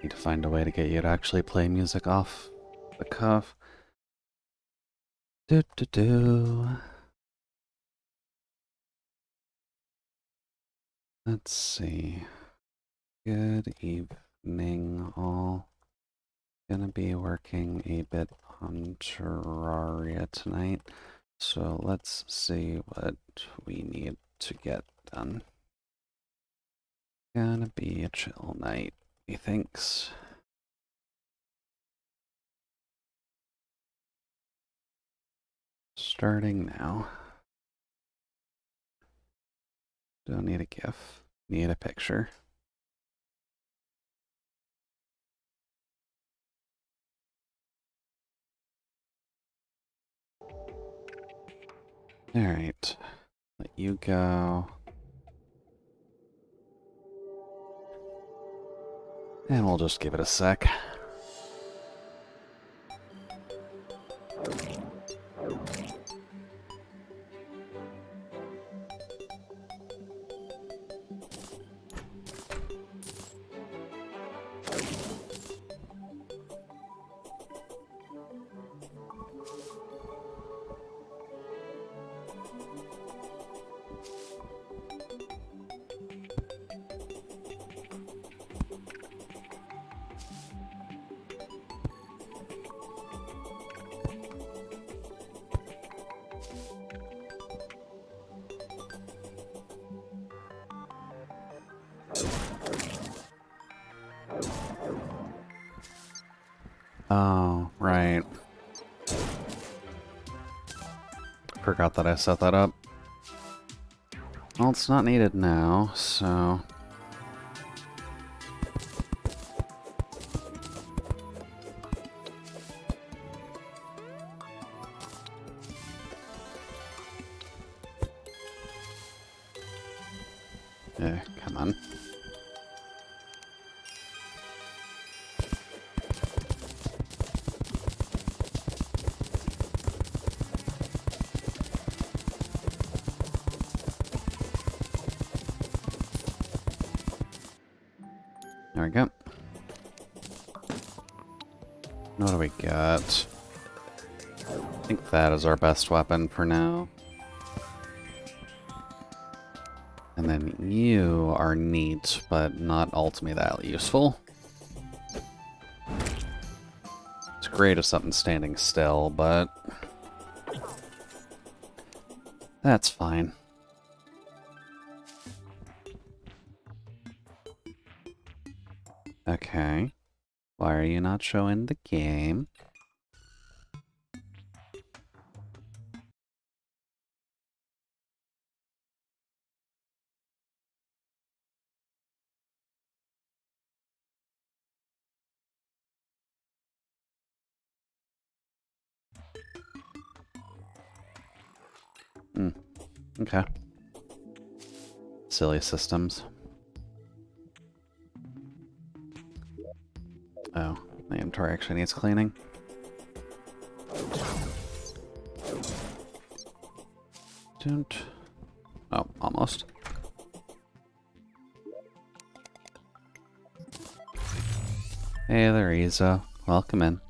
Need to find a way to get you to actually play music off the cuff. Do do do. Let's see. Good evening, all. Gonna be working a bit on Terraria tonight, so let's see what we need to get done. Gonna be a chill night, he thinks. Starting now. Don't need a GIF, need a picture. Alright, let you go. And we'll just give it a sec. Oh, right. Forgot that I set that up. Well, it's not needed now, so... Yeah, come on. There we go. What do we got? I think that is our best weapon for now. And then you are neat, but not ultimately that useful. It's great if something's standing still, but... that's fine. Okay. Why are you not showing the game? Okay. Silly systems. Oh, the inventory actually needs cleaning. Don't. Oh, almost. Hey there, Isa. Welcome in.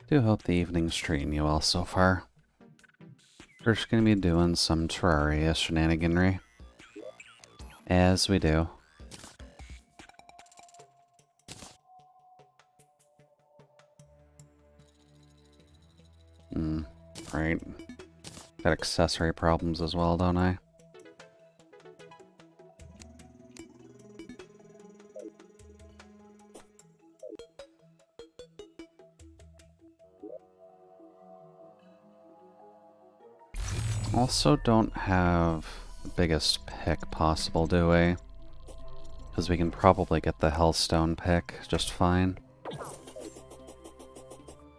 Do hope the evening's treating you well so far. We're just gonna be doing some Terraria shenaniganry. As we do. Right. Got accessory problems as well, don't I? Also don't have the biggest pick possible, do we? Because we can probably get the Hellstone pick just fine.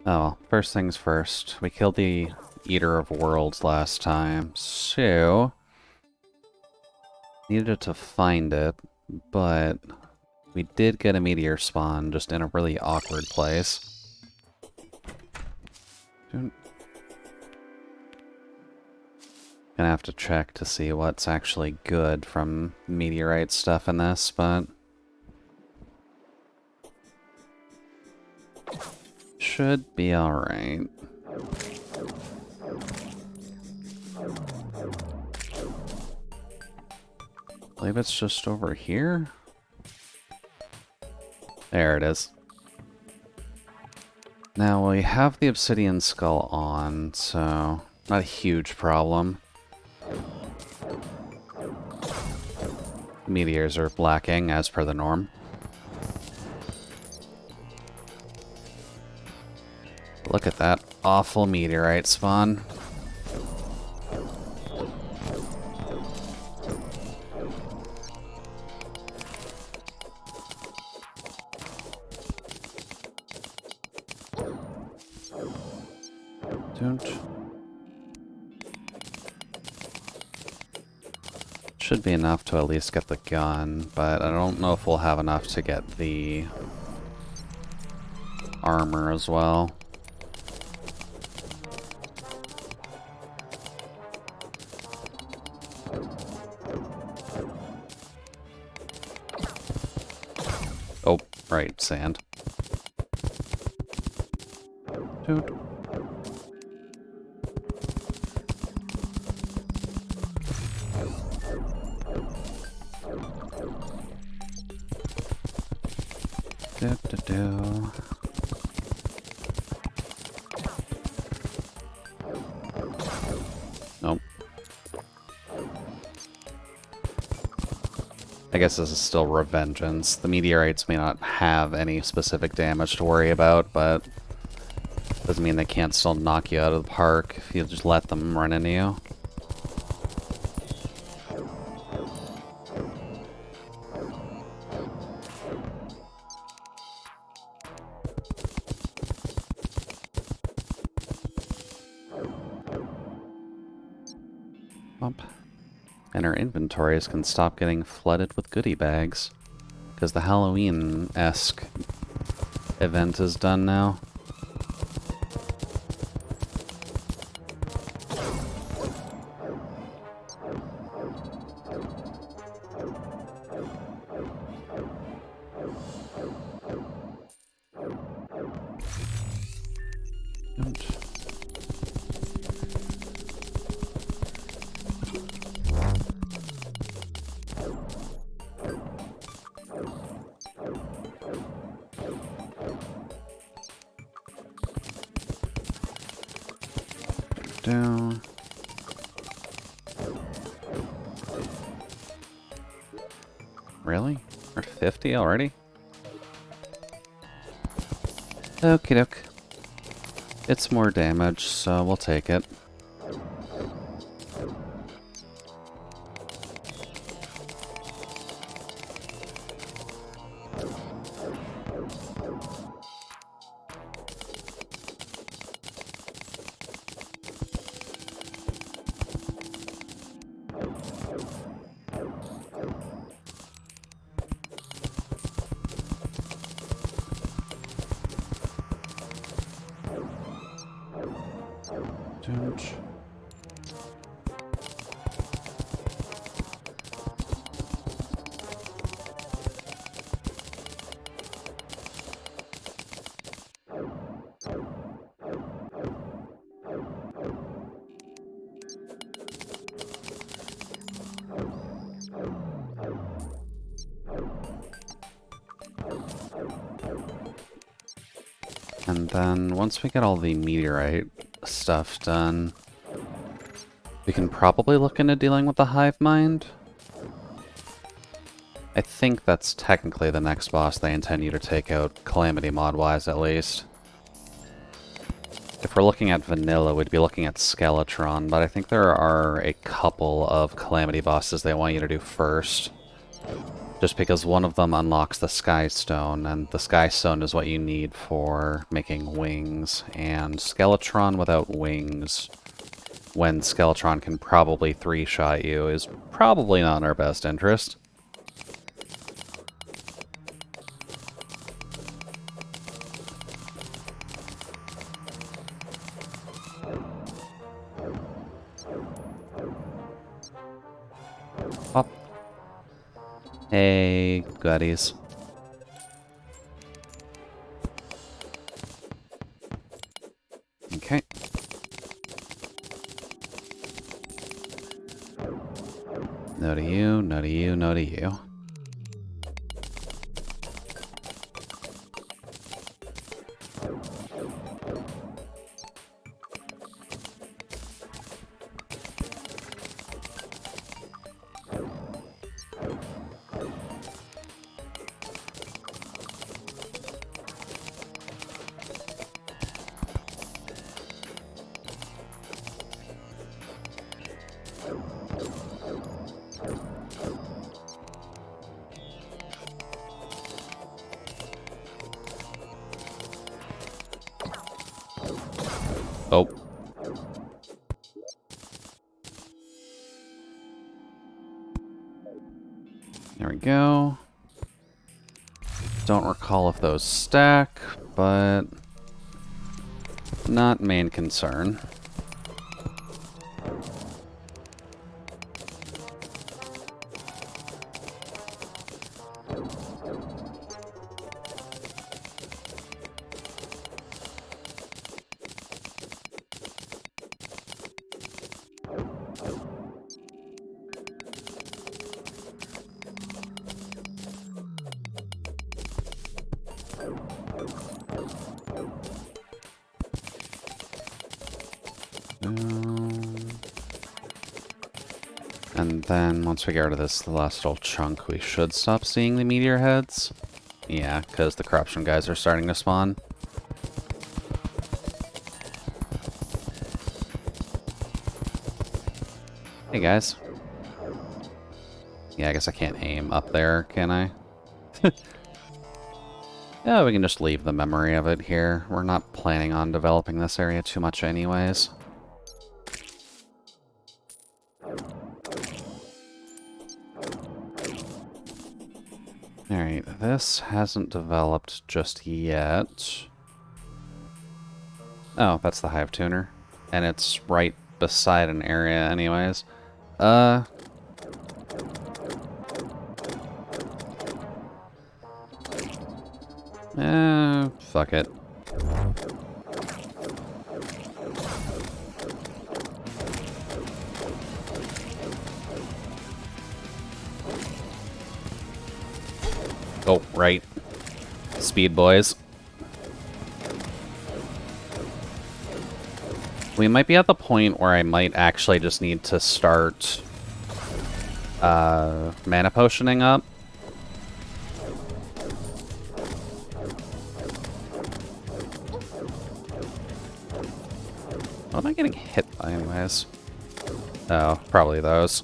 Oh, first things first. We killed the Eater of Worlds last time, so... needed to find it, but we did get a meteor spawn just in a really awkward place. Gonna have to check to see what's actually good from meteorite stuff in this, but should be alright. I believe it's just over here. There it is. Now we have the obsidian skull on, so not a huge problem. Meteors are lacking as per the norm. Look at that awful meteorite spawn. Should be enough to at least get the gun, but I don't know if we'll have enough to get the armor as well. Oh, right, sand. Dude. Nope. I guess this is still Revengeance. The meteorites may not have any specific damage to worry about, but doesn't mean they can't still knock you out of the park if you just let them run into you. And our inventories can stop getting flooded with goodie bags, because the Halloween-esque event is done now. Down. Really? We're at 50 already? Okie doke. It's more damage, so we'll take it. And then once we get all the meteorite stuff done, we can probably look into dealing with the hive mind. I think that's technically the next boss they intend you to take out, Calamity mod-wise at least. If we're looking at vanilla, we'd be looking at Skeletron, but I think there are a couple of Calamity bosses they want you to do first. Just because one of them unlocks the Sky Stone, and the Sky Stone is what you need for making wings. And Skeletron without wings, when Skeletron can probably 3-shot you, is probably not in our best interest. Pop. Hey, goodies. Okay. No to you, no to you, no to you. Oh. There we go. Don't recall if those stack, but not main concern. And then once we get rid of this last little chunk, we should stop seeing the meteor heads. Yeah, because the corruption guys are starting to spawn. Hey guys. Yeah, I guess I can't aim up there, can I? Yeah, we can just leave the memory of it here. We're not planning on developing this area too much anyways. Alright, this hasn't developed just yet. Oh, that's the hive tuner. And it's right beside an area anyways. Fuck it. Oh, right. Speed boys. We might be at the point where I might actually just need to start mana potioning up. What am I getting hit by anyways? Oh, probably those.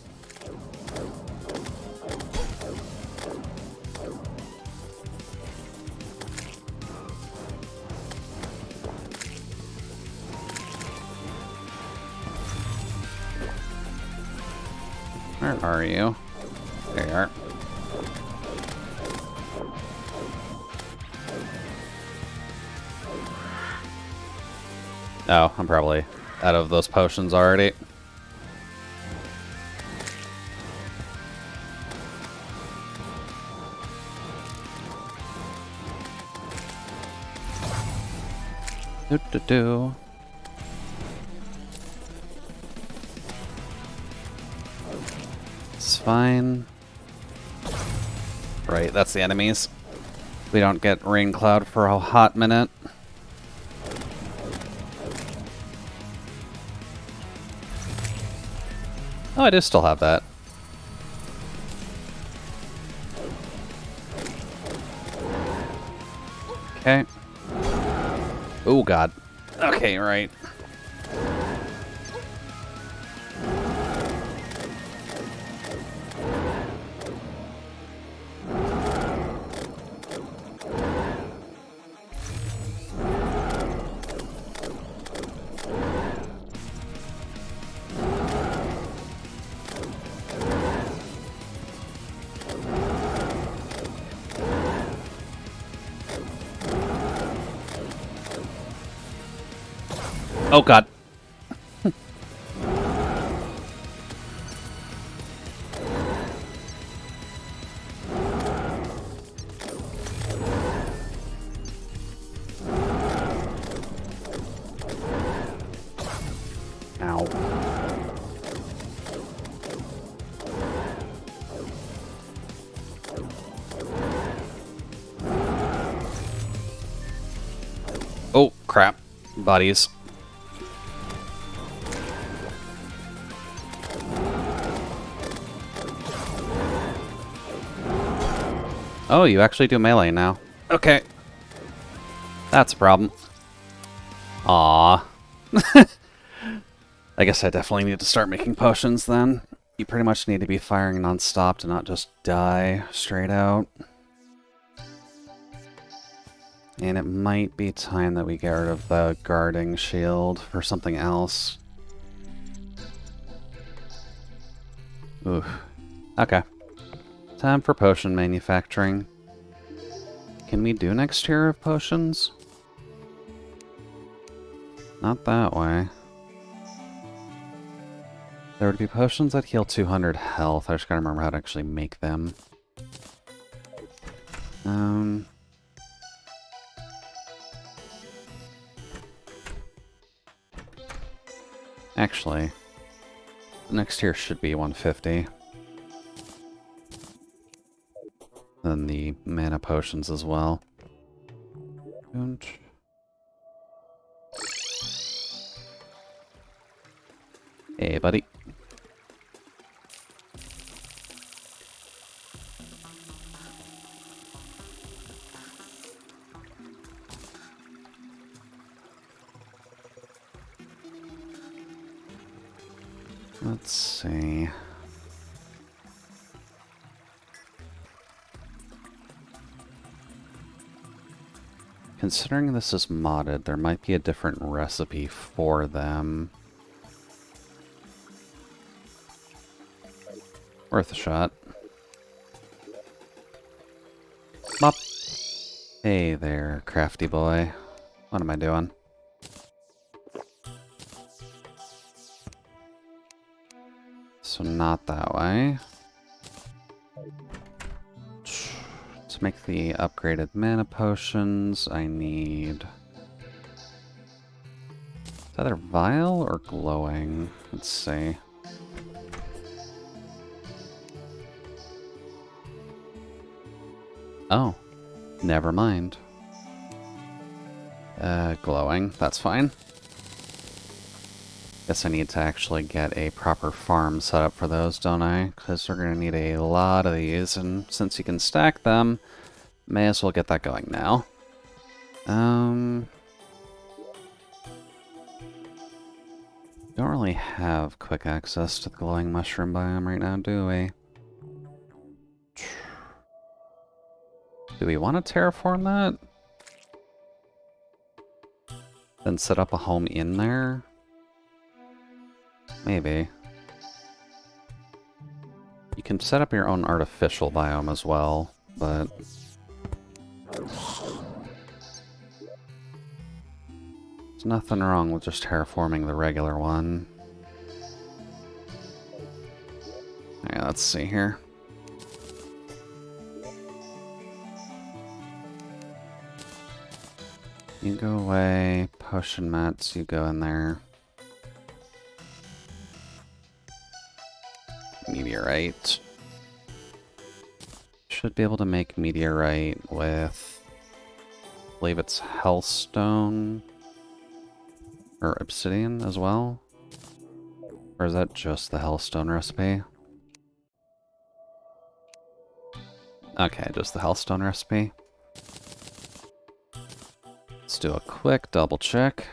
Where are you? There you are. Oh, I'm probably out of those potions already. Do-do-do. It's fine. Right, that's the enemies. We don't get rain cloud for a hot minute. Oh, I do still have that. Okay. Oh, God. Okay, right. Oh, God. Oh, crap. Buddies. Oh, you actually do melee now. Okay. That's a problem. Aww. I guess I definitely need to start making potions then. You pretty much need to be firing non-stop to not just die straight out. And it might be time that we get rid of the guarding shield for something else. Ooh. Okay. Time for potion manufacturing. Can we do next tier of potions? Not that way. There would be potions that heal 200 health. I just gotta remember how to actually make them. Actually, next tier should be 150. Then the mana potions as well. Hey, buddy. Let's see. Considering this is modded, there might be a different recipe for them. Worth a shot. Mop. Hey there, crafty boy. What am I doing? So not that way. To make the upgraded mana potions, I need... It's either vial or glowing. Let's see. Oh, never mind. Glowing, that's fine. Guess I need to actually get a proper farm set up for those, don't I? Because we're going to need a lot of these, and since you can stack them, may as well get that going now. Don't really have quick access to the glowing mushroom biome right now, do we? Do we want to terraform that? Then set up a home in there? Maybe. You can set up your own artificial biome as well, but... There's nothing wrong with just terraforming the regular one. Alright, let's see here. You go away, potion mats, you go in there. Meteorite. Should be able to make meteorite with, I believe it's hellstone or obsidian as well. Or is that just the hellstone recipe? Okay, just the hellstone recipe. Let's do a quick double check.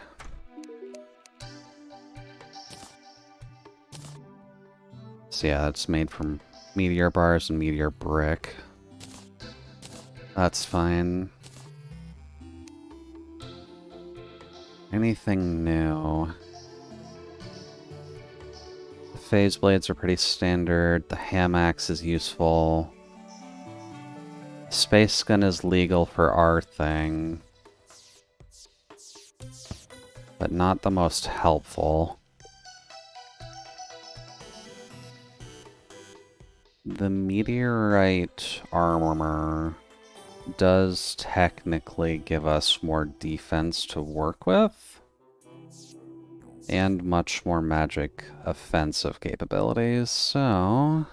So yeah, it's made from meteor bars and meteor brick. That's fine. Anything new? The phase blades are pretty standard. The ham axe is useful. Space gun is legal for our thing, but not the most helpful. The meteorite armor does technically give us more defense to work with. And much more magic offensive capabilities, so...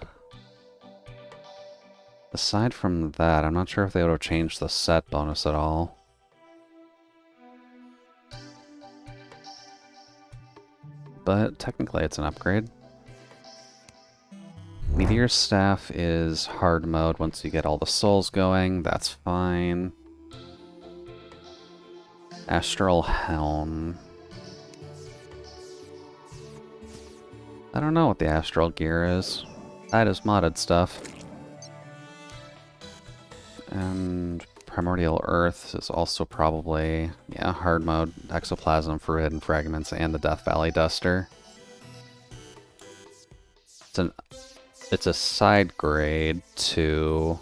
Aside from that, I'm not sure if they would have changed the set bonus at all. But technically it's an upgrade. Meteor Staff is hard mode once you get all the souls going, that's fine. Astral Helm. I don't know what the Astral Gear is. That is modded stuff. And Primordial Earth is also probably, yeah, hard mode, Exoplasm, Forbidden Fragments, and the Death Valley Duster. It's a side grade to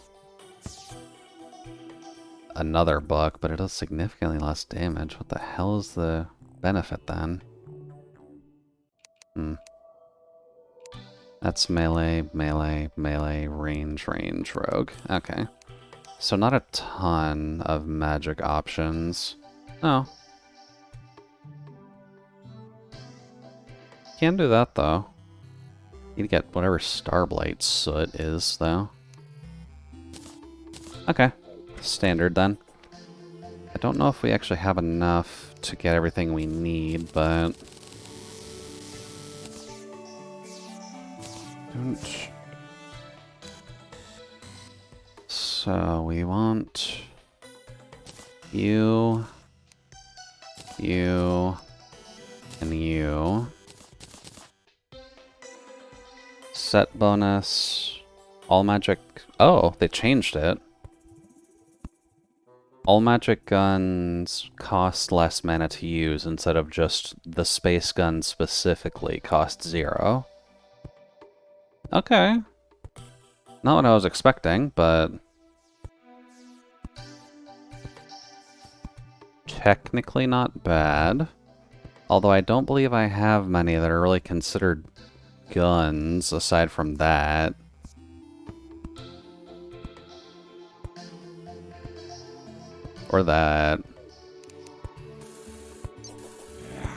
another book, but it does significantly less damage. What the hell is the benefit then? That's melee, melee, melee, range, range, rogue. Okay. So not a ton of magic options. Oh. Can do that, though. Need to get whatever Starblight Soot is, though. Okay. Standard, then. I don't know if we actually have enough to get everything we need, but... So, we want... you... you... and you... Set bonus... all magic... oh, they changed it. All magic guns cost less mana to use instead of just the space gun specifically cost 0. Okay. Not what I was expecting, but... technically not bad. Although I don't believe I have many that are really considered guns aside from that. Or that.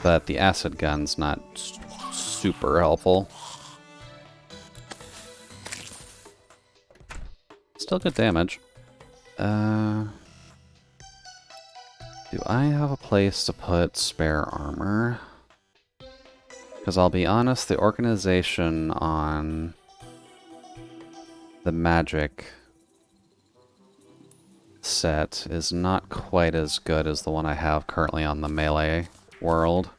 But the acid gun's not super helpful. Still good damage. Do I have a place to put spare armor? Because I'll be honest, the organization on the magic set is not quite as good as the one I have currently on the melee world.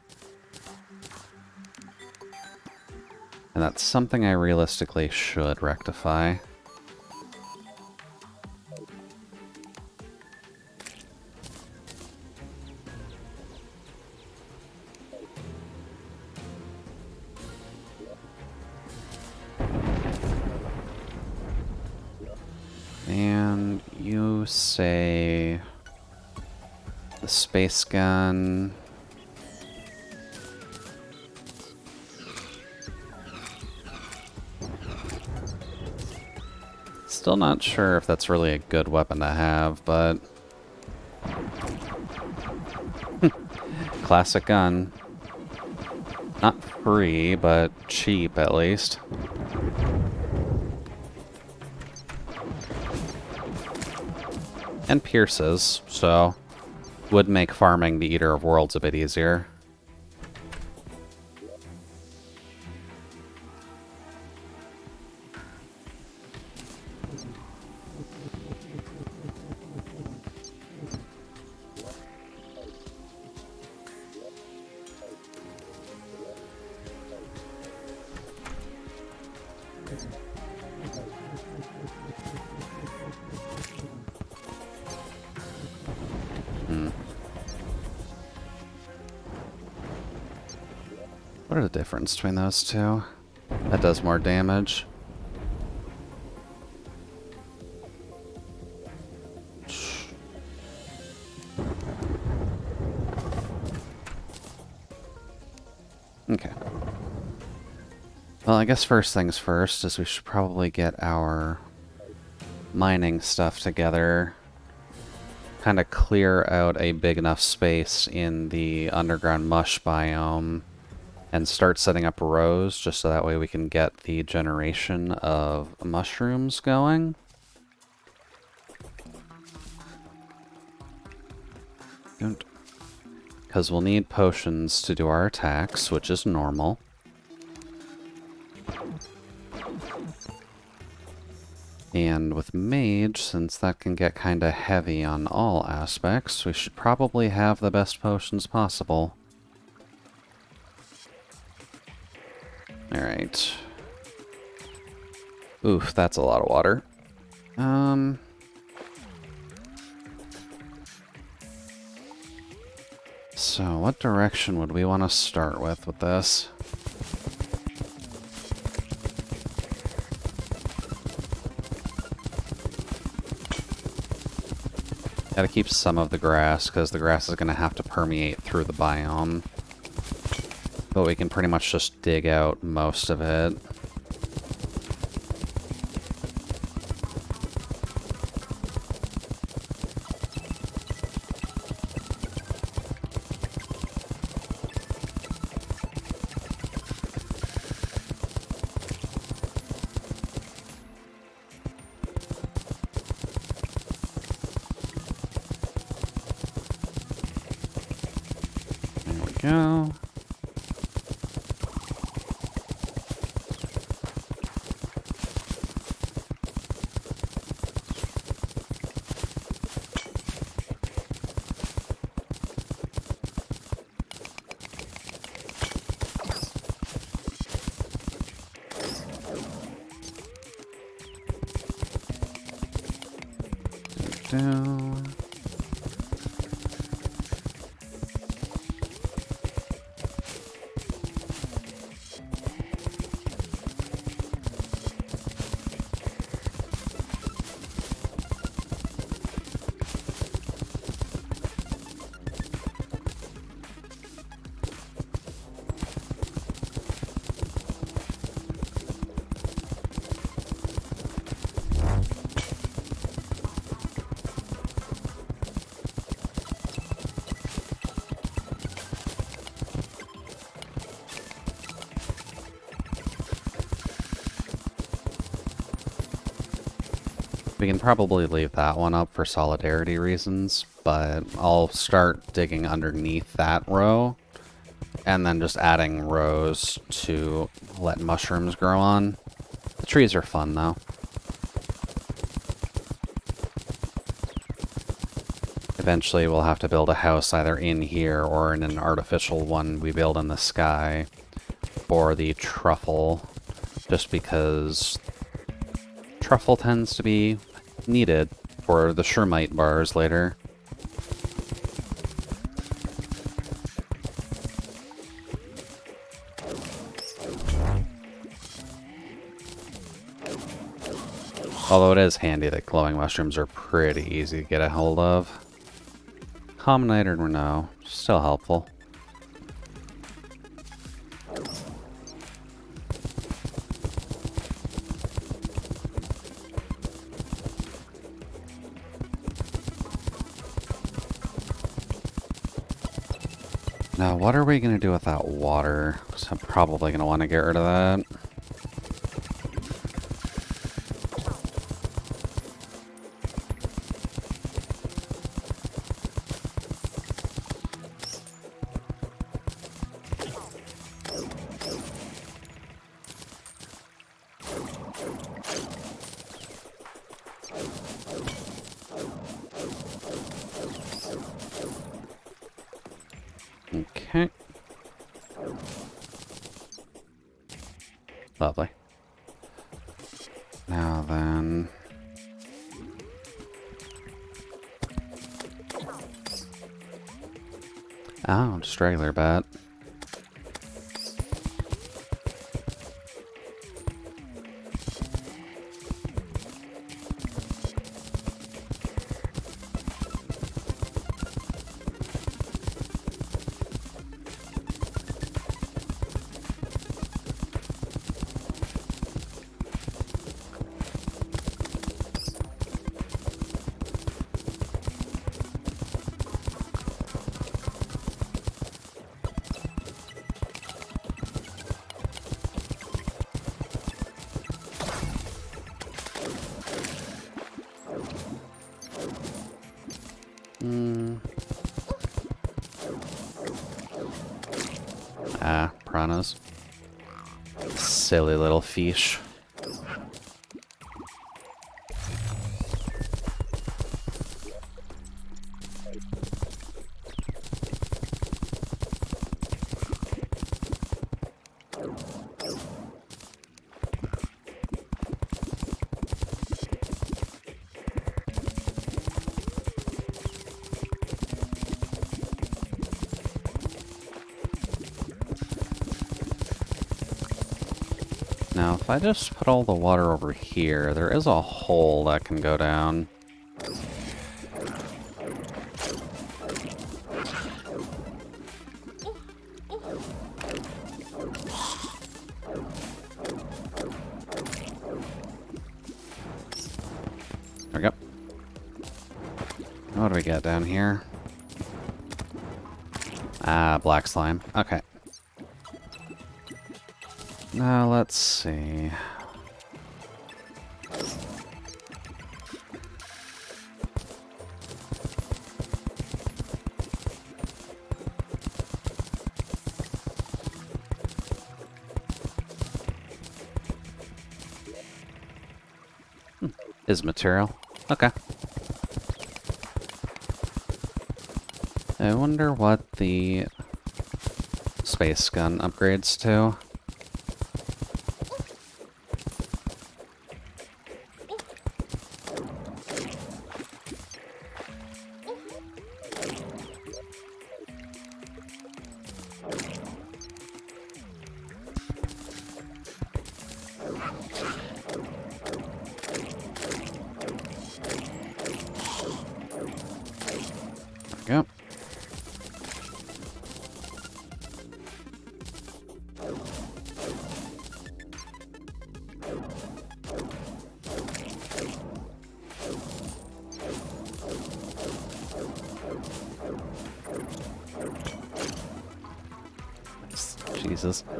And that's something I realistically should rectify. And you say the space gun. Still not sure if that's really a good weapon to have, but classic gun. Not free, but cheap at least. And pierces, so would make farming the Eater of Worlds a bit easier. What are the difference between those two? That does more damage. Okay. Well, I guess first things first is we should probably get our mining stuff together. Kind of clear out a big enough space in the underground mush biome and start setting up rows just so that way we can get the generation of mushrooms going. Because we'll need potions to do our attacks, which is normal. And with mage, since that can get kind of heavy on all aspects, we should probably have the best potions possible. Alright. Oof, that's a lot of water. So what direction would we want to start with this? Gotta keep some of the grass, because the grass is going to have to permeate through the biome. But we can pretty much just dig out most of it. Go. Down. We can probably leave that one up for solidarity reasons, but I'll start digging underneath that row, and then just adding rows to let mushrooms grow on. The trees are fun, though. Eventually we'll have to build a house either in here or in an artificial one we build in the sky for the truffle, just because truffle tends to be needed for the Shermite bars later. Although it is handy that glowing mushrooms are pretty easy to get a hold of. Commonite or no, still helpful. Now, what are we going to do with that water? So I'm probably going to want to get rid of that. Okay. Lovely. Now then... Oh, just regular bat. Silly little fish. Now, if I just put all the water over here, there is a hole that can go down. There we go. What do we get down here? Ah, black slime. Okay. Now, let's see. Is material. Okay. I wonder what the space gun upgrades to. Yep. Jesus. I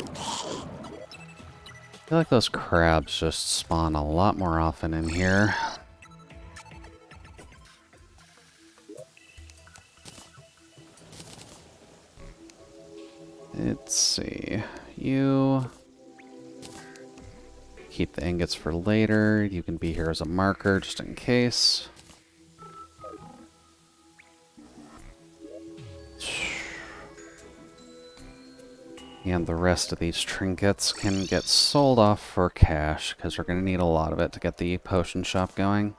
feel like those crabs just spawn a lot more often in here. Let's see. You keep the ingots for later. You can be here as a marker just in case. And the rest of these trinkets can get sold off for cash, because we're going to need a lot of it to get the potion shop going.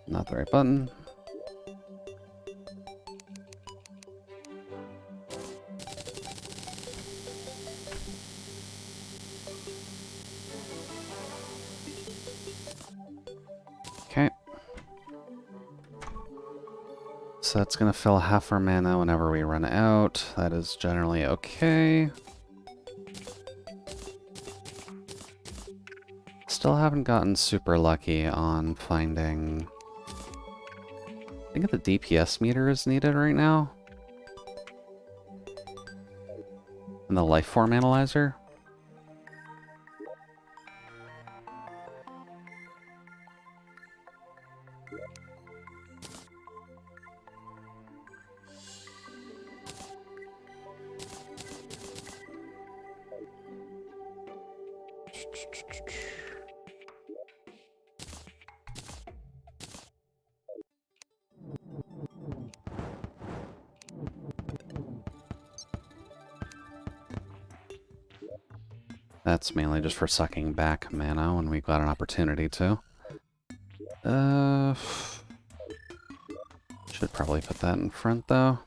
Not the right button. Okay. So that's going to fill half our mana whenever we run out. That is generally okay. Still haven't gotten super lucky on finding... I think the DPS meter is needed right now. And the lifeform analyzer. That's mainly just for sucking back mana when we've got an opportunity to. Should probably put that in front, though.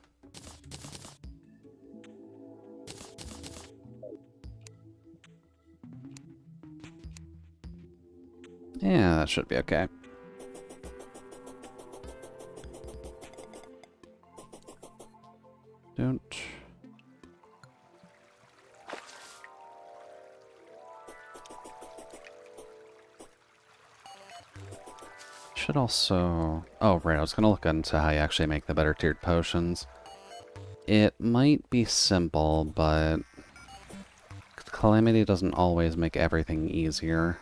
Yeah, that should be okay. Don't... Should also... Oh, right, I was going to look into how you actually make the better tiered potions. It might be simple, but Calamity doesn't always make everything easier.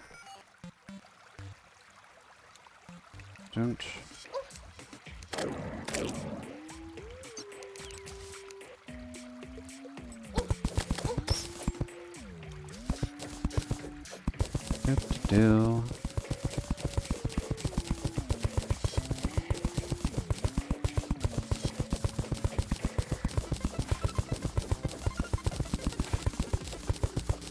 Don't. Do.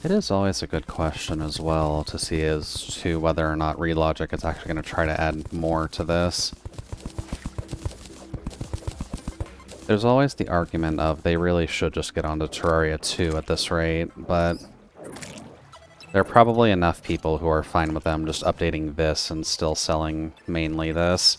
It is always a good question as well to see as to whether or not Relogic is actually going to try to add more to this. There's always the argument of they really should just get onto Terraria 2 at this rate, but there are probably enough people who are fine with them just updating this and still selling mainly this.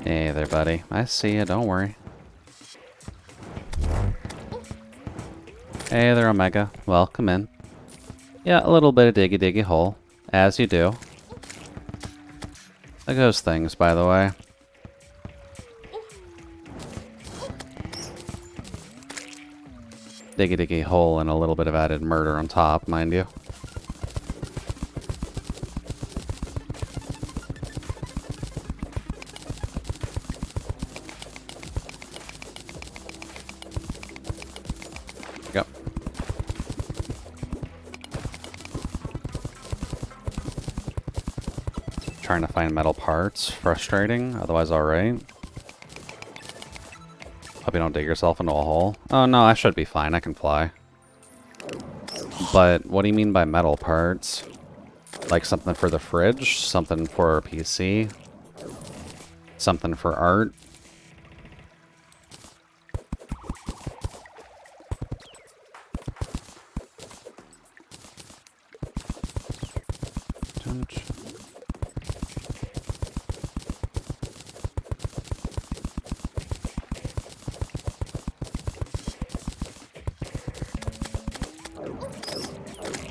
Hey there, buddy. I see you, don't worry. Hey there, Omega. Welcome in. Yeah, a little bit of diggy hole, as you do. There goes things, by the way. Diggy hole and a little bit of added murder on top, mind you. Yep. Trying to find metal parts. Frustrating, otherwise alright. Hope you don't dig yourself into a hole. Oh no, I should be fine, I can fly. But what do you mean by metal parts? Like something for the fridge? Something for a PC? Something for art?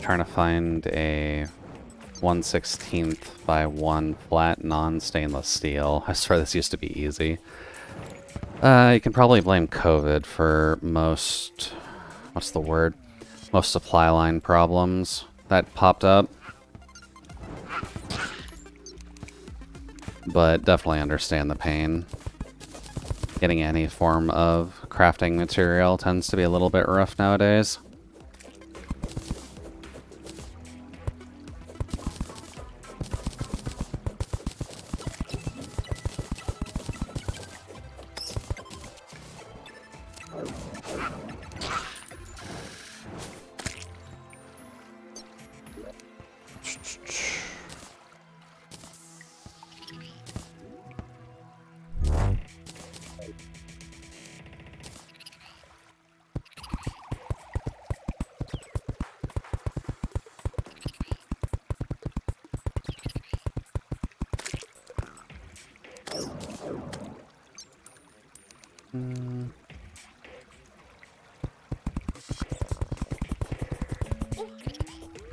Trying to find a 1/16 by 1 flat non-stainless steel. I swear this used to be easy. You can probably blame COVID for most... what's the word? Most supply line problems that popped up. But definitely understand the pain. Getting any form of crafting material tends to be a little bit rough nowadays.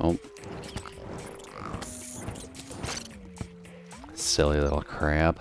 Oh. Silly little crab.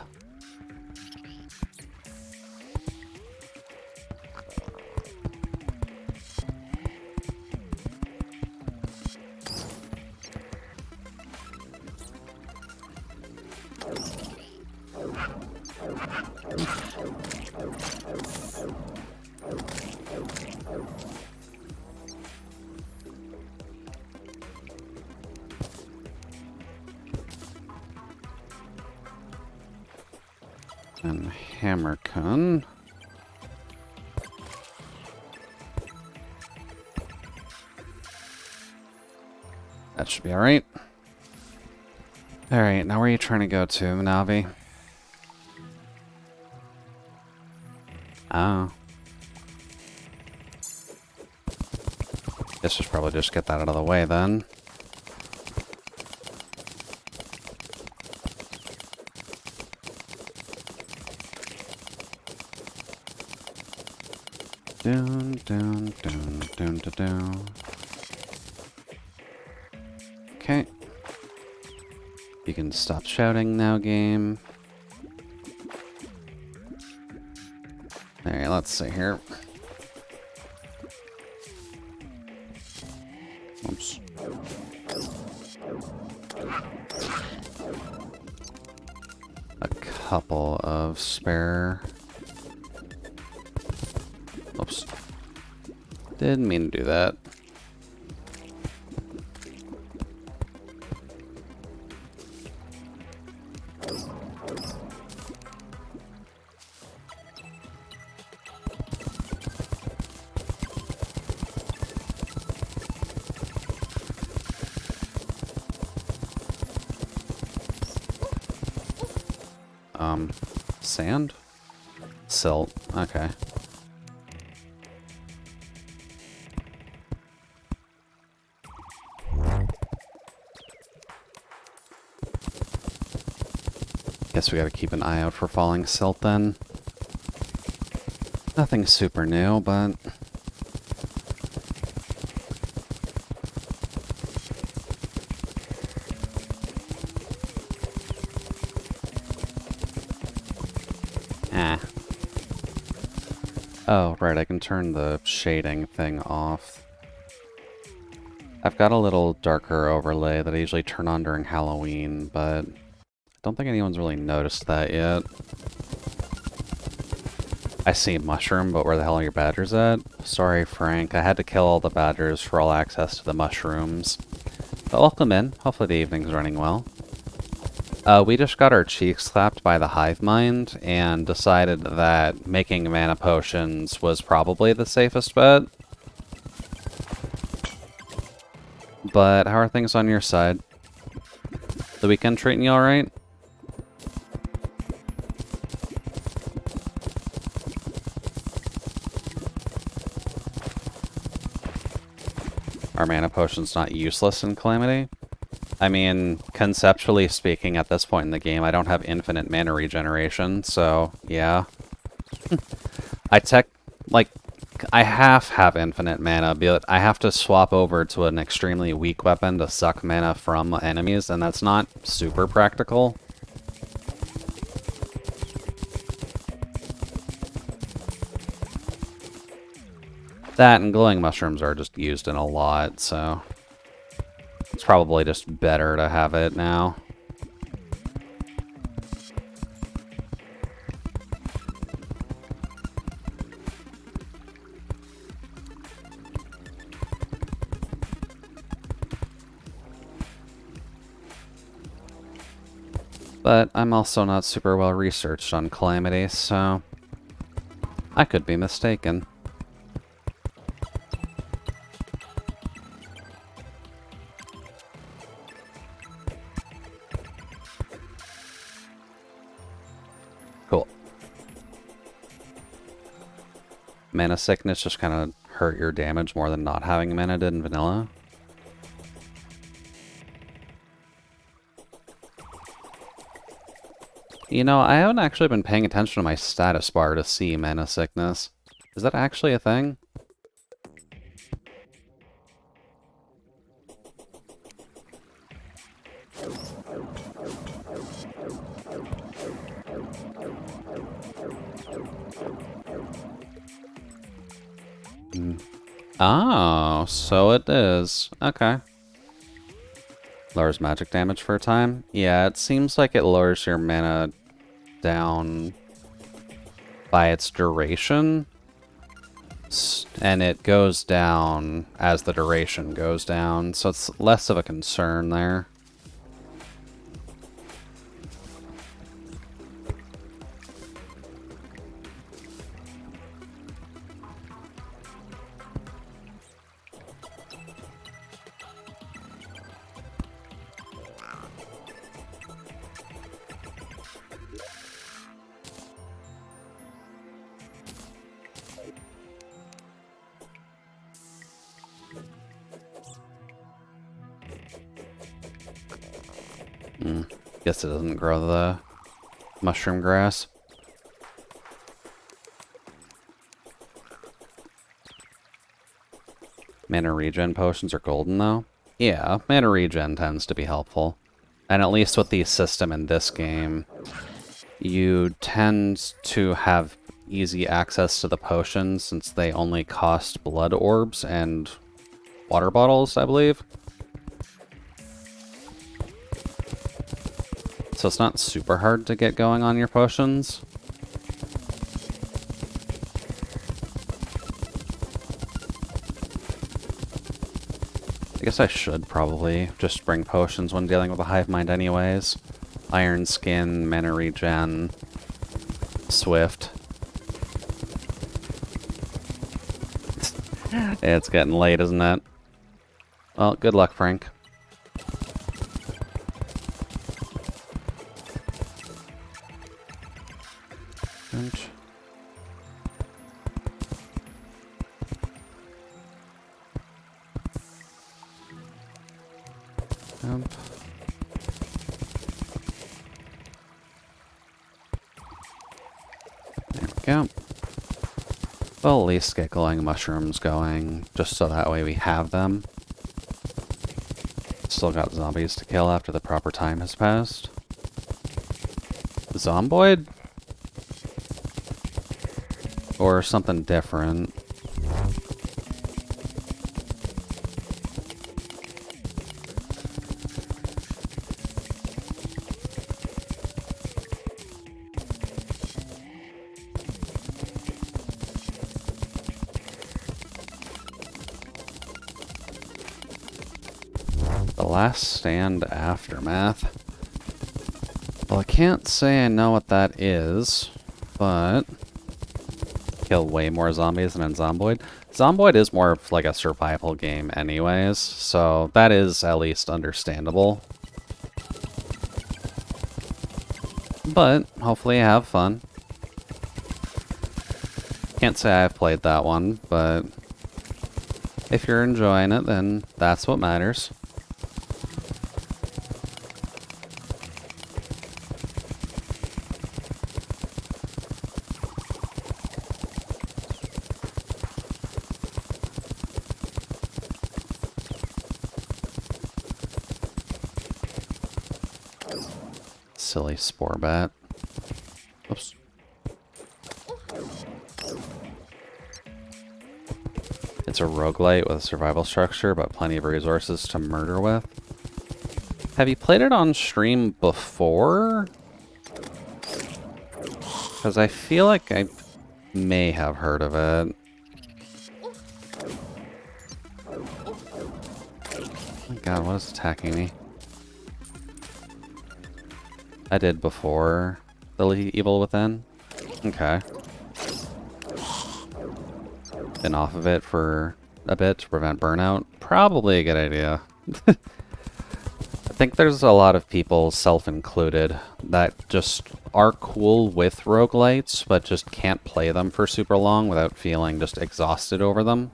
And hammercon. That should be alright. Alright, now where are you trying to go to, Navi? Oh. Guess we should probably just get that out of the way then. Down, down, down, down, down, down. Okay. You can stop shouting now, game. Alright, let's see here. Oops. A couple of spare. Oops. Didn't mean to do that. Sand? Silt. Okay. Guess we gotta keep an eye out for falling silt then. Nothing super new, but... Oh, right, I can turn the shading thing off. I've got a little darker overlay that I usually turn on during Halloween, but I don't think anyone's really noticed that yet. I see mushroom, but where the hell are your badgers at? Sorry, Frank, I had to kill all the badgers for all access to the mushrooms. But welcome in. Hopefully the evening's running well. We just got our cheeks slapped by the hive mind and decided that making mana potions was probably the safest bet. But how are things on your side? The weekend treating you alright? Are mana potions not useless in Calamity? I mean, conceptually speaking, at this point in the game, I don't have infinite mana regeneration, so, yeah. I half have infinite mana, but I have to swap over to an extremely weak weapon to suck mana from enemies, and that's not super practical. That and glowing mushrooms are just used in a lot, so... It's probably just better to have it now. But I'm also not super well researched on Calamity, so I could be mistaken. Cool. Mana sickness just kind of hurt your damage more than not having mana did in vanilla. You know, I haven't actually been paying attention to my status bar to see mana sickness. Is that actually a thing? Oh, so it is. Okay. Lowers magic damage for a time? Yeah, it seems like it lowers your mana down by its duration. And it goes down as the duration goes down, so it's less of a concern there. Guess it doesn't grow the mushroom grass. Mana regen potions are golden, though. Yeah, mana regen tends to be helpful. And at least with the system in this game, you tend to have easy access to the potions since they only cost blood orbs and water bottles, I believe. So it's not super hard to get going on your potions. I guess I should probably just bring potions when dealing with a hive mind anyways. Iron Skin, Mana Regen, Swift. It's getting late, isn't it? Well, good luck, Frank. Bench. Jump. There we go. We'll at least get glowing mushrooms going, just so that way we have them. Still got zombies to kill after the proper time has passed. Zomboid? Or something different. The Last Stand Aftermath. Well, I can't say I know what that is, but kill way more zombies than in Zomboid. Zomboid is more of like a survival game anyways, so that is at least understandable. But hopefully you have fun. Can't say I've played that one, but if you're enjoying it, then that's what matters. Silly spore bat. Oops. It's a roguelite with a survival structure, but plenty of resources to murder with. Have you played it on stream before? Because I feel like I may have heard of it. Oh my god, what is attacking me? I did before the Evil Within. Okay. Been off of it for a bit to prevent burnout. Probably a good idea. I think there's a lot of people, self-included, that just are cool with roguelites, but just can't play them for super long without feeling just exhausted over them.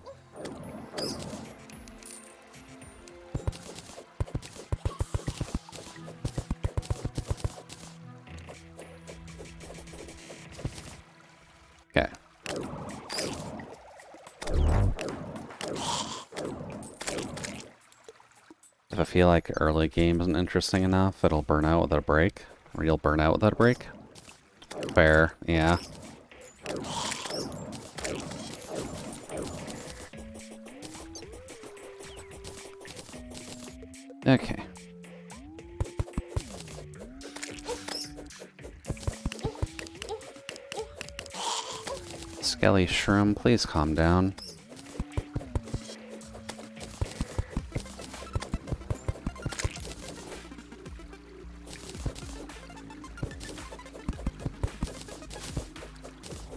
Okay. If I feel like early game isn't interesting enough, it'll burn out without a break. Or you'll burn out without a break. Fair, yeah. Okay. Skelly Shroom, please calm down.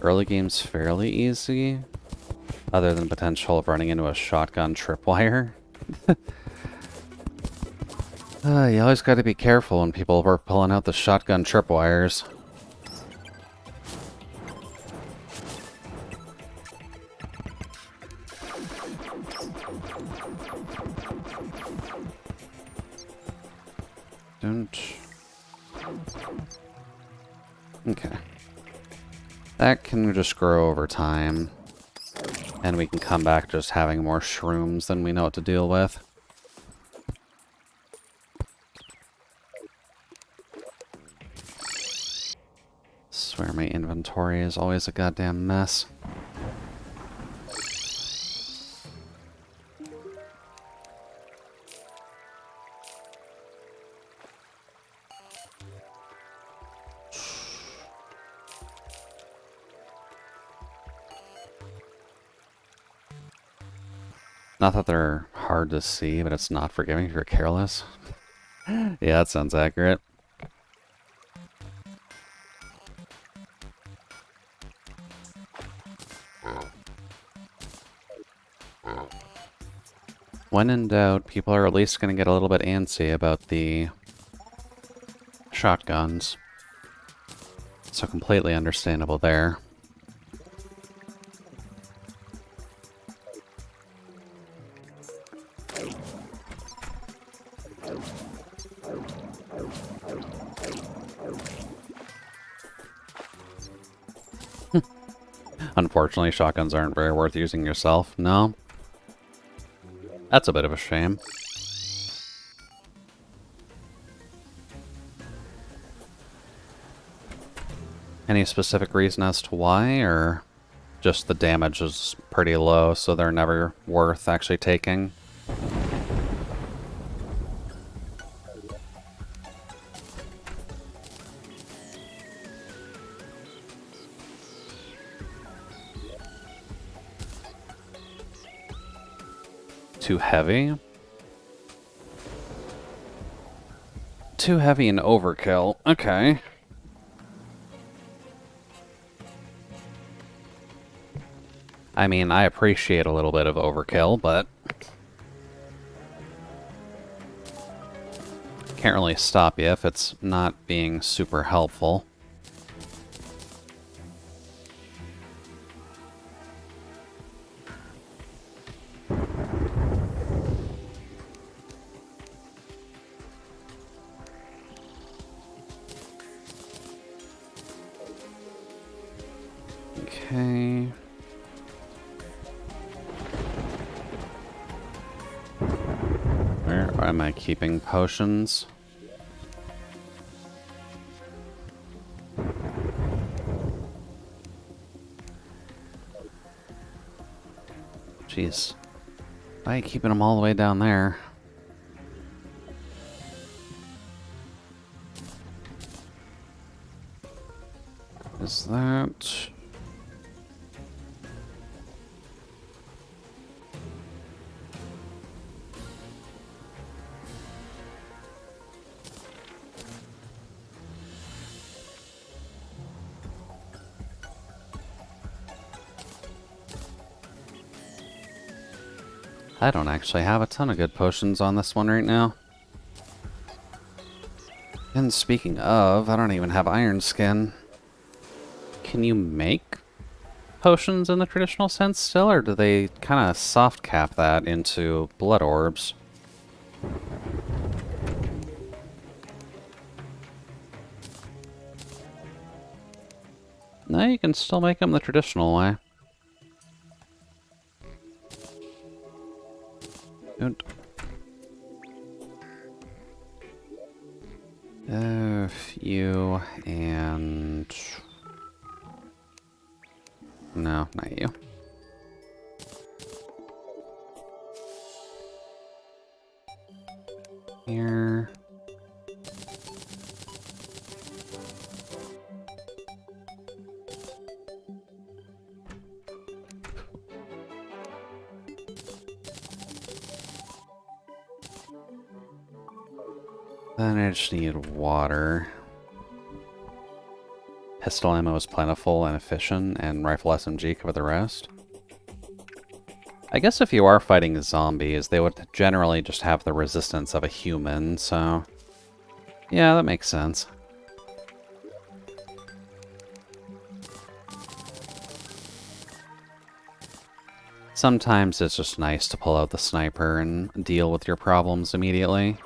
Early game's fairly easy, other than potential of running into a shotgun tripwire. You always gotta be careful when people are pulling out the shotgun tripwires. Don't. Okay. That can just grow over time. And we can come back just having more shrooms than we know what to deal with. Swear my inventory is always a goddamn mess. Not that they're hard to see, but it's not forgiving if you're careless. Yeah, that sounds accurate. When in doubt, people are at least going to get a little bit antsy about the shotguns. So completely understandable there. Unfortunately, shotguns aren't very worth using yourself. No. That's a bit of a shame. Any specific reason as to why, or just the damage is pretty low, so they're never worth actually taking? Too heavy? Too heavy and overkill. Okay. I mean, I appreciate a little bit of overkill, but can't really stop you if it's not being super helpful. Okay. Where am I keeping potions? Jeez. Why are you keeping them all the way down there? Is that... I don't actually have a ton of good potions on this one right now. And speaking of, I don't even have iron skin. Can you make potions in the traditional sense still, or do they kind of soft cap that into blood orbs? No, you can still make them the traditional way. Good. You and... No, not you. Here. Then I just need water. Pistol ammo is plentiful and efficient, and rifle SMG cover the rest. I guess if you are fighting zombies, they would generally just have the resistance of a human, so... Yeah, that makes sense. Sometimes it's just nice to pull out the sniper and deal with your problems immediately.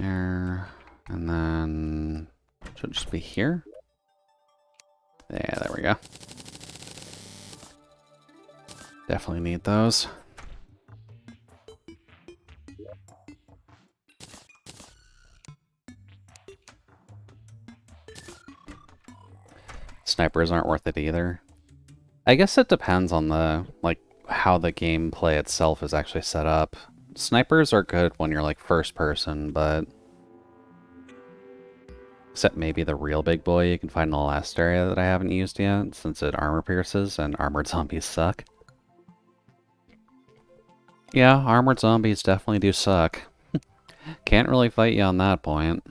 There. And then... should it just be here? Yeah, there we go. Definitely need those. Snipers aren't worth it either. I guess it depends on the, like, how the gameplay itself is actually set up. Snipers are good when you're, like, first person, but... except maybe the real big boy you can find in the last area that I haven't used yet, since it armor pierces and armored zombies suck. Yeah, armored zombies definitely do suck. Can't really fight you on that point.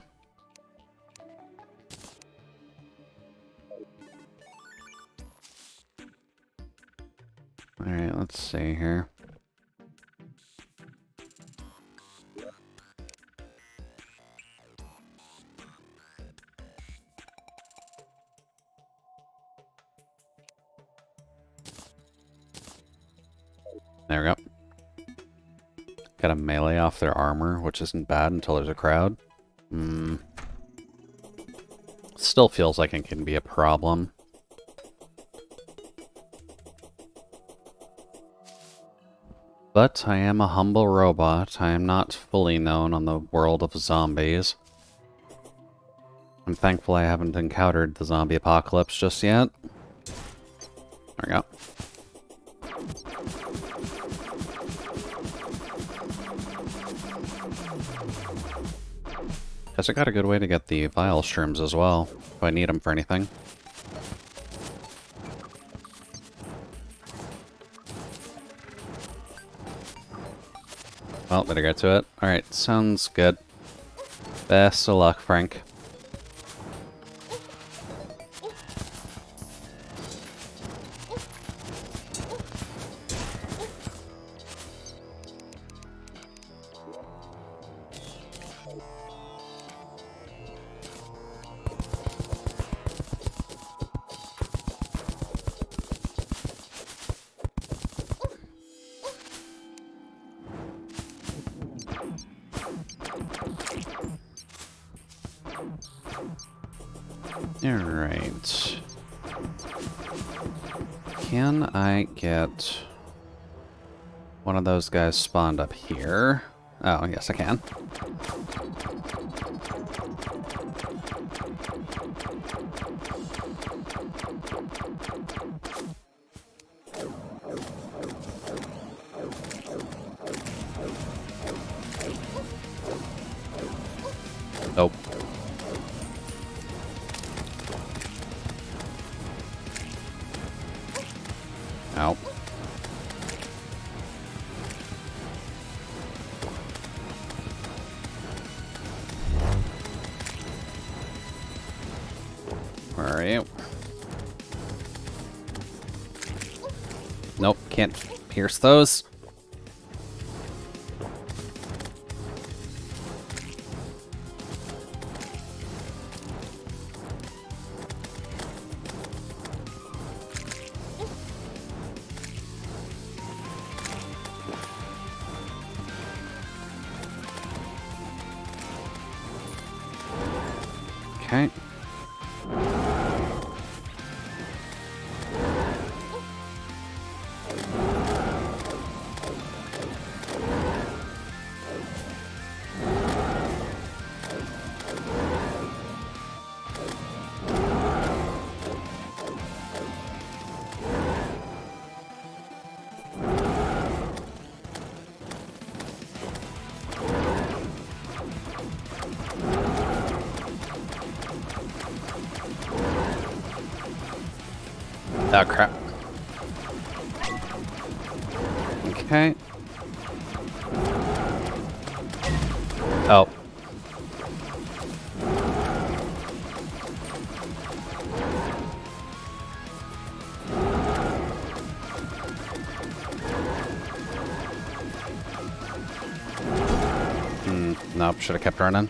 Alright, let's see here. There we go. Got a melee off their armor, which isn't bad until there's a crowd. Still feels like it can be a problem. But I am a humble robot. I am not fully known on the world of zombies. I'm thankful I haven't encountered the zombie apocalypse just yet. There we go. Guess I got a good way to get the vial shrooms as well, if I need them for anything. Well, better get to it. Alright, sounds good. Best of luck, Frank. Alright. Can I get one of those guys spawned up here? Oh, yes I can. Nope. Ow. Where are you? Nope, can't pierce those. Okay. Oh, crap. Okay. Oh. Nope, should have kept running.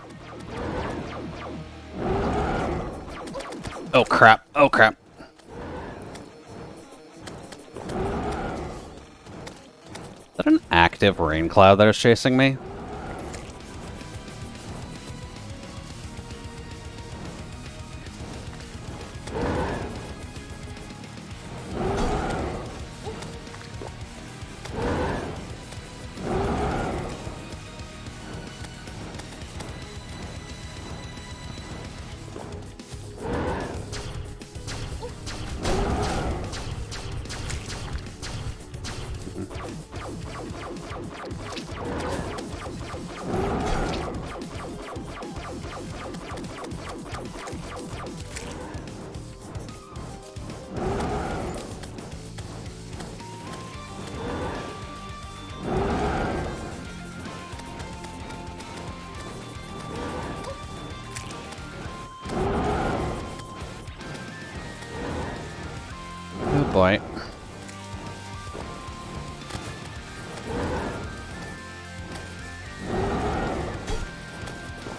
Oh, crap. Oh, crap. Is that an active rain cloud that is chasing me? boy.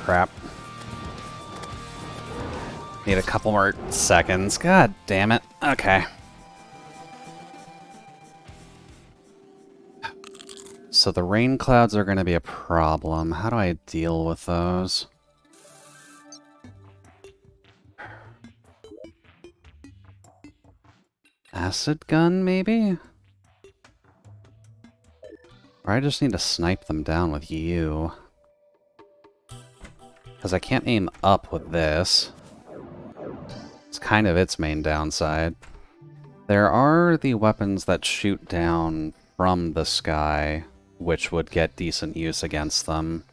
Crap. Need a couple more seconds. God damn it. Okay. So the rain clouds are going to be a problem. How do I deal with those? Acid gun, maybe? Or I just need to snipe them down with you. Because I can't aim up with this. It's kind of its main downside. There are the weapons that shoot down from the sky, which would get decent use against them.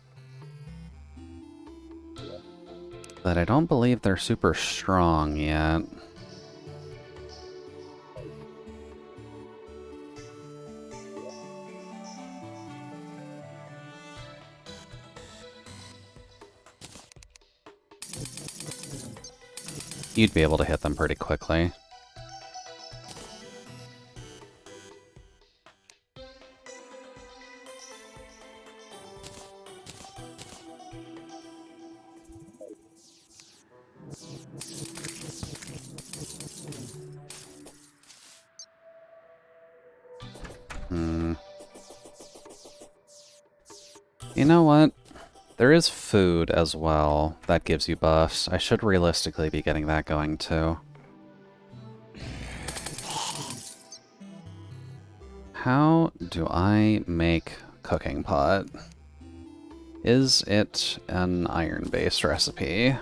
But I don't believe they're super strong yet. You'd be able to hit them pretty quickly. You know what? There is food as well that gives you buffs. I should realistically be getting that going too. How do I make cooking pot? Is it an iron-based recipe?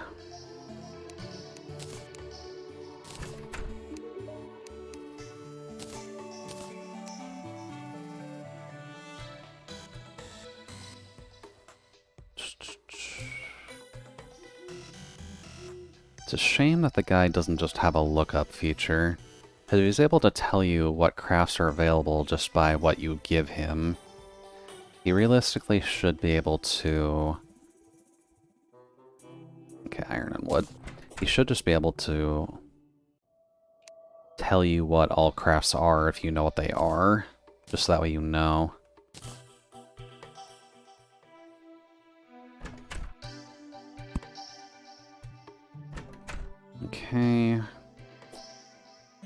It's a shame that the guide doesn't just have a lookup feature, because he's able to tell you what crafts are available just by what you give him. He realistically should be able to... Okay, iron and wood. He should just be able to tell you what all crafts are if you know what they are, just so that way you know. Okay.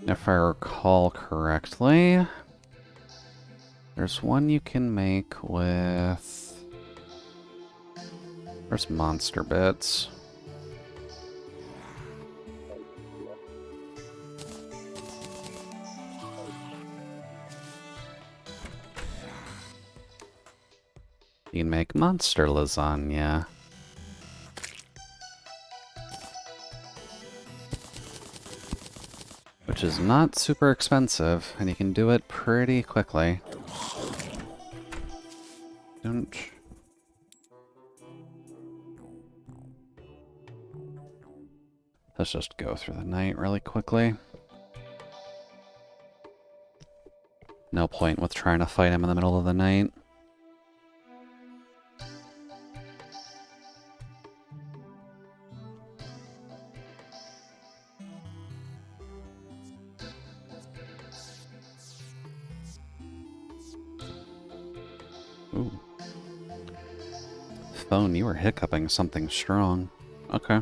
If I recall correctly, there's one you can make with... There's monster bits. You can make monster lasagna. Which is not super expensive, and you can do it pretty quickly. Don't... Let's just go through the night really quickly. No point with trying to fight him in the middle of the night. Ooh. Phone, you were hiccuping something strong. Okay.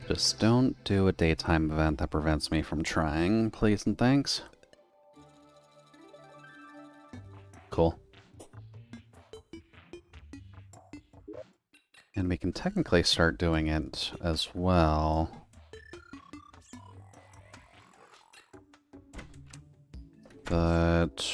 Just don't do a daytime event that prevents me from trying, please and thanks. Cool. And we can technically start doing it as well. But...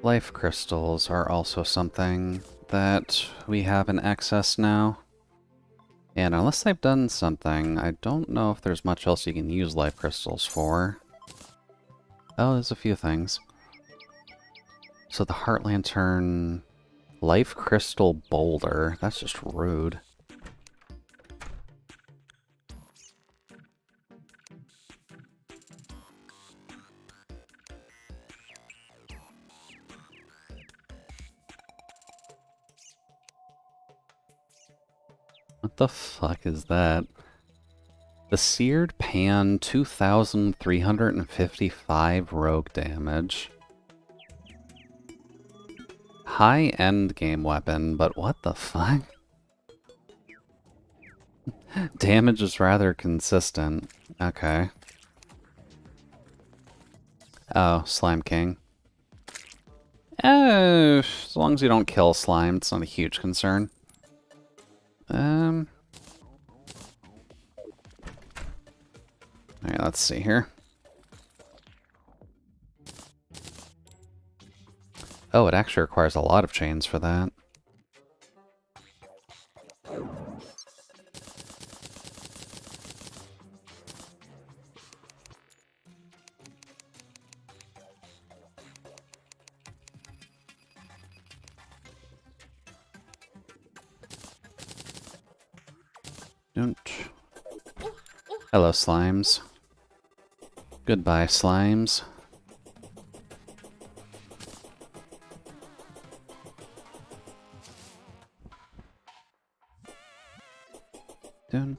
life crystals are also something that we have in excess now. And unless they've done something, I don't know if there's much else you can use life crystals for. Oh, there's a few things. So the Heart Lantern Life Crystal Boulder. That's just rude. What the fuck is that? The Seared Pan, 2,355 rogue damage. High-end game weapon, but what the fuck? Damage is rather consistent. Okay. Oh, Slime King. As long as you don't kill slime, it's not a huge concern. Alright, let's see here. Oh, it actually requires a lot of chains for that. Hello, slimes. Goodbye, slimes. Don't.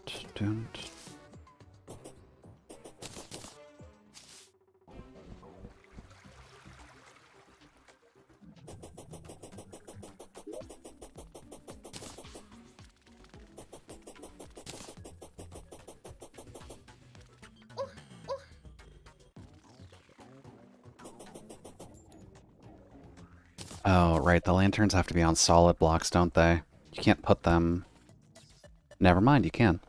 Oh, right, the lanterns have to be on solid blocks, don't they? You can't put them... Never mind, you can.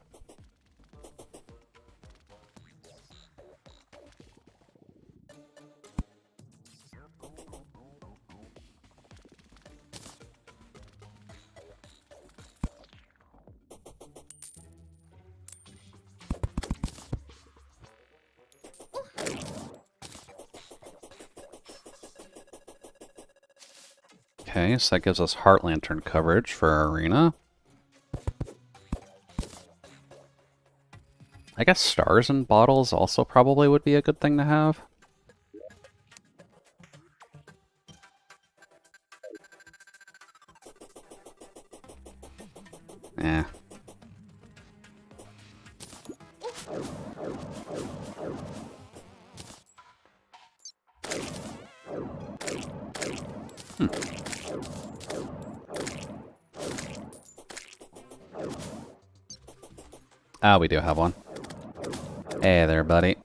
Okay, so that gives us Heart Lantern coverage for our arena. I guess stars in bottles also probably would be a good thing to have. Eh. Ah, we do have one. Hey there, buddy.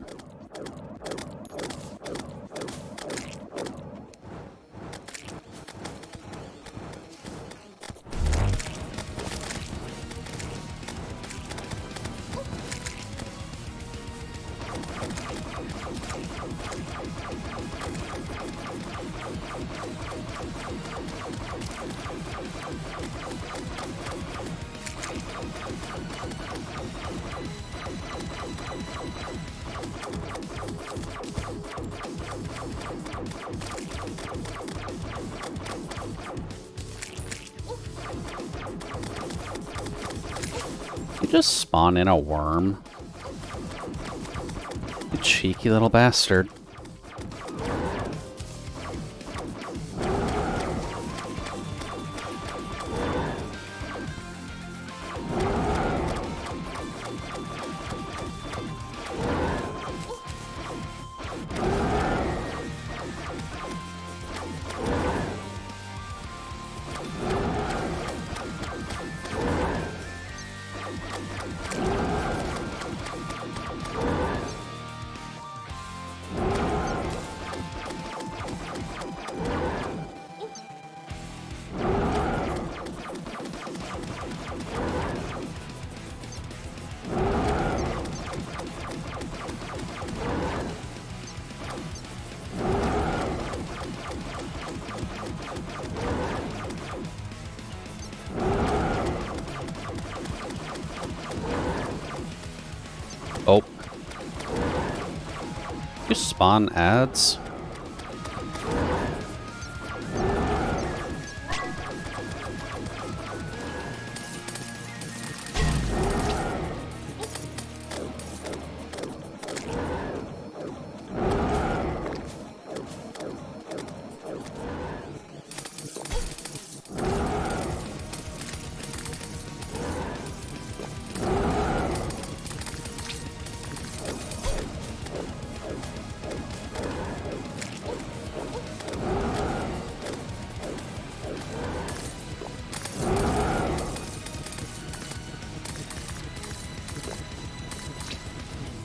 You just spawn in a worm. You cheeky little bastard. you spawn ads?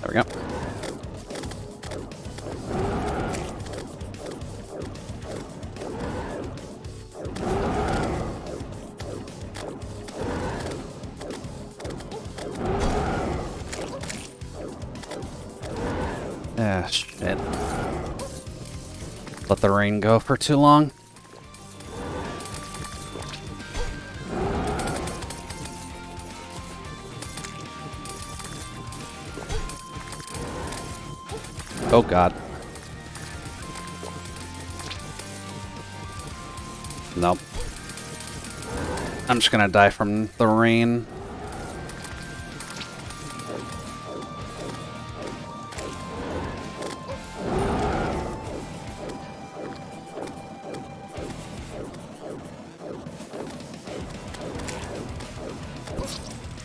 There we go. Ah, shit. Let the rain go for too long. Oh god. Nope. I'm just gonna die from the rain.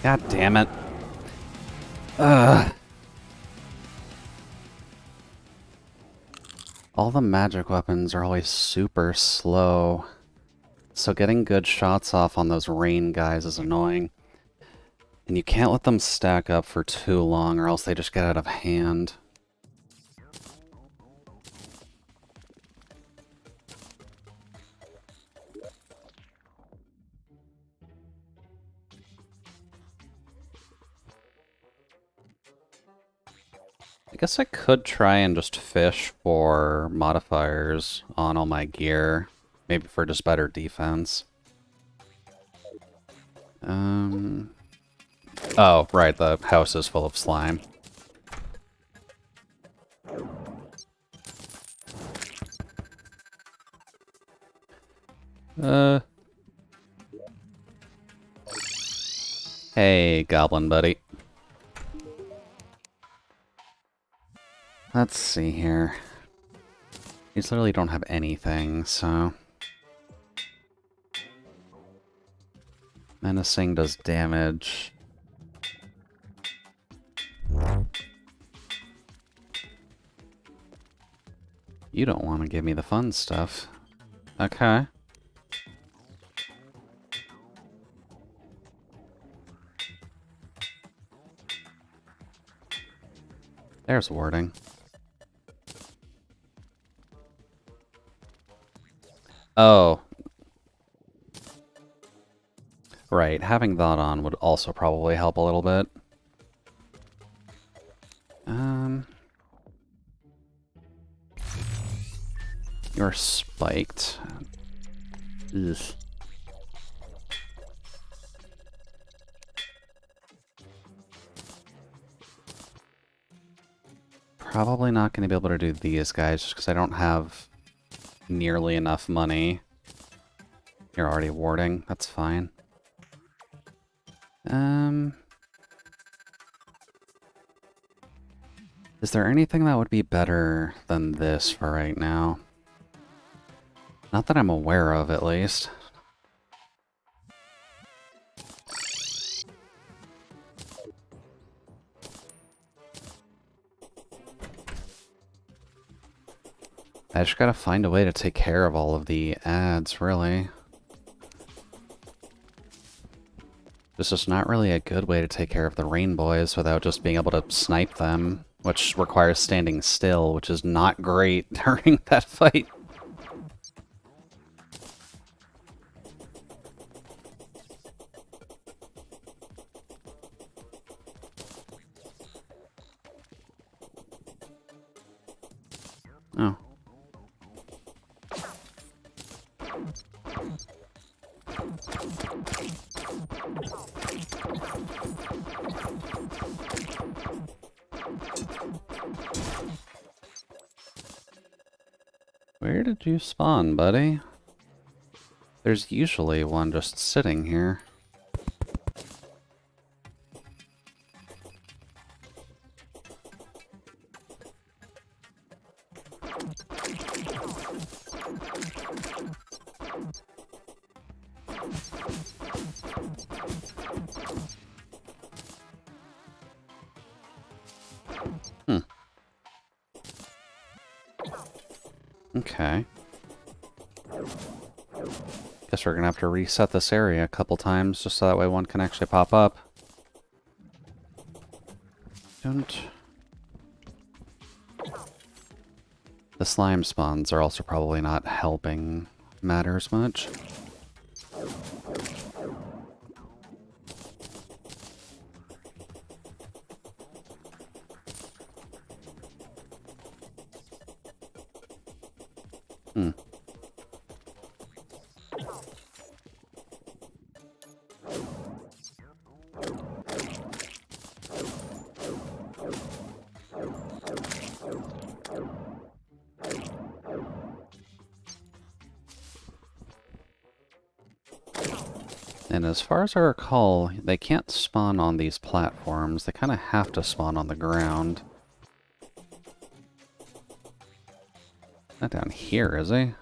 God damn it. Ugh. All the magic weapons are always super slow. So getting good shots off on those rain guys is annoying. And you can't let them stack up for too long or else they just get out of hand. I guess I could try and just fish for modifiers on all my gear. Maybe for just better defense. Oh, right, the house is full of slime. Hey, goblin buddy. Let's see here. These literally don't have anything, so... Menacing does damage. You don't want to give me the fun stuff. Okay. There's warding. Oh. Right, having that on would also probably help a little bit. You're spiked. Ugh. Probably not going to be able to do these guys just because I don't have nearly enough money. You're already warding. That's fine. Is there anything that would be better than this for right now? Not that I'm aware of, at least. I just gotta find a way to take care of all of the ads, really. This is not really a good way to take care of the rain boys without just being able to snipe them, which requires standing still, which is not great during that fight. Oh. Where did you spawn, buddy? There's usually one just sitting here. Okay. Guess we're gonna have to reset this area a couple times just so that way one can actually pop up. Don't. The slime spawns are also probably not helping matters much. Hmm. And as far as I recall, they can't spawn on these platforms. They kind of have to spawn on the ground. Not down here, is he?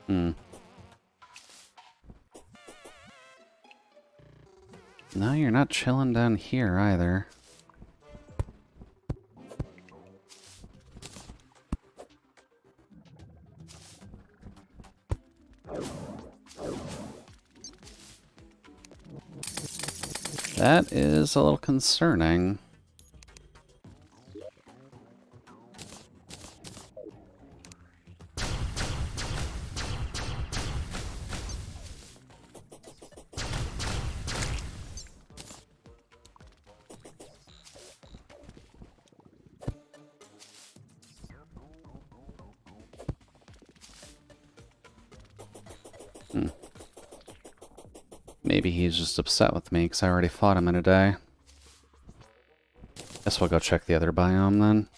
Hmm. No, you're not chilling down here either. That is a little concerning. Hmm. Maybe he's just upset with me because I already fought him in a day. Guess we'll go check the other biome then.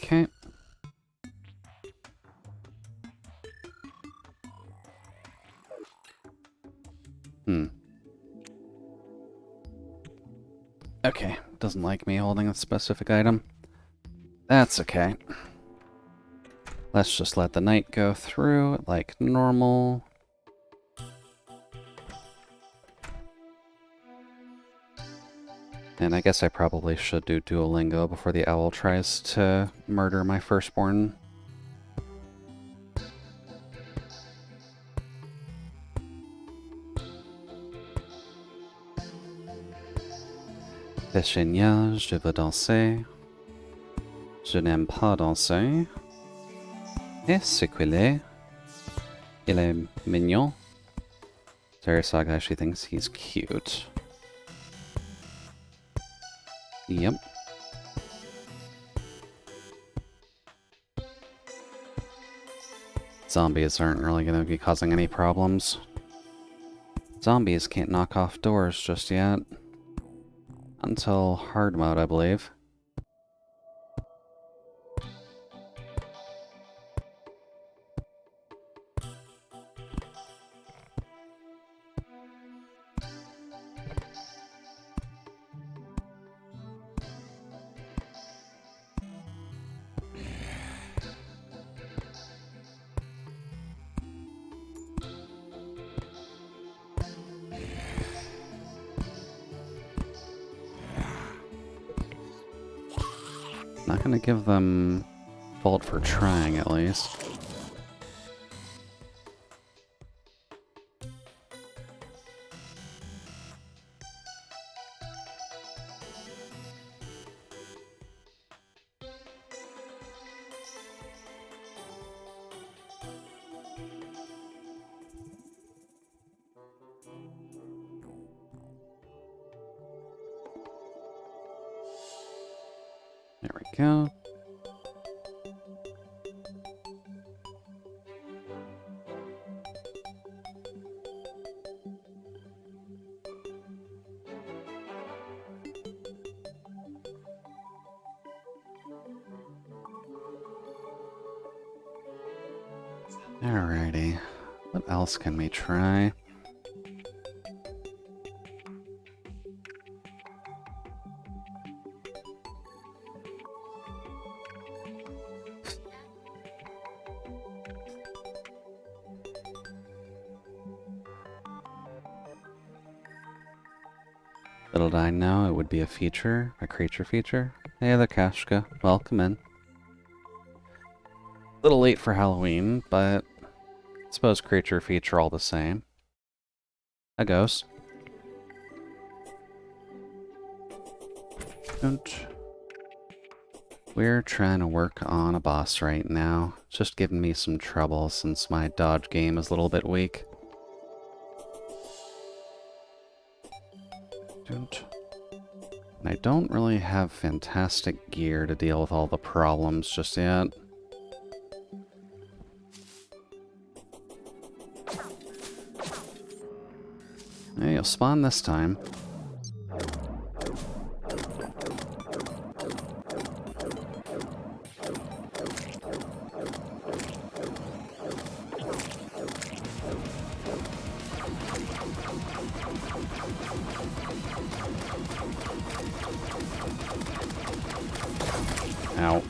Okay. Okay, doesn't like me holding a specific item. That's okay. Let's just let the night go through like normal. And I guess I probably should do Duolingo before the owl tries to murder my firstborn. C'est génial, je veux danser. Je n'aime pas danser. Et c'est qu'il est. Il est mignon. Terraria actually thinks he's cute. Yep. Zombies aren't really going to be causing any problems. Zombies can't knock off doors just yet. Until hard mode, I believe. Not gonna give them fault for trying, at least. There we go. Alrighty. What else can we try? Little did I know it would be a feature, a creature feature. Hey there, Kashka. Welcome in. Little late for Halloween, but I suppose creature feature all the same. A ghost. We're trying to work on a boss right now. It's just giving me some trouble since my dodge game is a little bit weak. And I don't really have fantastic gear to deal with all the problems just yet. Hey, you'll spawn this time. Ow.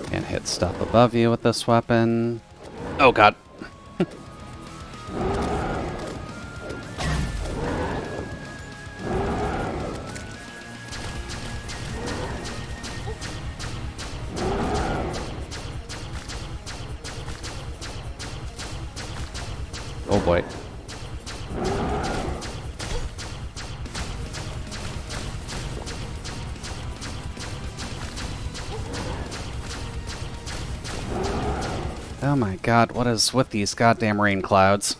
Can't hit stuff above you with this weapon. Oh god. Oh boy. Oh my god, what is with these goddamn rain clouds?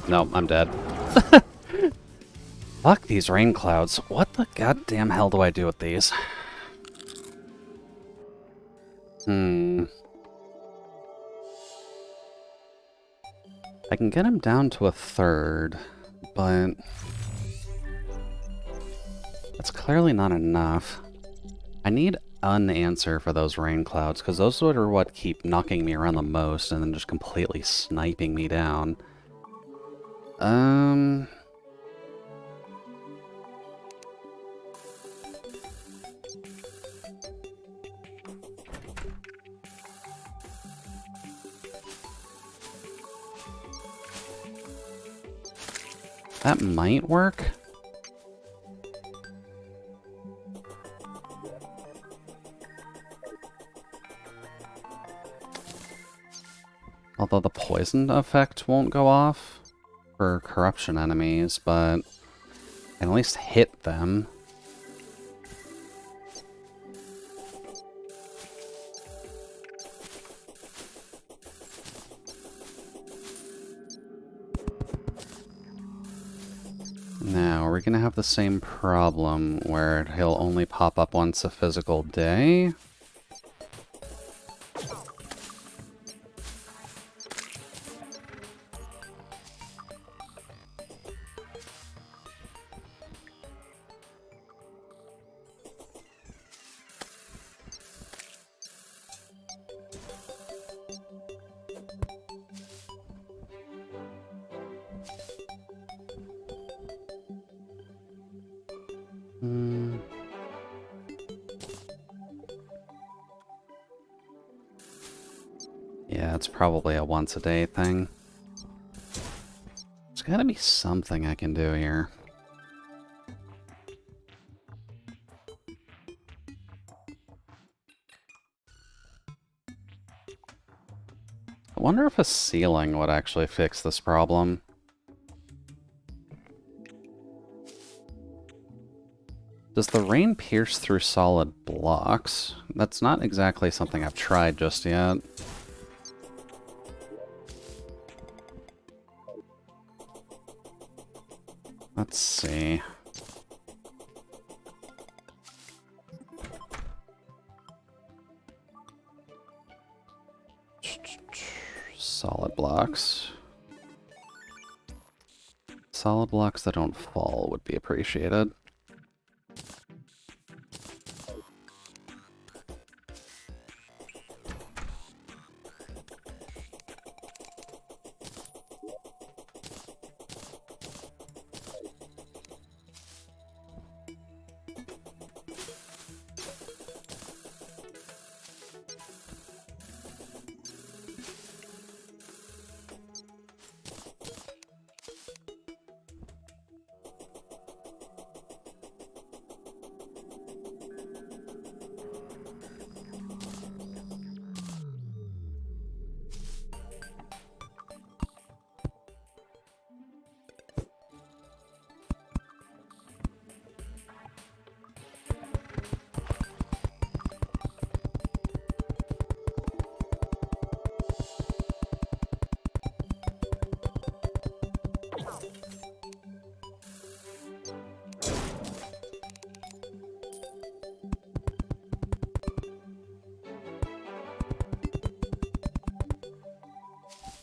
No, I'm dead. Fuck these rain clouds. What the goddamn hell do I do with these? I can get him down to a third. but that's clearly not enough. I need an answer for those rain clouds, because those are what keep knocking me around the most and then just completely sniping me down. That might work. Although the poison effect won't go off for corruption enemies, but I can at least hit them. Now, are we going to have the same problem where he'll only pop up once a physical day? Yeah, it's probably a once-a-day thing. There's gotta be something I can do here. I wonder if a ceiling would actually fix this problem. Does the rain pierce through solid blocks? That's not exactly something I've tried just yet. Let's see. Solid blocks. Solid blocks that don't fall would be appreciated.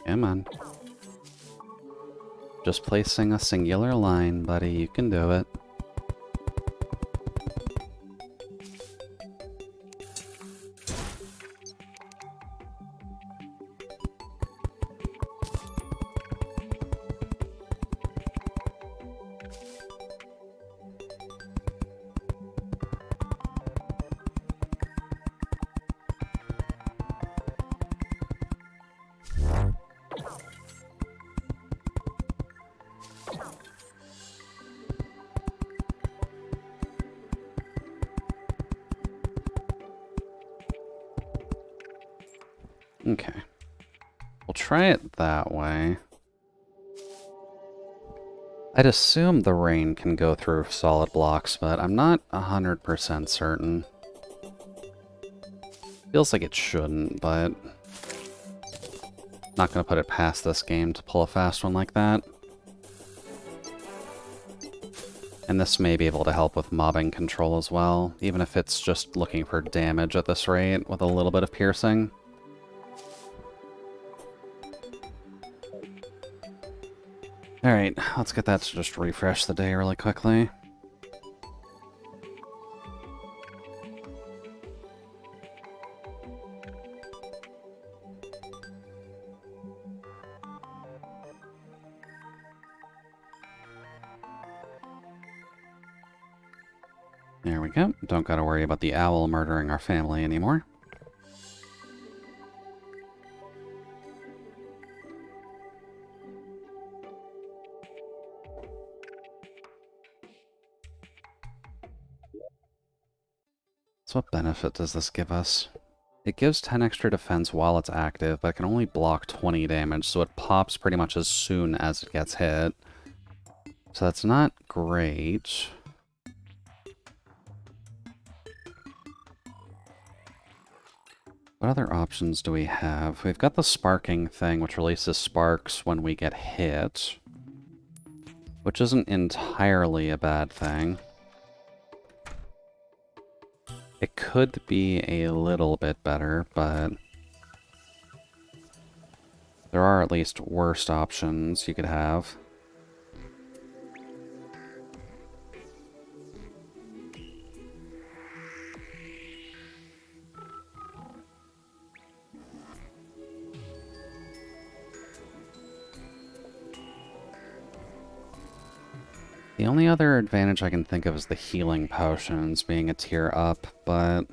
Come on. Just placing a singular line, buddy. You can do it. Okay. We'll try it that way. I'd assume the rain can go through solid blocks, but I'm not 100% certain. Feels like it shouldn't, but not gonna put it past this game to pull a fast one like that. And this may be able to help with mobbing control as well, even if it's just looking for damage at this rate with a little bit of piercing. Alright, let's get that to just refresh the day really quickly. There we go. Don't gotta worry about the owl murdering our family anymore. So what benefit does this give us? It gives 10 extra defense while it's active, but it can only block 20 damage, so it pops pretty much as soon as it gets hit. So that's not great. What other options do we have? We've got the sparking thing, which releases sparks when we get hit, which isn't entirely a bad thing. It could be a little bit better, but there are at least worse options you could have. The only other advantage I can think of is the healing potions being a tier up, but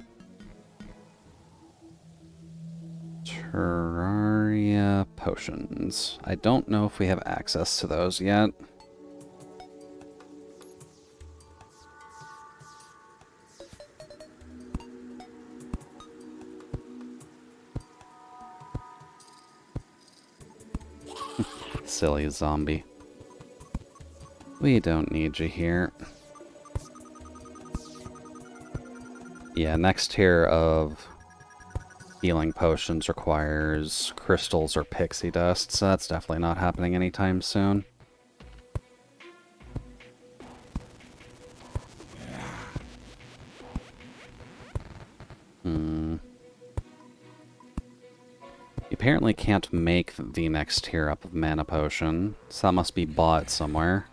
Terraria potions. I don't know if we have access to those yet. Silly zombie. We don't need you here. Yeah, next tier of healing potions requires crystals or pixie dust, so that's definitely not happening anytime soon. You apparently can't make the next tier up of mana potion, so that must be bought somewhere.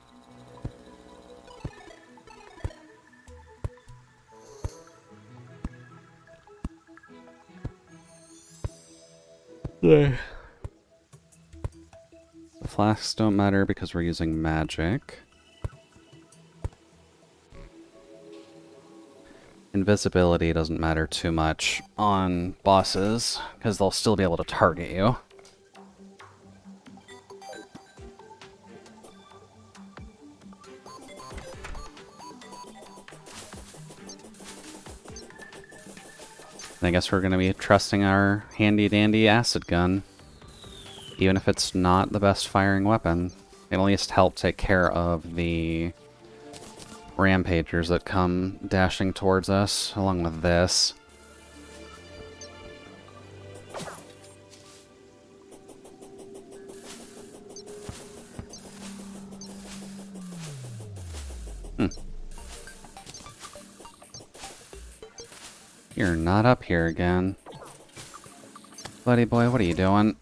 The flasks don't matter because we're using magic. Invisibility doesn't matter too much on bosses, because they'll still be able to target you. I guess we're going to be trusting our handy-dandy acid gun. Even if it's not the best firing weapon, it'll at least help take care of the rampagers that come dashing towards us, along with this. You're not up here again. Buddy boy, what are you doing?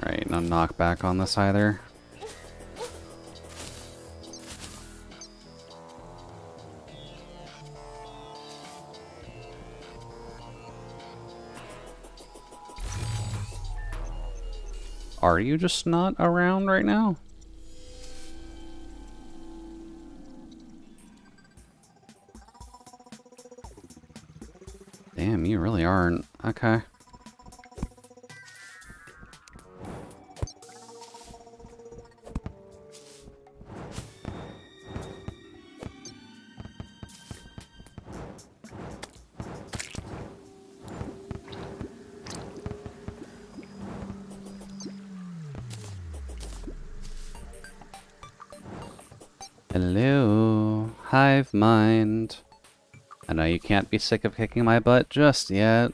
Alright, no knockback on this either. Are you just not around right now? Damn, you really aren't. Okay. Hello, Hive Mind. I know you can't be sick of kicking my butt just yet.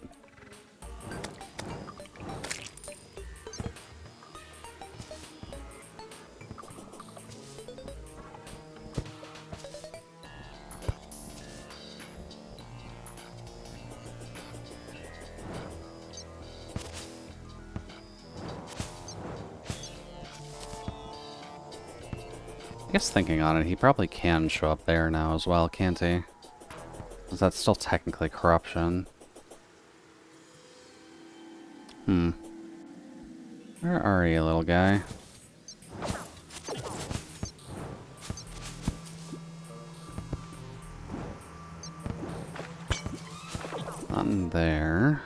I guess thinking on it, he probably can show up there now as well, can't he? Because that's still technically corruption. Where are you, little guy? Not in there.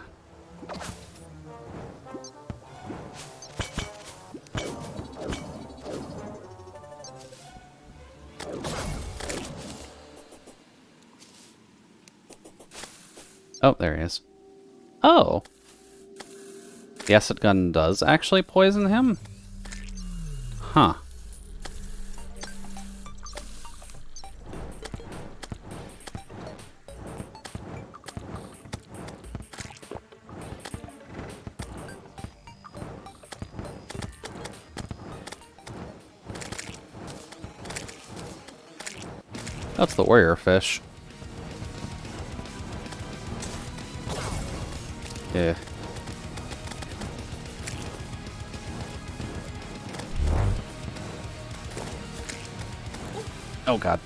Oh, there he is. Oh! The acid gun does actually poison him? Huh. That's the warrior fish. Yeah. Oh god.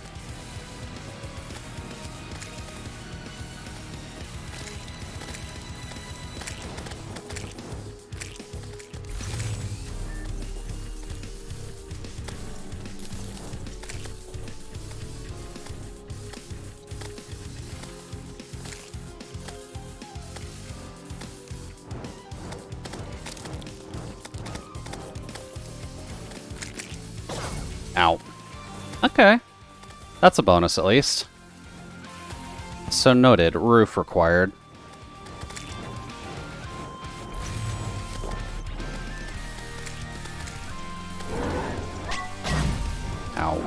Ow. Okay. That's a bonus, at least. So noted. Roof required. Ow.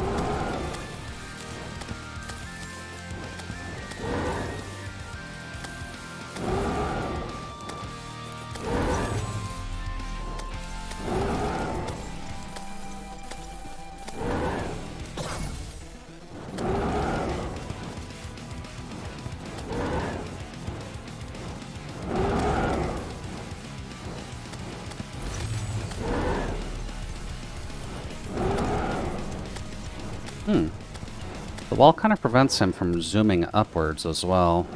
The wall kind of prevents him from zooming upwards as well.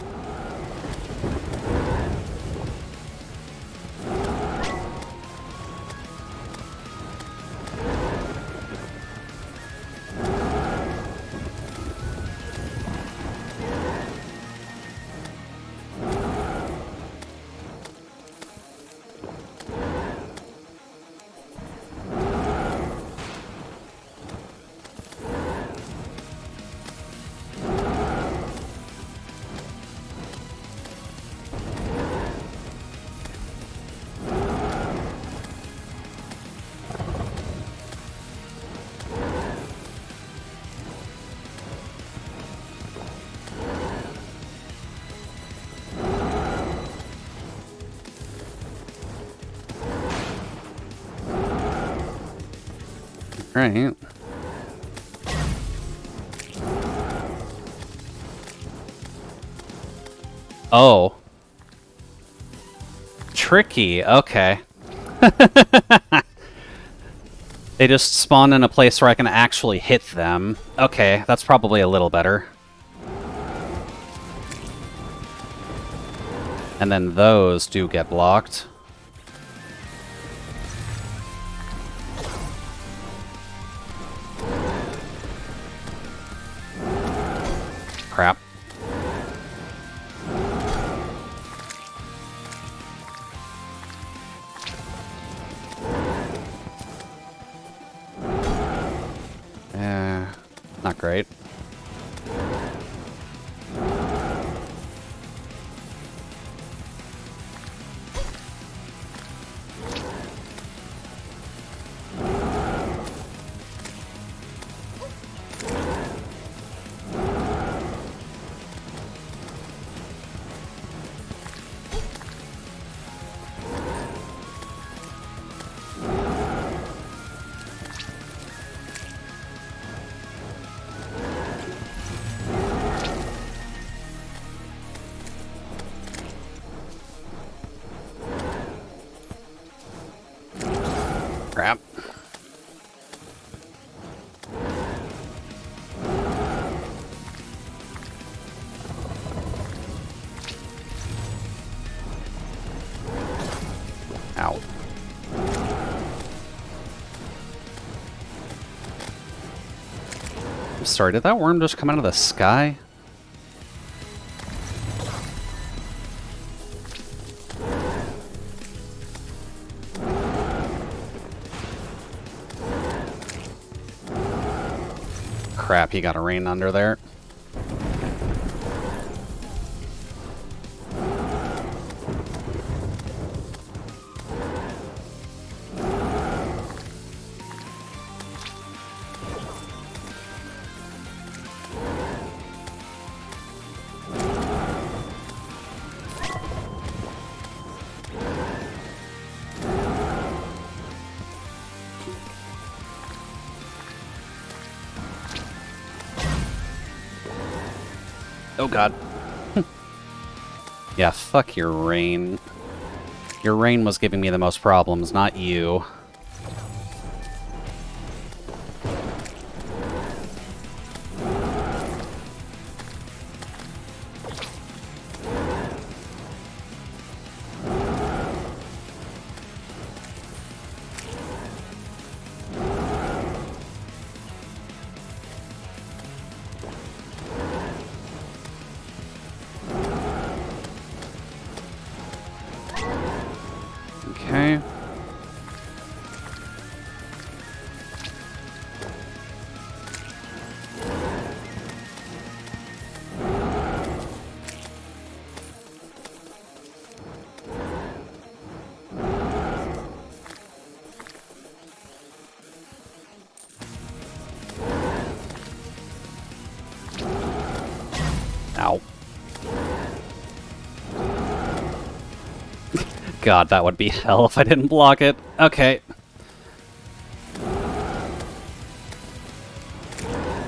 Right. Oh. Tricky. Okay. They just spawn in a place where I can actually hit them. Okay, that's probably a little better. And then those do get blocked. Crap. Not great. Crap. Sorry, did that worm just come out of the sky? Crap, he got a rain under there. Oh god. Yeah, fuck your rain. Your rain was giving me the most problems, not you. Okay. Ow. God, that would be hell if I didn't block it. Okay.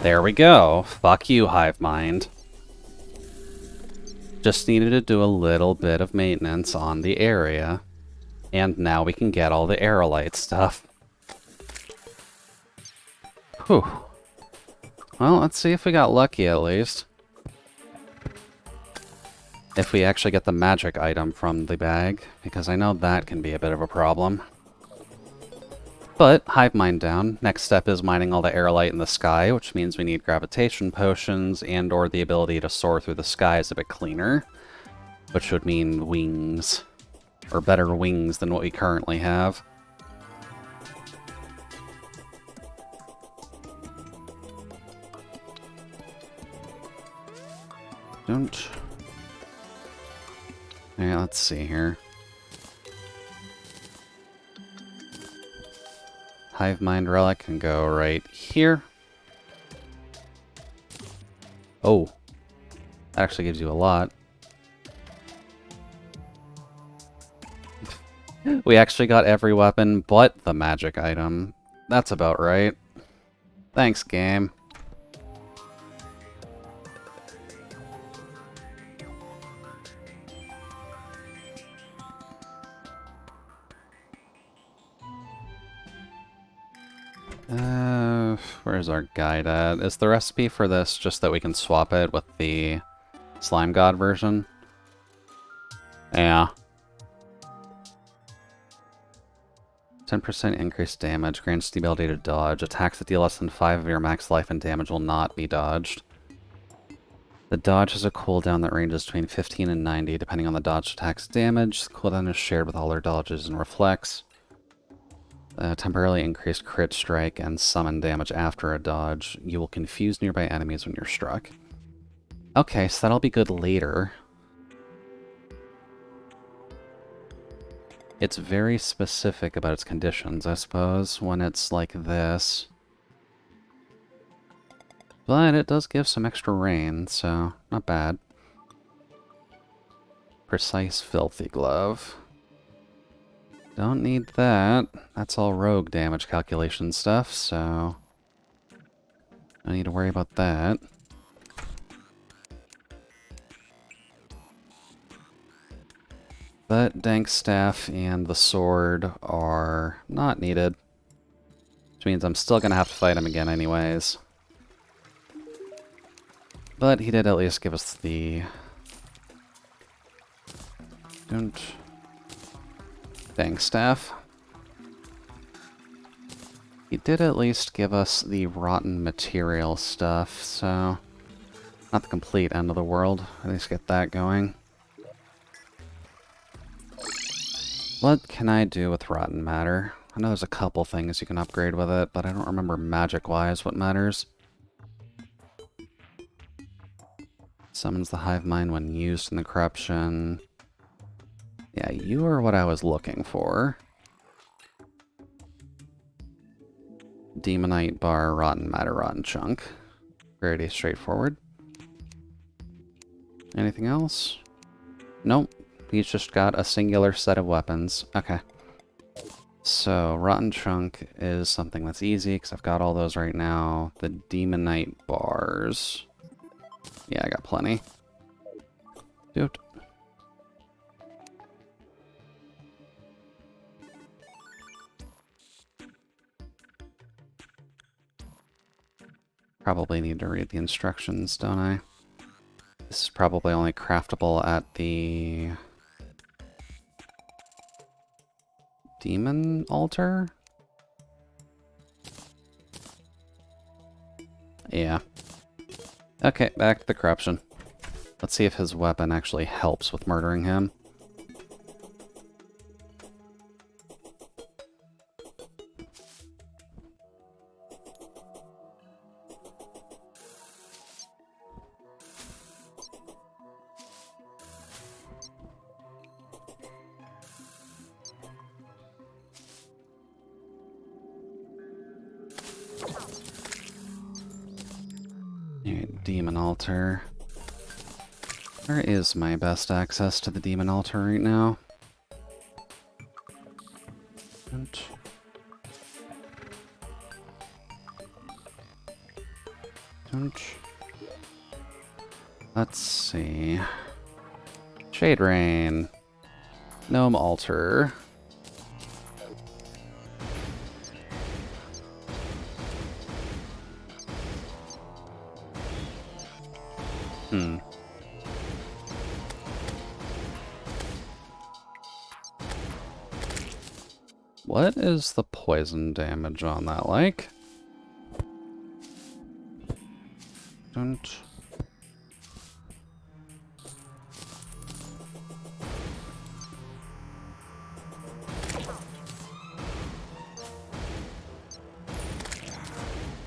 There we go. Fuck you, Hive Mind. Just needed to do a little bit of maintenance on the area. And now we can get all the aerolite stuff. Whew. Well, let's see if we got lucky at least. If we actually get the magic item from the bag, because I know that can be a bit of a problem. But, hive mind down. Next step is mining all the aerolite in the sky, which means we need gravitation potions and or the ability to soar through the skies a bit cleaner. Which would mean wings. Or better wings than what we currently have. Don't... Yeah, let's see here. Hive Mind Relic can go right here. Oh. That actually gives you a lot. We actually got every weapon but the magic item. That's about right. Thanks, game. Where's our guide at? Is the recipe for this just that we can swap it with the Slime God version? Yeah. 10% increased damage, grants the ability to dodge. Attacks that deal less than 5 of your max life and damage will not be dodged. The dodge has a cooldown that ranges between 15 and 90, depending on the dodge attack's damage. The cooldown is shared with all their dodges and reflects. Temporarily increased crit strike and summon damage after a dodge. You will confuse nearby enemies when you're struck. Okay, so that'll be good later. It's very specific about its conditions, I suppose, when it's like this. But it does give some extra rain, so not bad. Precise Filthy Glove. Don't need that. That's all rogue damage calculation stuff, so... I need to worry about that. But Dank Staff and the sword are not needed. Which means I'm still gonna have to fight him again anyways. But he did at least give us the... Don't... Dank Staff. He did at least give us the rotten material stuff, so not the complete end of the world. At least get that going. What can I do with rotten matter? I know there's a couple things you can upgrade with it, but I don't remember magic-wise what matters. Summons the hive mind when used in the corruption. Yeah, you are what I was looking for. Demonite bar, rotten matter, rotten chunk. Pretty straightforward. Anything else? Nope. He's just got a singular set of weapons. Okay. So, rotten chunk is something that's easy, because I've got all those right now. The demonite bars. Yeah, I got plenty. Dude. Probably need to read the instructions, don't I? This is probably only craftable at the demon altar? Yeah. Okay, back to the corruption. Let's see if his weapon actually helps with murdering him. Demon altar. Where is my best access to the demon altar right now? Let's see. Shade Rain. Gnome altar. What is the poison damage on that like? Don't.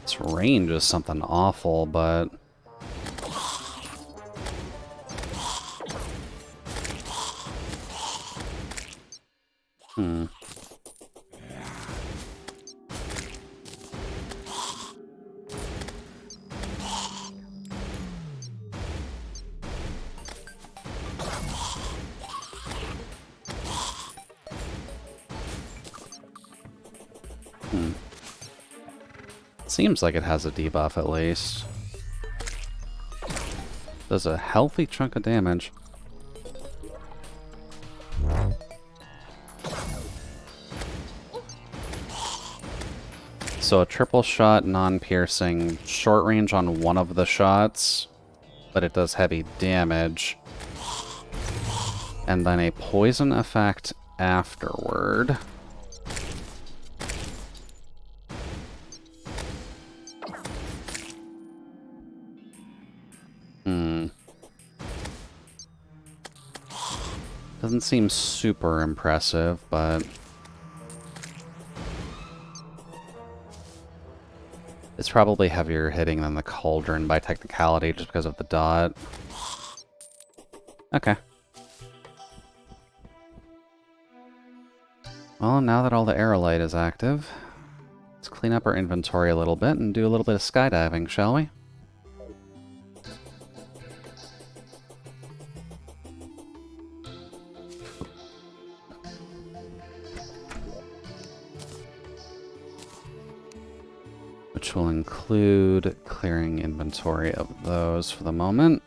Its range is something awful, but seems like it has a debuff at least. Does a healthy chunk of damage. So a triple shot, non-piercing, short range on one of the shots, but it does heavy damage. And then a poison effect afterward. Doesn't seem super impressive, but it's probably heavier hitting than the Cauldron by technicality just because of the dot. Okay. Well, now that all the aerolite is active, let's clean up our inventory a little bit and do a little bit of skydiving, shall we? Which will include clearing inventory of those for the moment.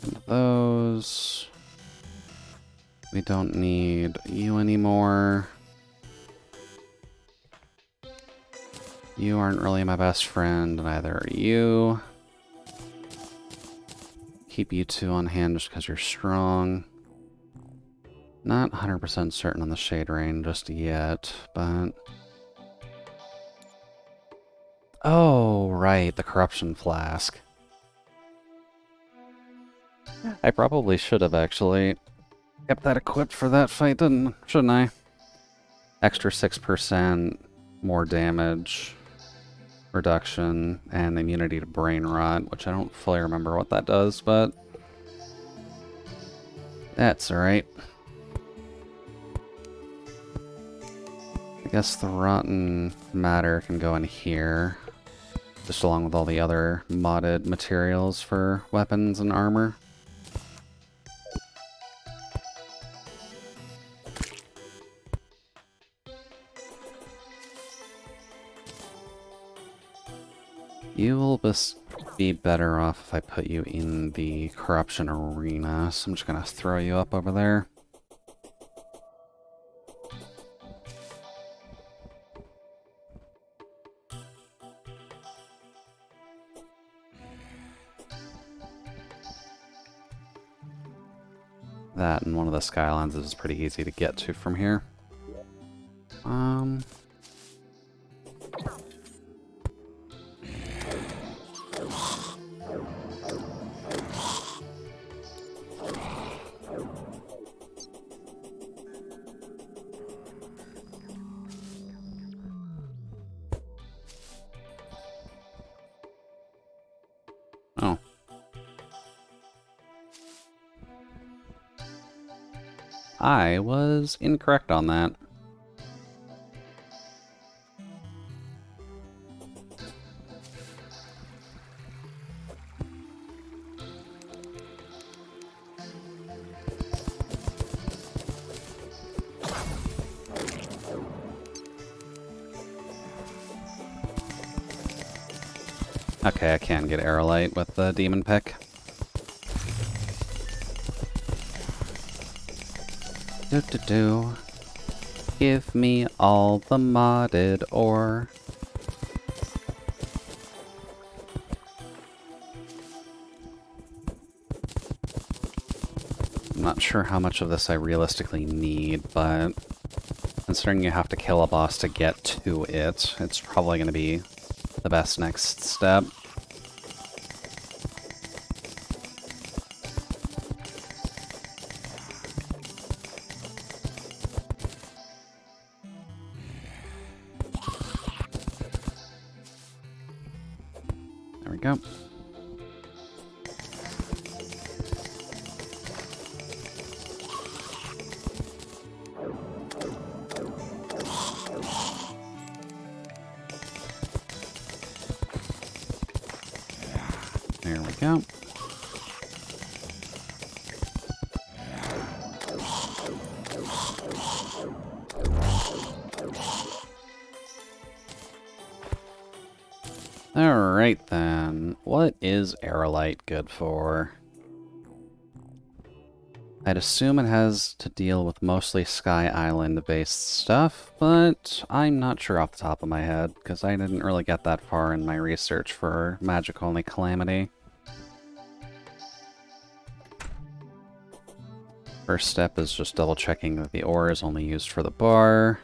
And those. We don't need you anymore. You aren't really my best friend, neither are you. Keep you two on hand just because you're strong. Not 100% certain on the shade rain just yet, but... Oh, right, the corruption flask. I probably should have actually kept that equipped for that fight, shouldn't I? Extra 6% more damage reduction and immunity to brain rot, which I don't fully remember what that does, but that's alright. I guess the rotten matter can go in here, just along with all the other modded materials for weapons and armor. You will just be better off if I put you in the corruption arena, so I'm just gonna throw you up over there. That and one of the skylines is pretty easy to get to from here. Oh. I was incorrect on that. Okay, I can get Aerolite with the Demon Pick. Do. Give me all the modded ore. I'm not sure how much of this I realistically need, but considering you have to kill a boss to get to it, it's probably going to be the best next step. There we go. There we go. Alright then, what is Aerolite good for? I'd assume it has to deal with mostly Sky Island-based stuff, but I'm not sure off the top of my head, because I didn't really get that far in my research for magic-only Calamity. First step is just double-checking that the ore is only used for the bar.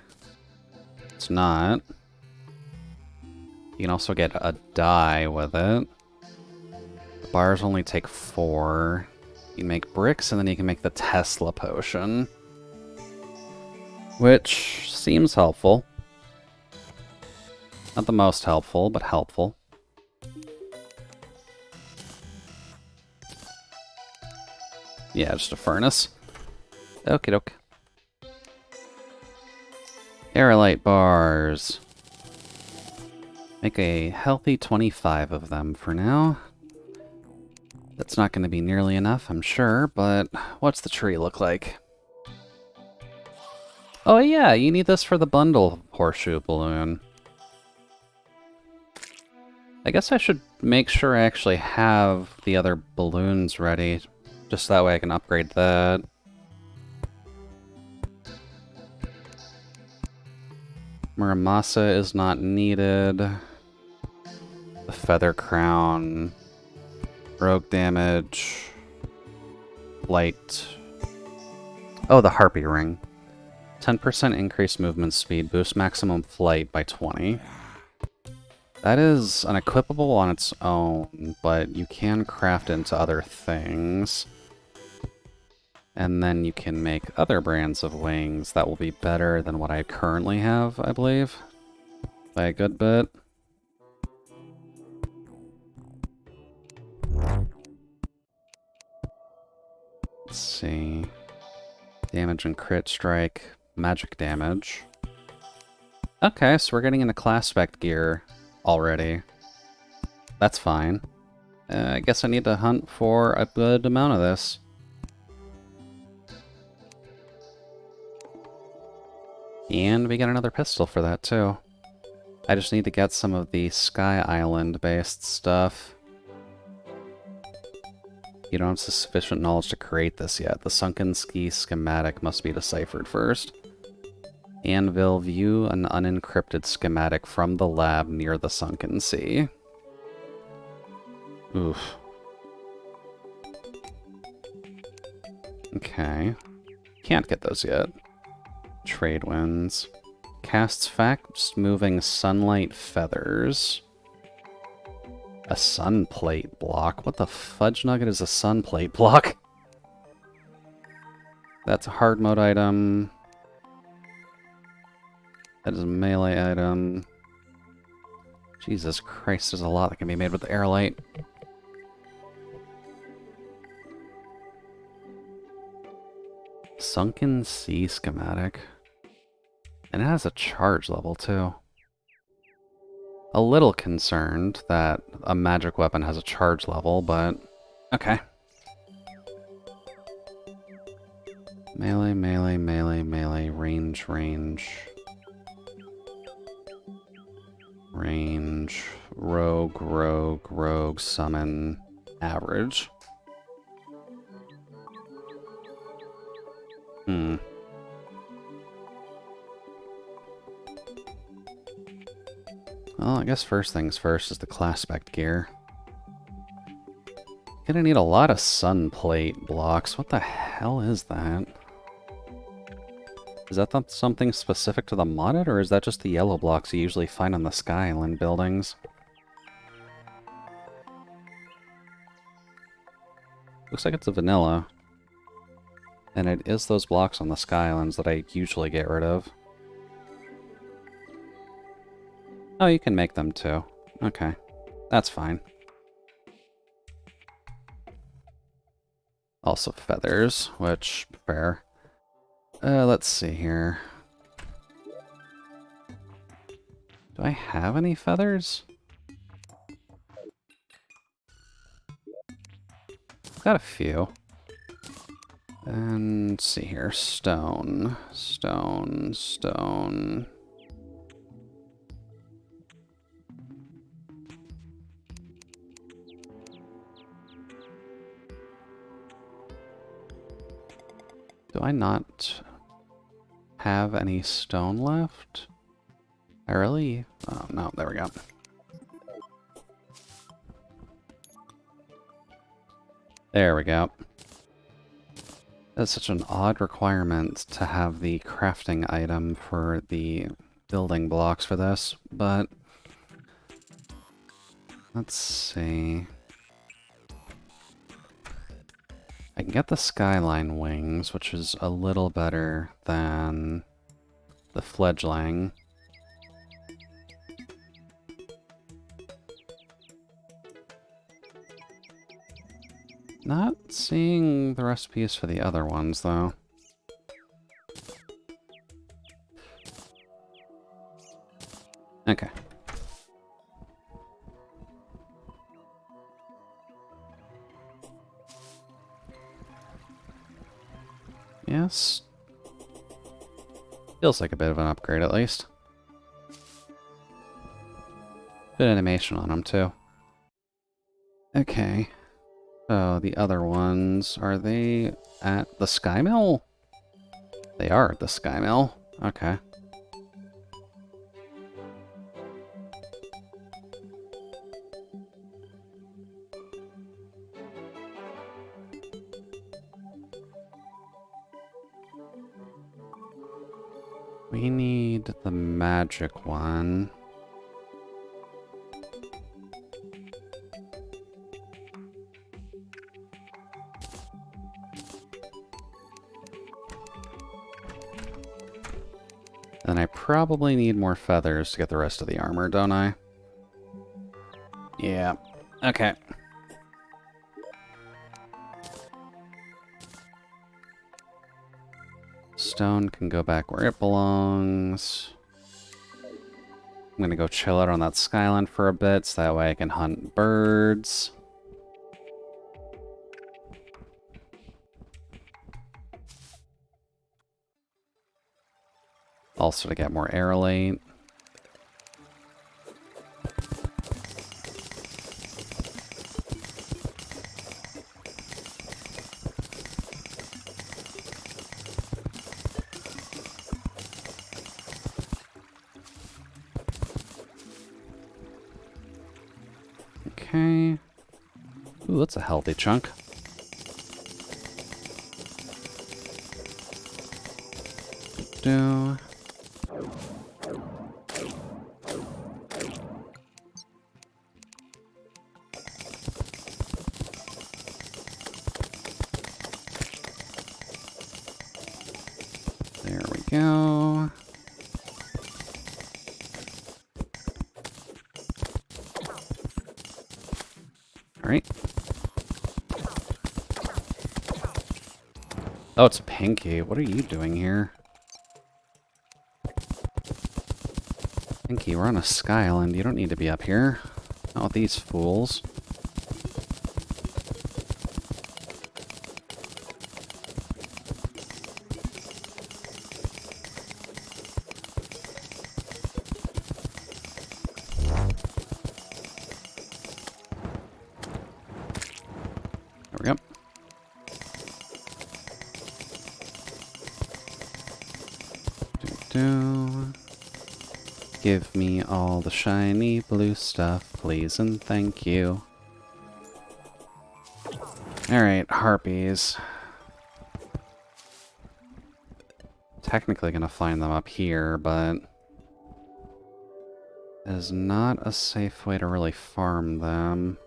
It's not. You can also get a dye with it. The bars only take 4. You can make bricks, and then you can make the Tesla potion. Which seems helpful. Not the most helpful, but helpful. Yeah, just a furnace. Okie doke. Aerolite bars. Make a healthy 25 of them for now. That's not going to be nearly enough, I'm sure, but what's the tree look like? Oh yeah, you need this for the bundle horseshoe balloon. I guess I should make sure I actually have the other balloons ready, just that way I can upgrade that. Muramasa is not needed. The feather crown, rogue damage, light, Oh, the Harpy Ring. 10% increased movement speed, boost maximum flight by 20. That is an equipable on its own, but you can craft it into other things. And then you can make other brands of wings that will be better than what I currently have, I believe. By a good bit. Let's see. Damage and crit strike. Magic damage. Okay, so we're getting into class spec gear already. That's fine. I guess I need to hunt for a good amount of this. And we get another pistol for that, too. I just need to get some of the Sky Island-based stuff. You don't have sufficient knowledge to create this yet. The Sunken Ski schematic must be deciphered first. Anvil, view an unencrypted schematic from the lab near the Sunken Sea. Oof. Okay. Can't get those yet. Trade winds. Casts fast-moving sunlight feathers. A sun plate block? What the fudge nugget is a sun plate block? That's a hard mode item. That is a melee item. Jesus Christ, there's a lot that can be made with the airlight. Sunken Sea schematic. And it has a charge level, too. A little concerned that a magic weapon has a charge level, but okay. Melee, melee, melee, melee, range, range. Range, rogue, rogue, rogue, summon, average. Well, I guess first things first is the class spec gear. Gonna need a lot of sun plate blocks. What the hell is that? Is that something specific to the modded, or is that just the yellow blocks you usually find on the Sky Island buildings? Looks like it's a vanilla. And it is those blocks on the Sky Islands that I usually get rid of. Oh, you can make them too. Okay. That's fine. Also feathers, which, fair. Let's see here. Do I have any feathers? Got a few. And let's see here. Stone, stone, stone. Do I not have any stone left? I really... Oh, no, there we go. There we go. That's such an odd requirement to have the crafting item for the building blocks for this, but... Let's see... I can get the Skyline wings, which is a little better than the fledgling. Not seeing the recipes for the other ones, though. Okay. Yes. Feels like a bit of an upgrade, at least. Good animation on them, too. Okay. So, the other ones, are they at the Sky Mill? They are at the Sky Mill. Okay. We need the magic one. Then I probably need more feathers to get the rest of the armor, don't I? Yeah. Okay. Stone can go back where it belongs. I'm gonna go chill out on that skyline for a bit, so that way I can hunt birds. Also to get more aerolite. Okay. Ooh, that's a healthy chunk. Do. There we go. Alright. Oh, it's Pinky. What are you doing here? Pinky, we're on a sky island. You don't need to be up here. Not with these fools. There we go. Give me all the shiny blue stuff, please and thank you. Alright, harpies. Technically gonna find them up here, but it is not a safe way to really farm them.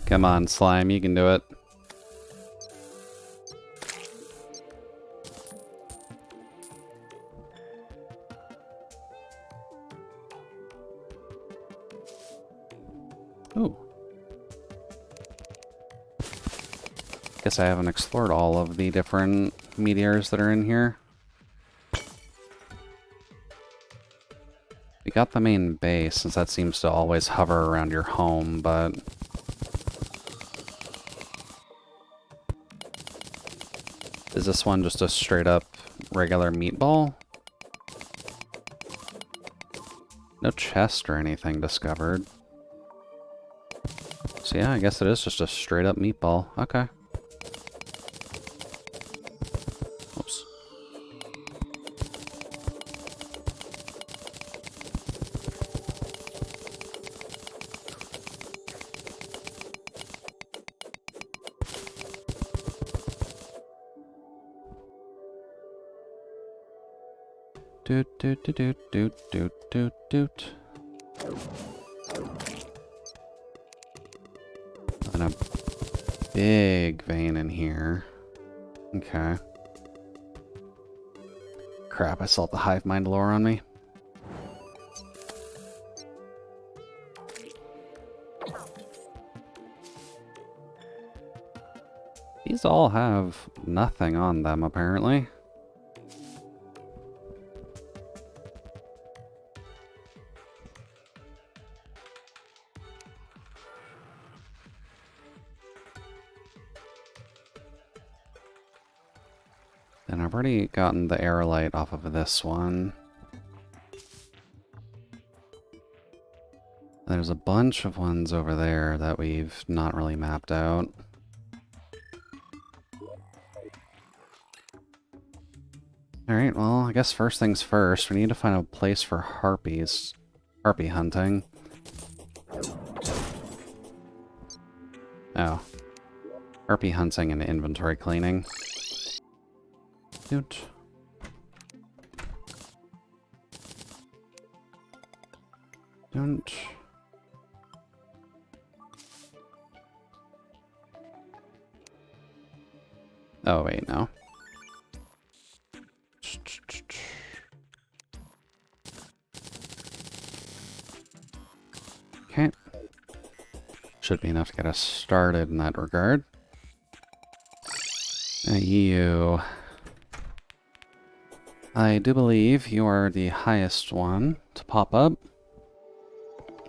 Come on, slime, you can do it. Ooh. Guess I haven't explored all of the different meteors that are in here. We got the main base, since that seems to always hover around your home, but is this one just a straight up regular meatball? No chest or anything discovered. So yeah, I guess it is just a straight up meatball. Okay. Oops. Doot doot doot doot doot doot doot doot. And a big vein in here. Okay. Crap, I still have the hive mind lore on me. These all have nothing on them, apparently. And I've already gotten the aerolite off of this one. There's a bunch of ones over there that we've not really mapped out. Alright, well, I guess first things first, we need to find a place for harpies. Harpy hunting. Oh. Harpy hunting and inventory cleaning. Doot. Don't. Oh, wait, no. Okay. Should be enough to get us started in that regard. You. I do believe you are the highest one to pop up.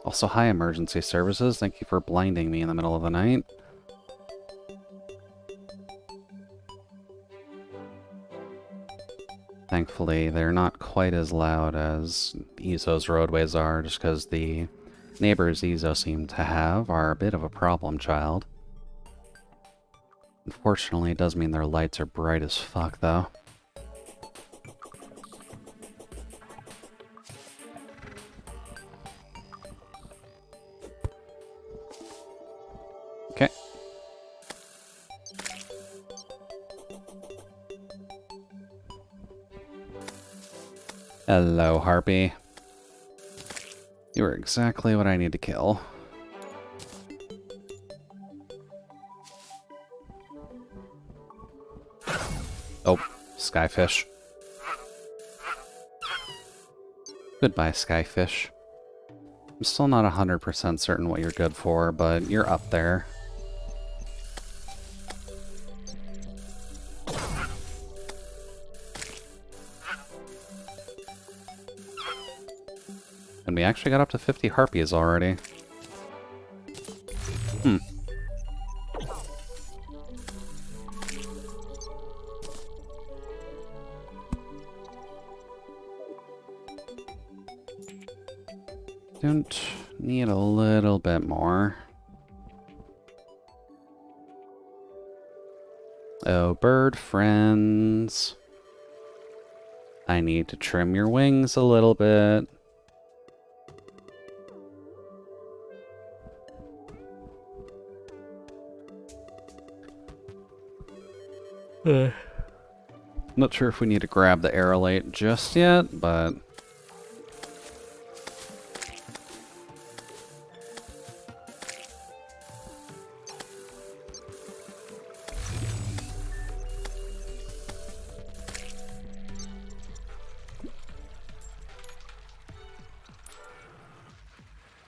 Also, hi emergency services. Thank you for blinding me in the middle of the night. Thankfully, they're not quite as loud as Ezo's roadways are, just because the neighbors Ezo seem to have are a bit of a problem child. Unfortunately, it does mean their lights are bright as fuck, though. Okay. Hello, Harpy. You are exactly what I need to kill. Oh, Skyfish. Goodbye, Skyfish. I'm still not 100% certain what you're good for, but you're up there. And we actually got up to 50 harpies already. Hmm. Don't need a little bit more. Oh, bird friends. I need to trim your wings a little bit. Not sure if we need to grab the aerolate just yet, but...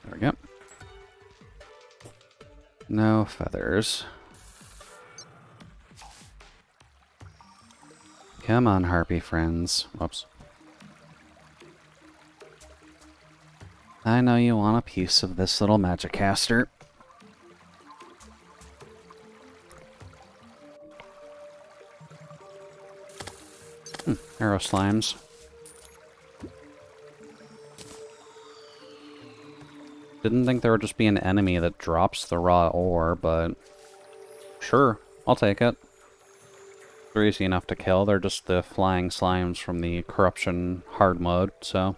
There we go. No feathers. Come on, harpy friends. Whoops. I know you want a piece of this little Magicaster. Arrow slimes. Didn't think there would just be an enemy that drops the raw ore, but... Sure, I'll take it. They're easy enough to kill. They're just the flying slimes from the corruption hard mode, so...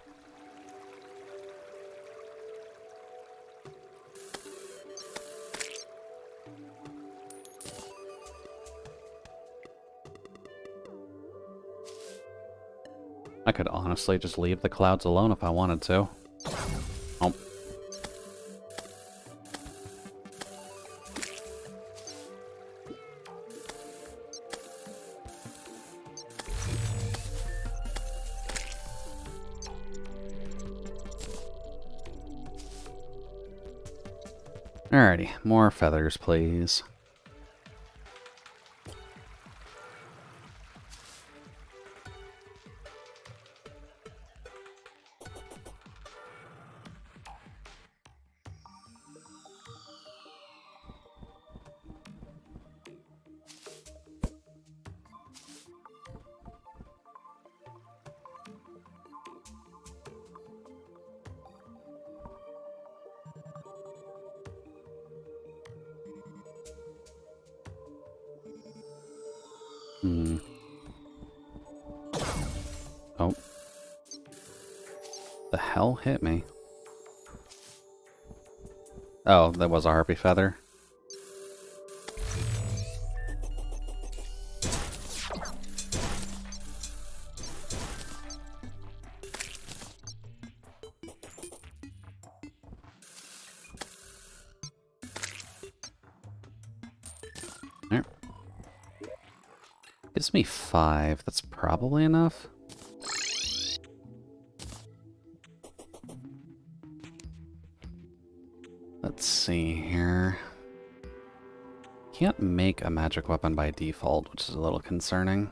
I could honestly just leave the clouds alone if I wanted to. Oh. Alrighty, more feathers, please. The hell hit me? Oh, that was a harpy feather. There. Gives me 5. That's probably enough. Let's see here. Can't make a magic weapon by default, which is a little concerning.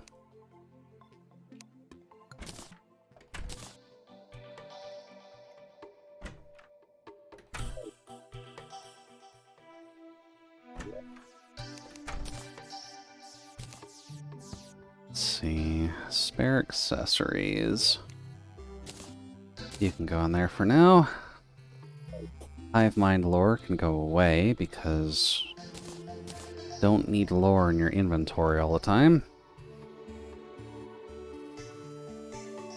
Let's see. Spare accessories. You can go in there for now. Hive mind lore can go away because don't need lore in your inventory all the time.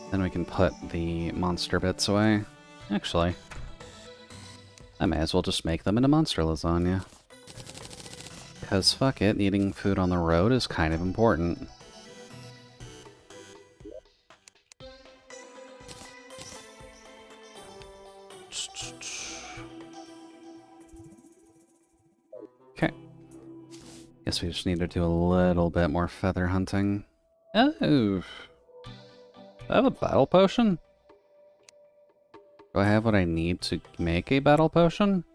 Then we can put the monster bits away. Actually, I may as well just make them into monster lasagna. Because fuck it, eating food on the road is kind of important. Okay. Guess we just need to do a little bit more feather hunting. Oh! I have a battle potion? Do I have what I need to make a battle potion?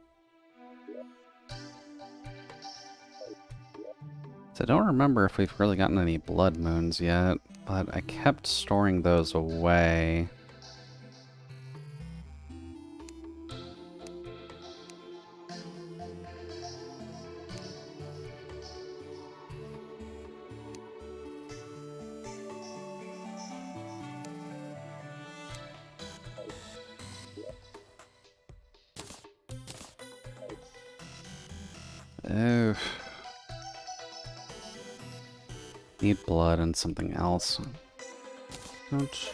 So I don't remember if we've really gotten any blood moons yet, but I kept storing those away. Oh. Need blood and something else. Ouch.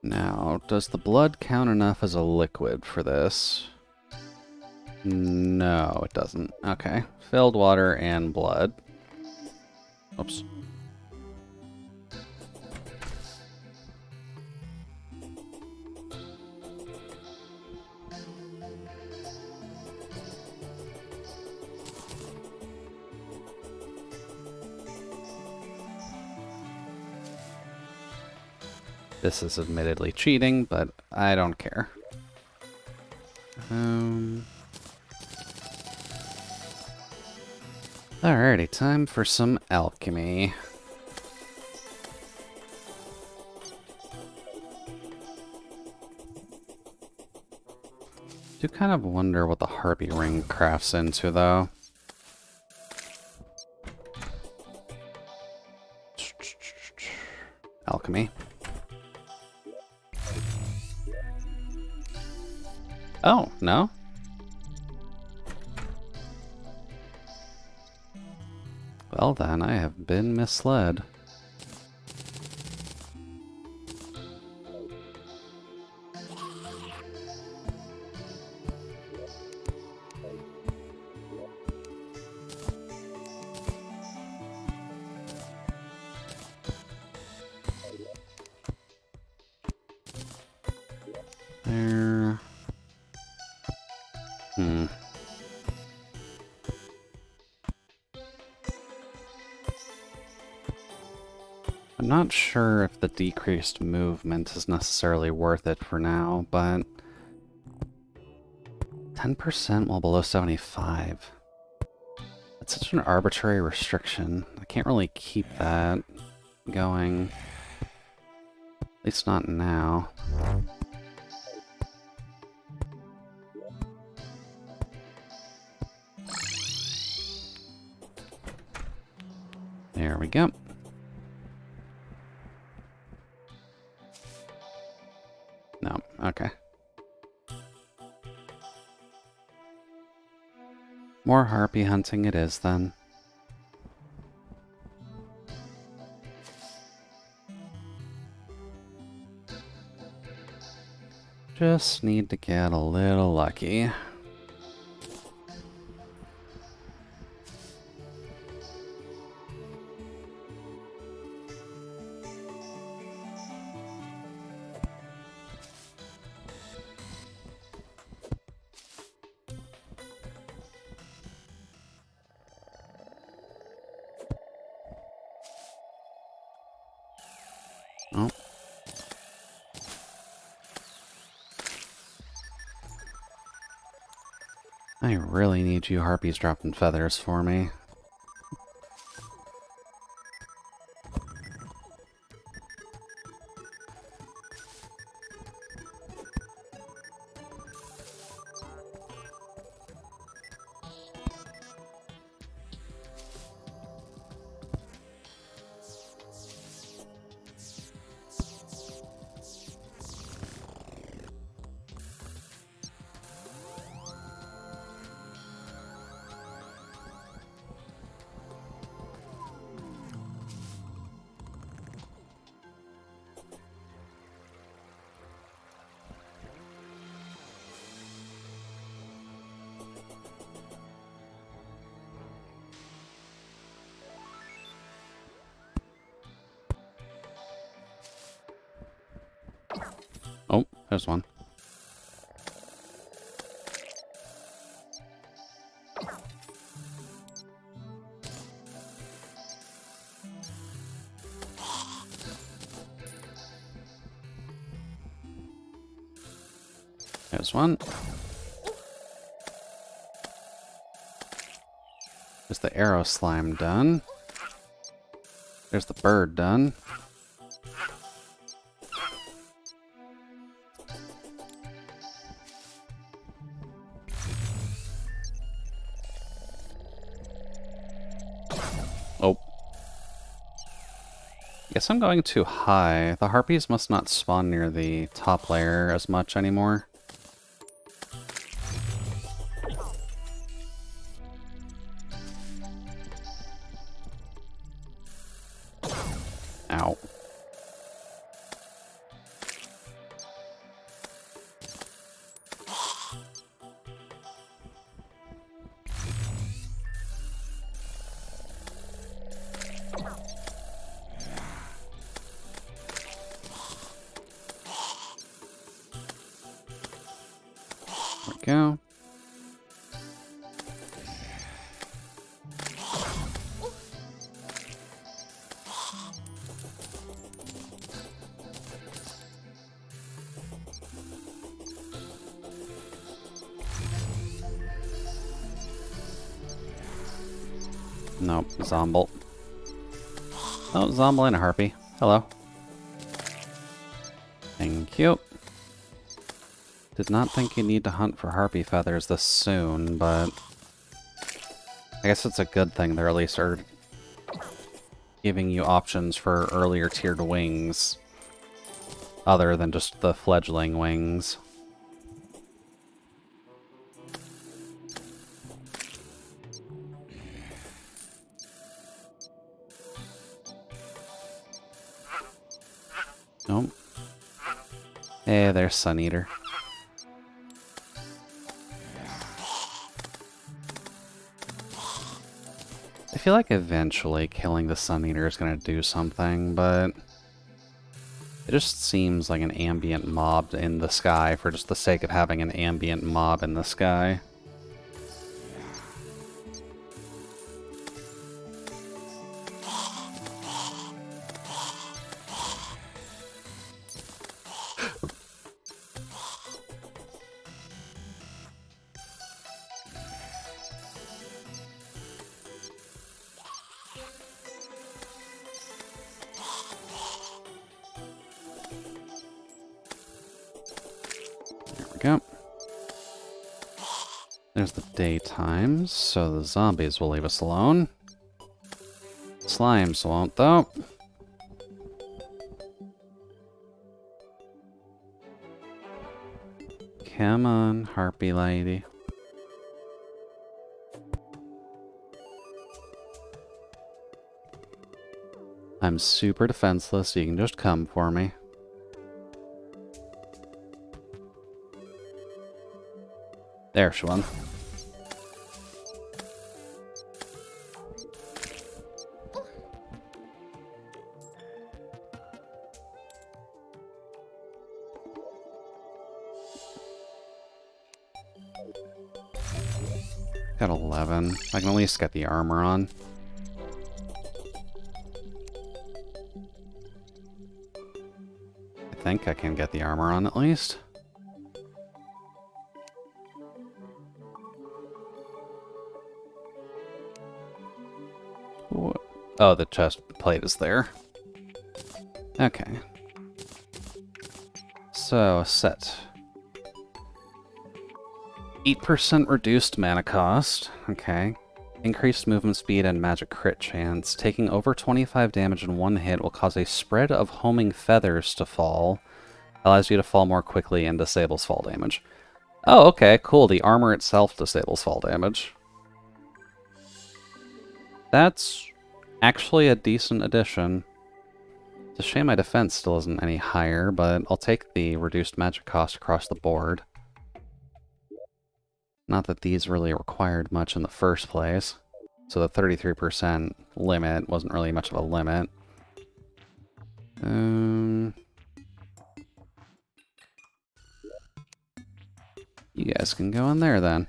Now, does the blood count enough as a liquid for this? No, it doesn't. Okay. Filled water and blood. Oops. This is admittedly cheating, but I don't care. Alrighty, time for some alchemy. Do kind of wonder what the harpy ring crafts into, though. Alchemy. Oh, no? Well then, I have been misled. There. I'm not sure if the decreased movement is necessarily worth it for now, but 10% while below 75. That's such an arbitrary restriction. I can't really keep that going. At least not now. There we go. No, okay. More harpy hunting it is, then. Just need to get a little lucky. Oh. I really need you harpies dropping feathers for me. Oh, there's one. There's one. There's the arrow slime done. There's the bird done. Oh. Guess I'm going too high. The harpies must not spawn near the top layer as much anymore. Ow. There we go. Nope, Zomble. Oh, Zomble and a harpy. Hello. Thank you. Did not think you need to hunt for harpy feathers this soon, but I guess it's a good thing they're at least are giving you options for earlier tiered wings, other than just the fledgling wings. Nope. Hey, there's Sun Eater. I feel like eventually killing the Sun Eater is going to do something, but it just seems like an ambient mob in the sky for just the sake of having an ambient mob in the sky. Go. There's the daytimes, so the zombies will leave us alone. Slimes won't, though. Come on, harpy lady. I'm super defenseless, so you can just come for me. There's one. Got 11. I can at least get the armor on. I think I can get the armor on at least. Oh, the chest plate is there. Okay. So, set. 8% reduced mana cost. Okay. Increased movement speed and magic crit chance. Taking over 25 damage in one hit will cause a spread of homing feathers to fall. Allows you to fall more quickly and disables fall damage. Oh, okay, cool. The armor itself disables fall damage. That's actually a decent addition. It's a shame my defense still isn't any higher, but I'll take the reduced magic cost across the board. Not that these really required much in the first place. So the 33% limit wasn't really much of a limit. You guys can go in there then.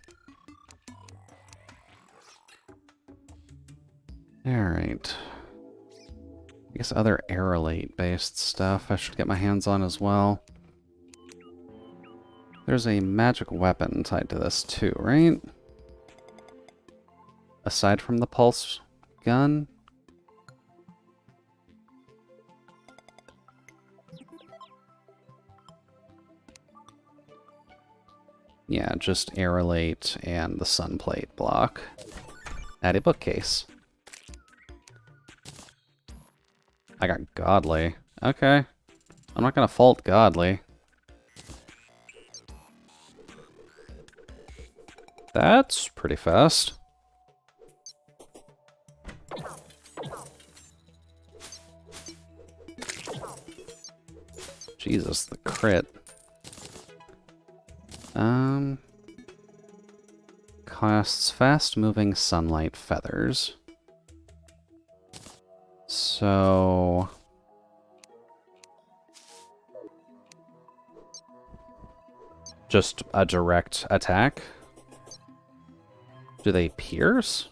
Alright. I guess other aerolite-based stuff I should get my hands on as well. There's a magic weapon tied to this too, right? Aside from the pulse gun? Yeah, just aerolite and the sunplate block. Add a bookcase. I got godly. Okay. I'm not gonna fault godly. That's pretty fast. Jesus, the crit. Costs fast-moving sunlight feathers. So... just a direct attack? Do they pierce?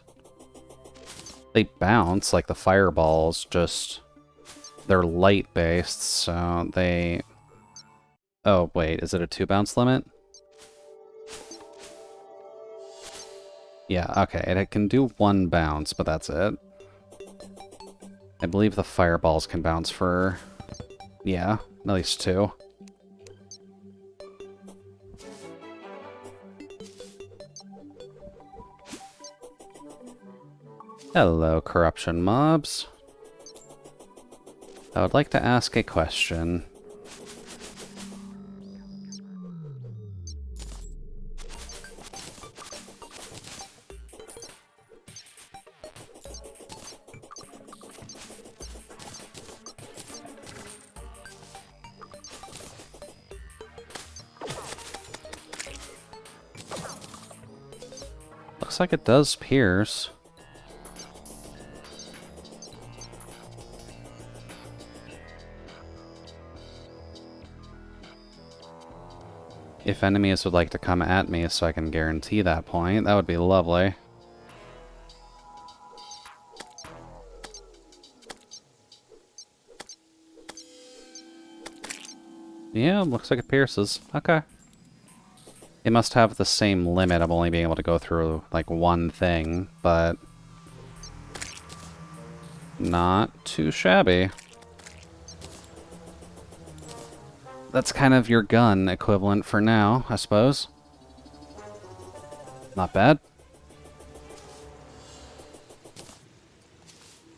They bounce, like the fireballs, just... they're light-based, so they... Oh, wait, is it a 2-bounce limit? Yeah, okay, it can do 1 bounce, but that's it. I believe the fireballs can bounce for... yeah, at least 2. Hello, corruption mobs. I would like to ask a question. Looks like it does pierce. If enemies would like to come at me so I can guarantee that point, that would be lovely. Yeah, looks like it pierces. Okay. It must have the same limit of only being able to go through, like, one thing, but... not too shabby. That's kind of your gun equivalent for now, I suppose. Not bad.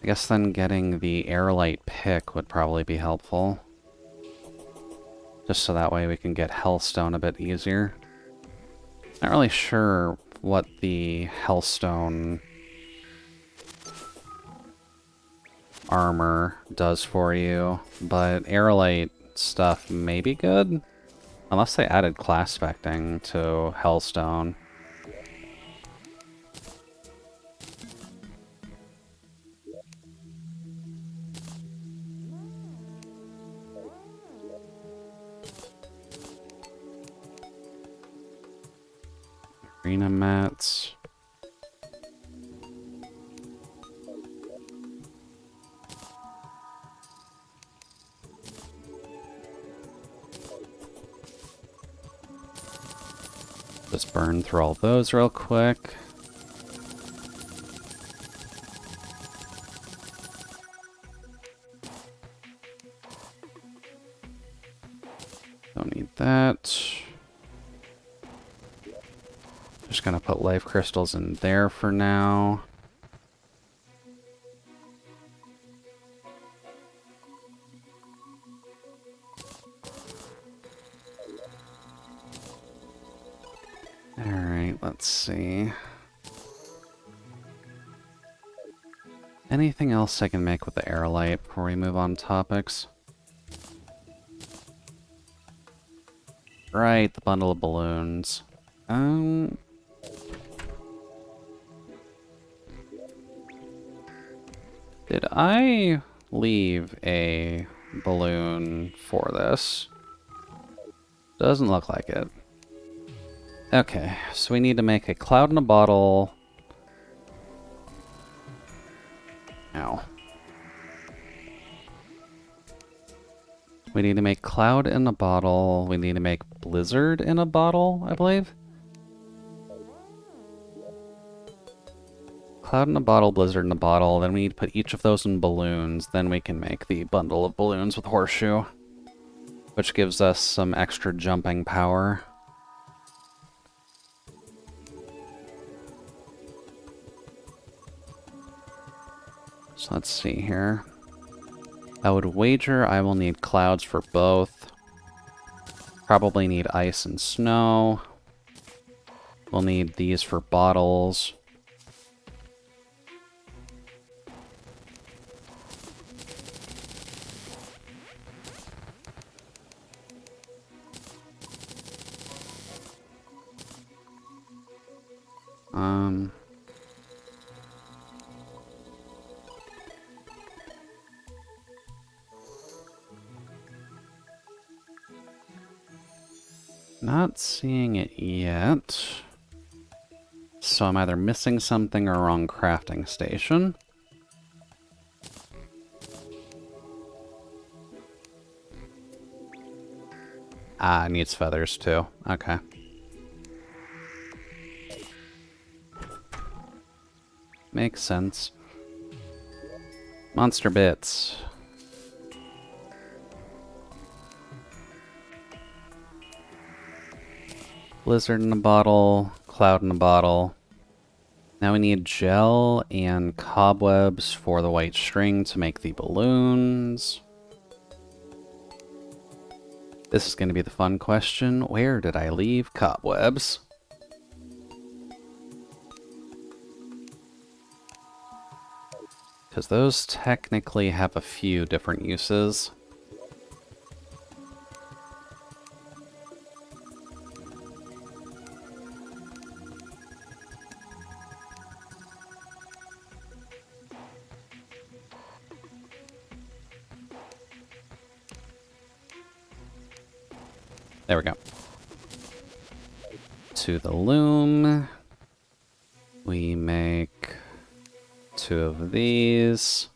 I guess then getting the aerolite pick would probably be helpful. Just so that way we can get Hellstone a bit easier. Not really sure what the Hellstone armor does for you, but aerolite stuff may be good. Unless they added class specting to Hellstone. Arena mats. Just burn through all those real quick. Don't need that. Just gonna put life crystals in there for now. Alright, let's see. Anything else I can make with the aerolite before we move on topics? Right, the bundle of balloons. Did I leave a balloon for this? Doesn't look like it. Okay, so we need to make a cloud in a bottle. Ow. We need to make cloud in a bottle. We need to make blizzard in a bottle, I believe. Cloud in a bottle, blizzard in a bottle. Then we need to put each of those in balloons. Then we can make the bundle of balloons with horseshoe, which gives us some extra jumping power. So let's see here. I would wager I will need clouds for both. Probably need ice and snow. We'll need these for bottles. Not seeing it yet. So I'm either missing something or wrong crafting station. Ah, it needs feathers too. Okay. Makes sense. Monster bits. Blizzard in a bottle, cloud in a bottle. Now we need gel and cobwebs for the white string to make the balloons. This is going to be the fun question. Where did I leave cobwebs? Because those technically have a few different uses. There we go. To the loom. We make 2 of these.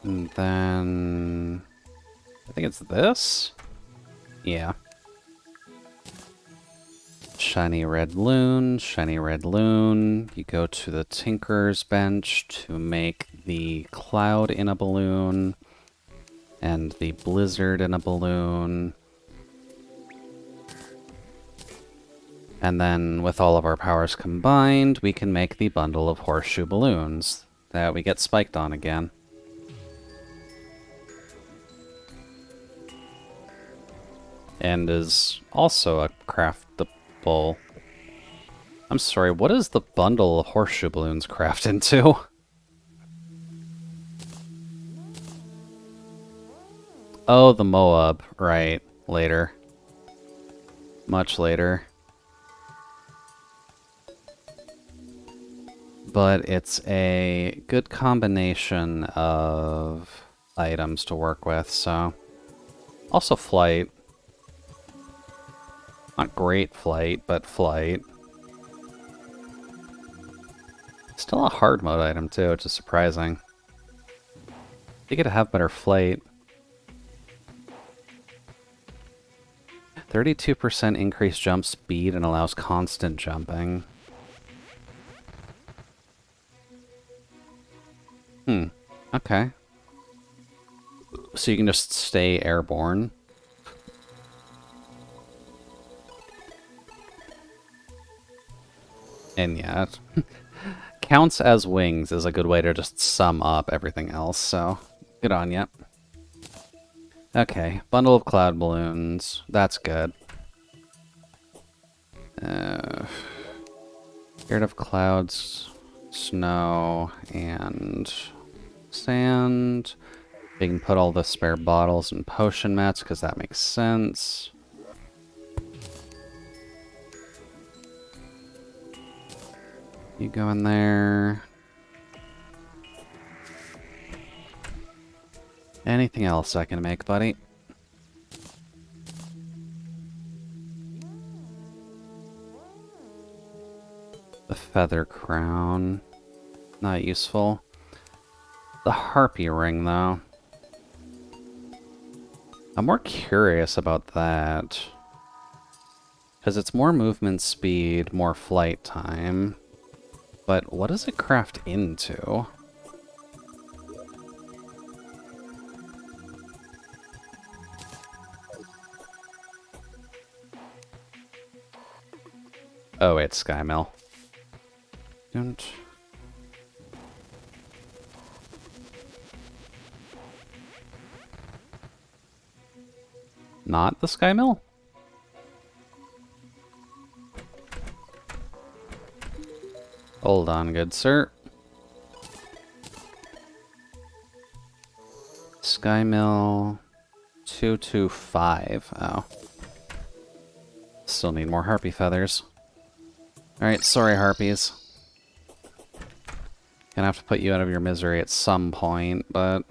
And then I think it's this? Yeah. Shiny red loon, shiny red loon. You go to the Tinker's bench to make the cloud in a balloon and the blizzard in a balloon. And then with all of our powers combined, we can make the bundle of horseshoe balloons that we get spiked on again. And is also a craftable I'm sorry, what is the bundle of horseshoe balloons craft into? Oh, the Moab. Right. Later. Much later. But it's a good combination of items to work with, so... Also flight. Not great flight, but flight. Still a hard mode item, too, which is surprising. You get to have better flight. 32% increased jump speed and allows constant jumping. Okay. So you can just stay airborne. And yeah, counts as wings is a good way to just sum up everything else, so good on ya. Okay, bundle of cloud balloons. That's good. Scared of clouds, snow, and sand. We can put all the spare bottles and potion mats, because that makes sense. You go in there. Anything else I can make, buddy? The feather crown. Not useful. The harpy ring, though. I'm more curious about that. Because it's more movement speed, more flight time. But what does it craft into? Oh, it's Sky Mill. Don't. Not the Sky Mill? Hold on, good sir. Sky Mill 225. Oh. Still need more harpy feathers. Alright, sorry, harpies. Gonna have to put you out of your misery at some point, but...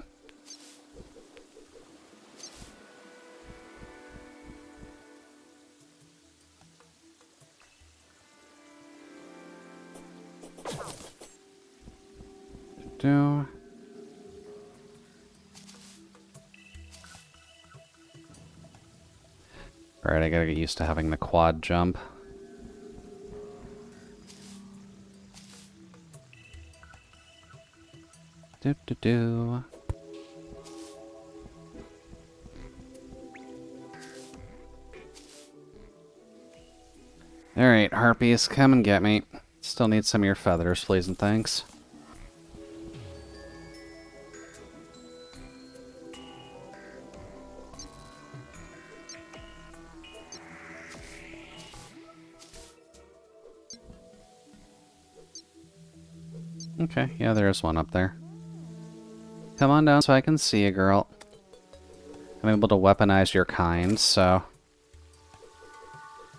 Alright, I gotta get used to having the quad jump. Alright, harpies, come and get me. Still need some of your feathers, please and thanks. Okay, yeah, there is one up there. Come on down so I can see you, girl. I'm able to weaponize your kind, so...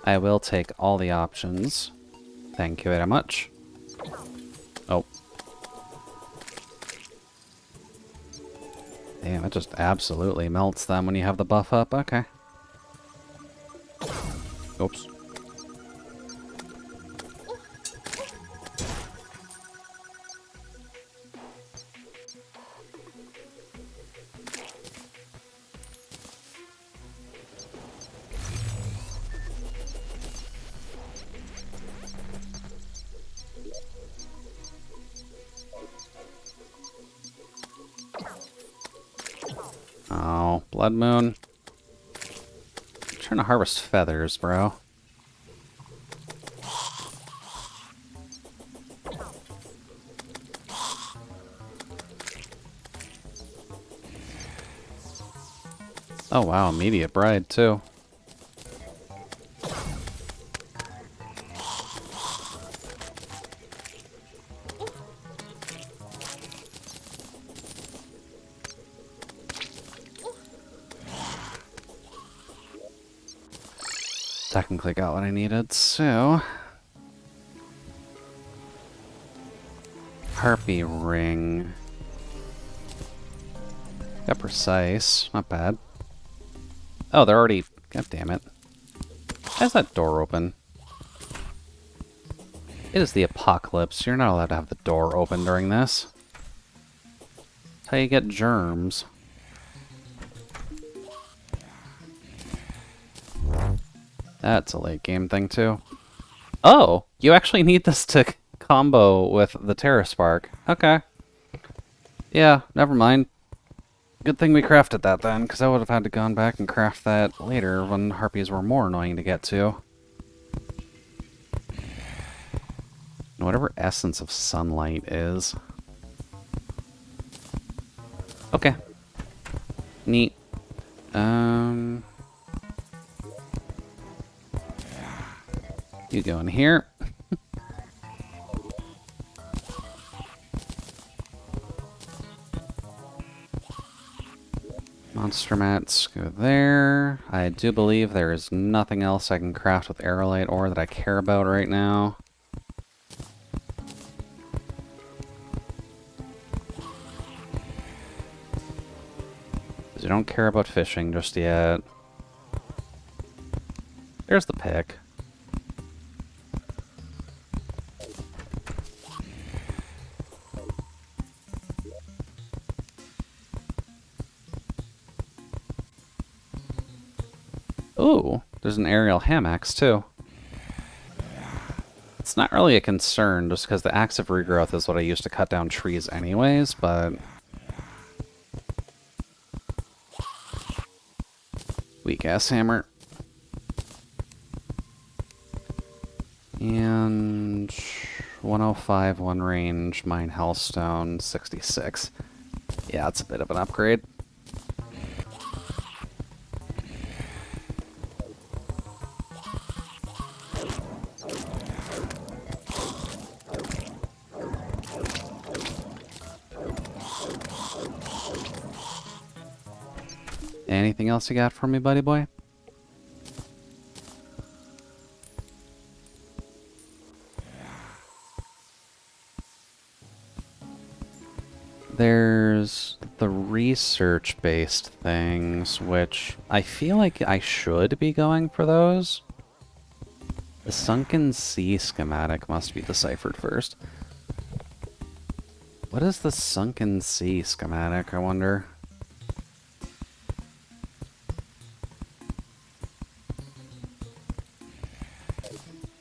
I will take all the options. Thank you very much. Oh. Damn, it just absolutely melts them when you have the buff up. Okay. Oops. Oh, Blood Moon. I'm trying to harvest feathers, bro. Oh wow, immediate bride too. technically got what I needed, so... Harpy ring. Got precise. Not bad. Oh, they're already... God damn it. Why is that door open? It is the apocalypse. You're not allowed to have the door open during this. That's how you get germs. That's a late game thing, too. Oh! You actually need this to combo with the Terra Spark. Okay. Yeah, never mind. Good thing we crafted that then, because I would have had to gone back and craft that later when harpies were more annoying to get to. And whatever essence of sunlight is. Okay. Neat. You go in here. Monster mats go there. I do believe there is nothing else I can craft with aerolite ore that I care about right now. Because I don't care about fishing just yet. There's the pick. Ooh, there's an aerial hamax too. It's not really a concern just because the axe of regrowth is what I use to cut down trees anyways, but... Weak ass hammer. And 105, one range, mine hellstone, 66. Yeah, it's a bit of an upgrade. Anything else you got for me, buddy boy? There's the research-based things, which I feel like I should be going for those. The Sunken Sea schematic must be deciphered first. What is the Sunken Sea schematic, I wonder?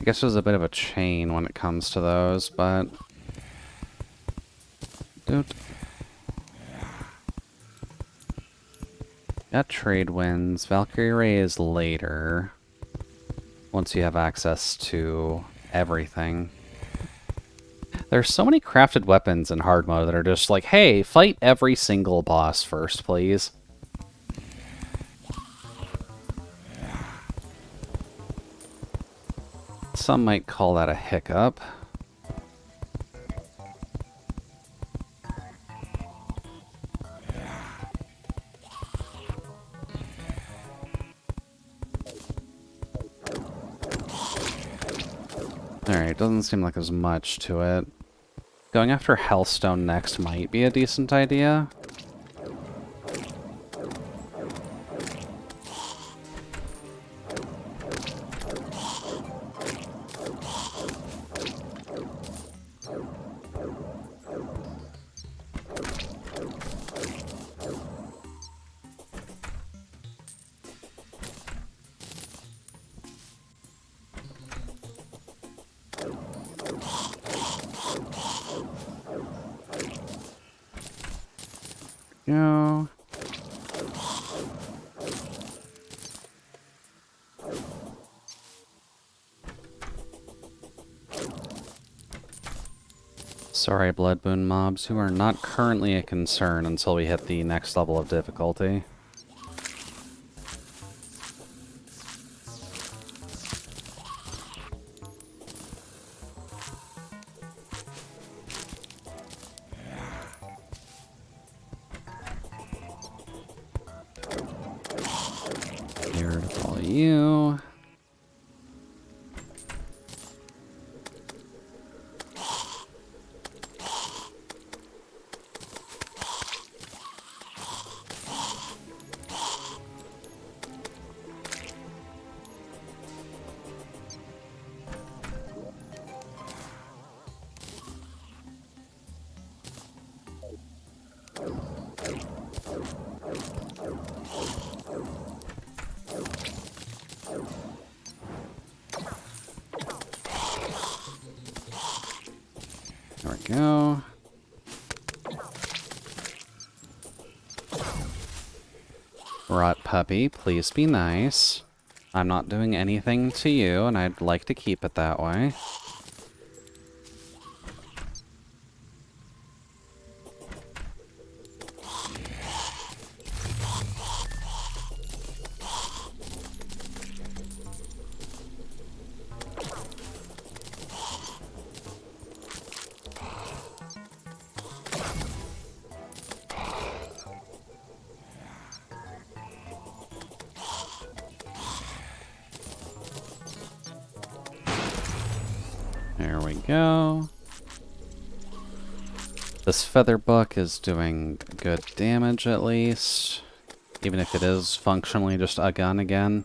I guess there's a bit of a chain when it comes to those, but... Dude. Got trade winds. Valkyrie Ray is later. Once you have access to everything. There's so many crafted weapons in hard mode that are just like, hey, fight every single boss first, please. Some might call that a hiccup. Alright, doesn't seem like there's much to it. Going after Hellstone next might be a decent idea. Go. Sorry, Bloodboon mobs, who are not currently a concern until we hit the next level of difficulty. Get rid of all you. Rot puppy, please be nice. I'm not doing anything to you, and I'd like to keep it that way. There we go. This feather book is doing good damage at least, even if it is functionally just a gun again.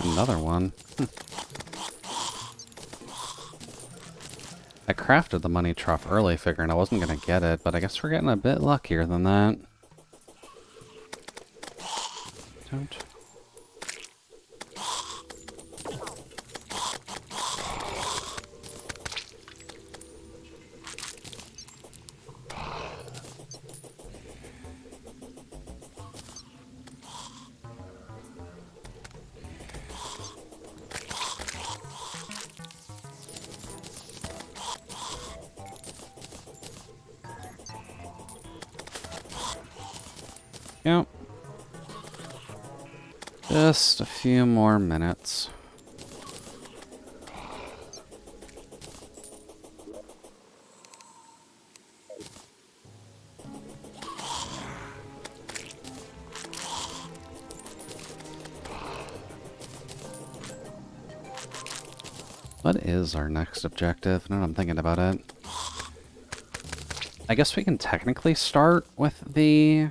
Another one. I crafted the money trough early, figuring I wasn't going to get it, but I guess we're getting a bit luckier than that. Don't. Yep. Just a few more minutes. What is our next objective? Now that I'm thinking about it. I guess we can technically start with the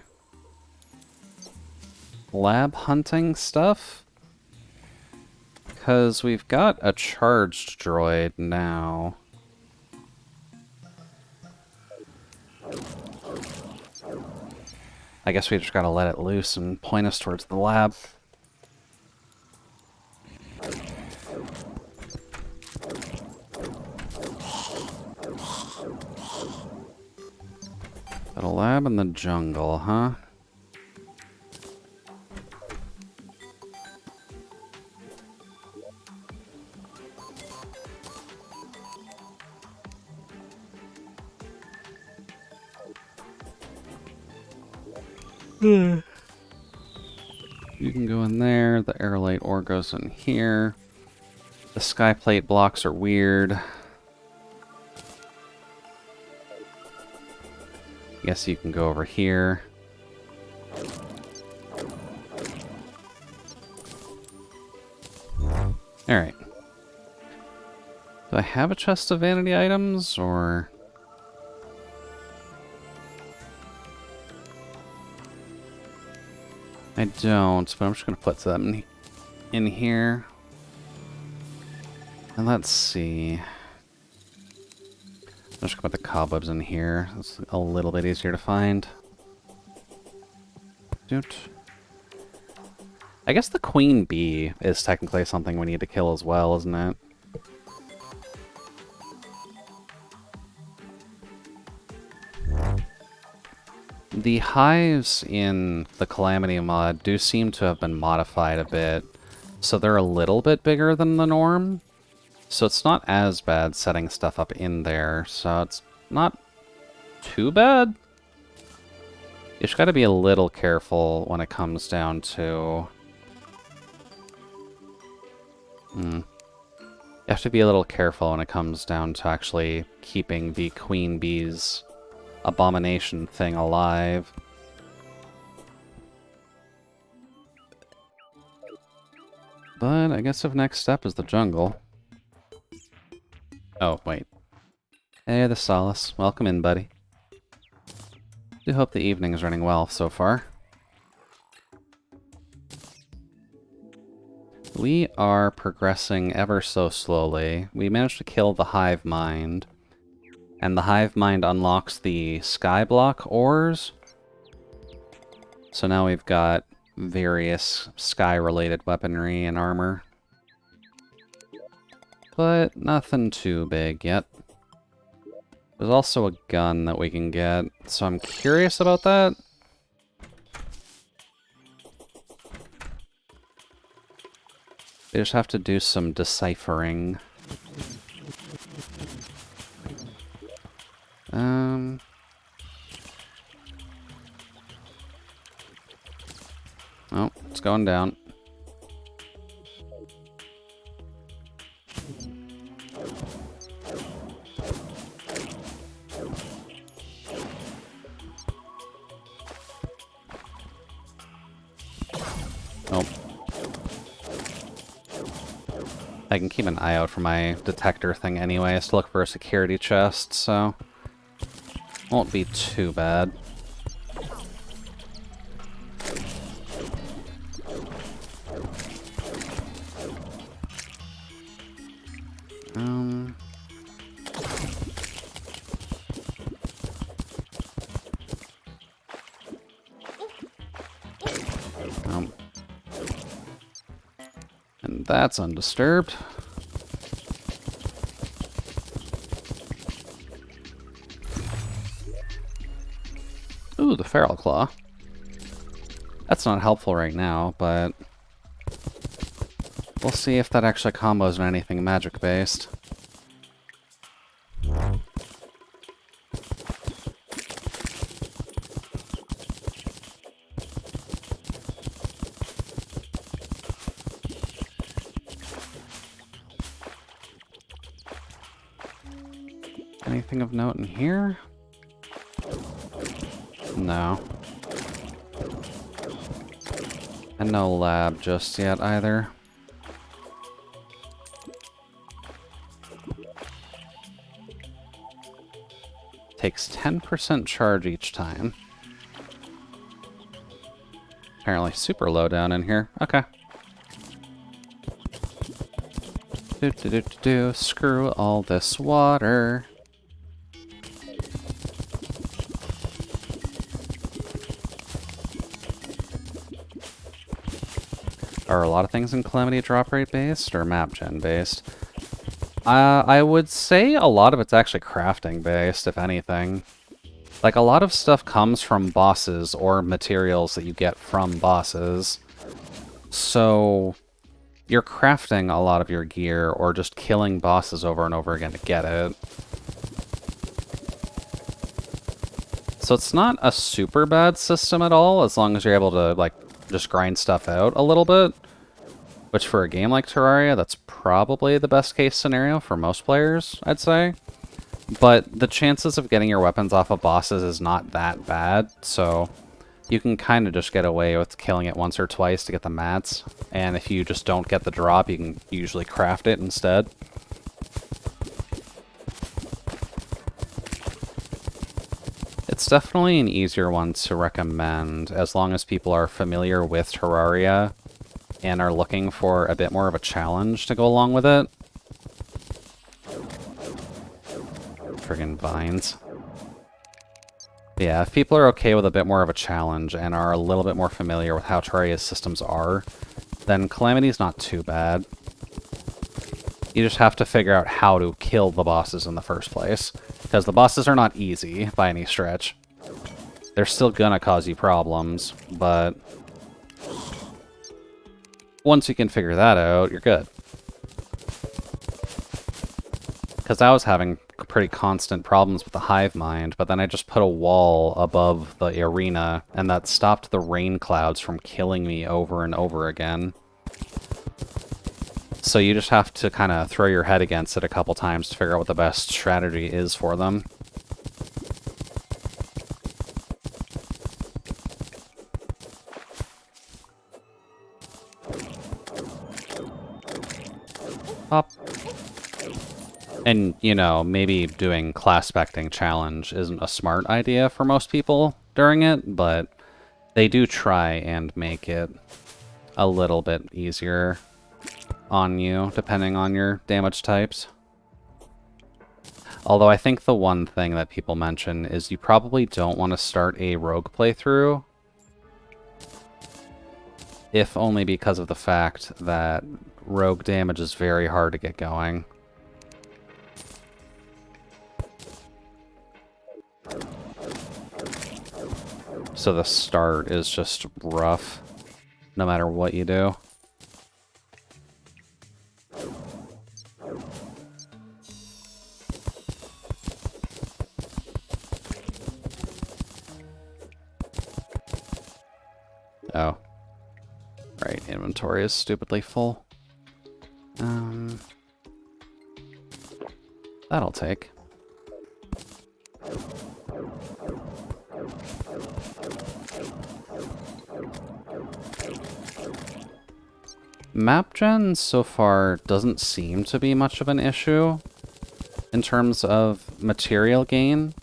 lab hunting stuff, because we've got a charged droid now. I guess we just gotta let it loose and point us towards the lab. Got a lab in the jungle, huh? You can go in there, the aerolite ore goes in here. The sky plate blocks are weird. Guess you can go over here. Alright. Do I have a chest of vanity items, or... I don't, but I'm just going to put them in here. And let's see. I'm just going to put the cobwebs in here. It's a little bit easier to find. Doot. I guess the queen bee is technically something we need to kill as well, isn't it? The hives in the Calamity mod do seem to have been modified a bit, so they're a little bit bigger than the norm. So it's not as bad setting stuff up in there, so it's not too bad. You just gotta be a little careful when it comes down to... You have to be a little careful when it comes down to actually keeping the queen bee's abomination thing alive. But I guess the next step is the jungle. Oh, wait. Hey, the Solace. Welcome in, buddy. Do hope the evening is running well so far. We are progressing ever so slowly. We managed to kill the hive mind. And the hive mind unlocks the skyblock ores. So now we've got various sky-related weaponry and armor. But nothing too big yet. There's also a gun that we can get, so I'm curious about that. We just have to do some deciphering. Oh, it's going down. Oh. I can keep an eye out for my detector thing anyways to look for a security chest, so won't be too bad. And that's undisturbed. Ooh, the feral claw. That's not helpful right now, but we'll see if that actually combos in anything magic-based. Anything of note in here? No. And no lab just yet either. Takes 10% charge each time. Apparently super low down in here. Okay. Screw all this water. Are a lot of things in Calamity drop rate based or map gen based? I would say a lot of it's actually crafting based, if anything. Like, a lot of stuff comes from bosses or materials that you get from bosses. So you're crafting a lot of your gear or just killing bosses over and over again to get it. So it's not a super bad system at all, as long as you're able to, like, just grind stuff out a little bit. Which for a game like Terraria, that's probably the best case scenario for most players, I'd say. But the chances of getting your weapons off of bosses is not that bad, so you can kind of just get away with killing it once or twice to get the mats. And if you just don't get the drop, you can usually craft it instead. It's definitely an easier one to recommend, as long as people are familiar with Terraria and are looking for a bit more of a challenge to go along with it. Friggin' vines. Yeah, if people are okay with a bit more of a challenge and are a little bit more familiar with how Terraria's systems are, then Calamity's not too bad. You just have to figure out how to kill the bosses in the first place, because the bosses are not easy by any stretch. They're still gonna cause you problems, but once you can figure that out, you're good. Because I was having pretty constant problems with the hive mind, but then I just put a wall above the arena, and that stopped the rain clouds from killing me over and over again. So you just have to kind of throw your head against it a couple times to figure out what the best strategy is for them. Up. And, you know, maybe doing class specting challenge isn't a smart idea for most people during it, but they do try and make it a little bit easier on you, depending on your damage types. Although I think the one thing that people mention is you probably don't want to start a rogue playthrough, if only because of the fact that rogue damage is very hard to get going. So the start is just rough, no matter what you do. Oh. Right, inventory is stupidly full. That'll take. Map gen so far doesn't seem to be much of an issue in terms of material gain,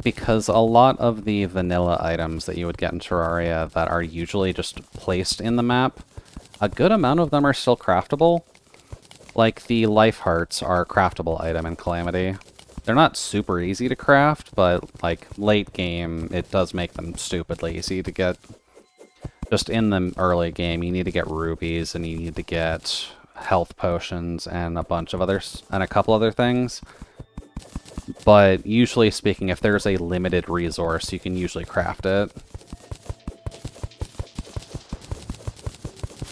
because a lot of the vanilla items that you would get in Terraria that are usually just placed in the map, a good amount of them are still craftable. Like the life hearts are a craftable item in Calamity. They're not super easy to craft, but like late game, it does make them stupidly easy to get. Just in the early game, you need to get rubies and you need to get health potions and a bunch of others and a couple other things. But usually speaking, if there's a limited resource, you can usually craft it.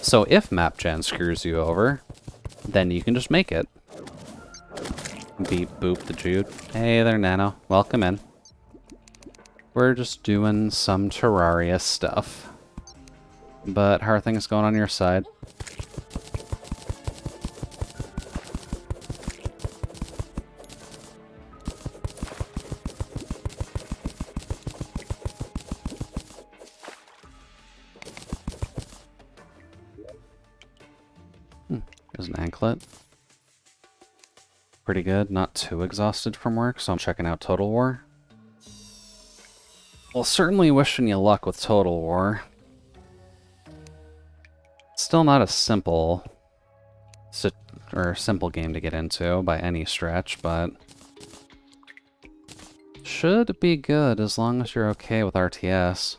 So if map gen screws you over, then you can just make it. Beep boop the Jude. Hey there, Nano. Welcome in. We're just doing some Terraria stuff. But how are things going on your side? There's an anklet. Pretty good, not too exhausted from work, so I'm checking out Total War. Well, certainly wishing you luck with Total War. Still not a simple game to get into by any stretch, but should be good as long as you're okay with RTS.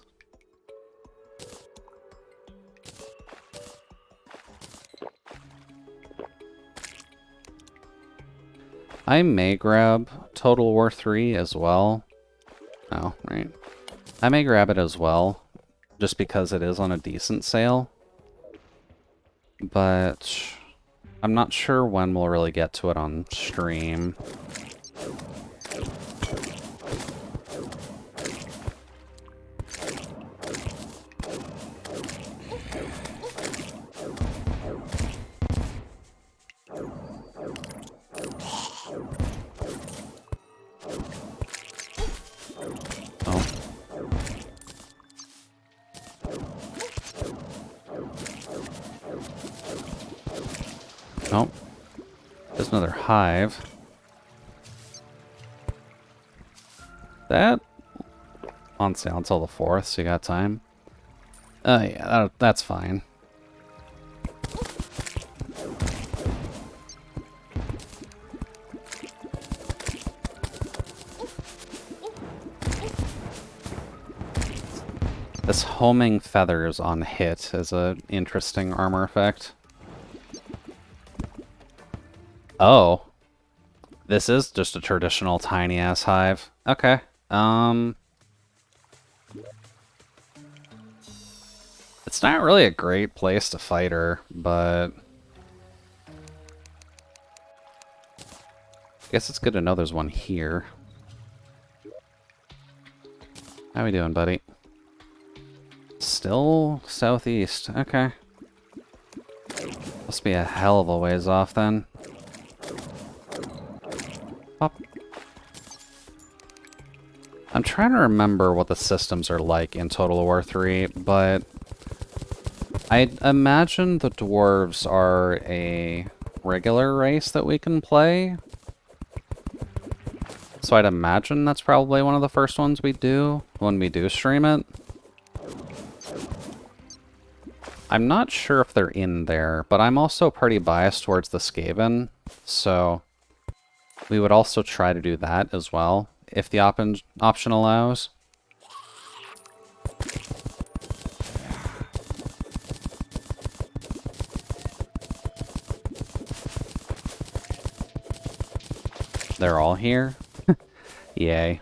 I may grab Total War 3 as well. Oh, right. I may grab it as well, just because it is on a decent sale. But I'm not sure when we'll really get to it on stream. Oh, there's another hive. That on sale until the 4th, so you got time. Yeah, that's fine. This homing feathers on hit is an interesting armor effect. Oh. This is just a traditional tiny-ass hive. Okay. It's not really a great place to fight her, but I guess it's good to know there's one here. How we doing, buddy? Still southeast. Okay. Must be a hell of a ways off then. Pop. I'm trying to remember what the systems are like in Total War 3, but I imagine the dwarves are a regular race that we can play. So I'd imagine that's probably one of the first ones we do when we do stream it. I'm not sure if they're in there, but I'm also pretty biased towards the Skaven, so We would also try to do that as well, if the option allows. They're all here? Yay.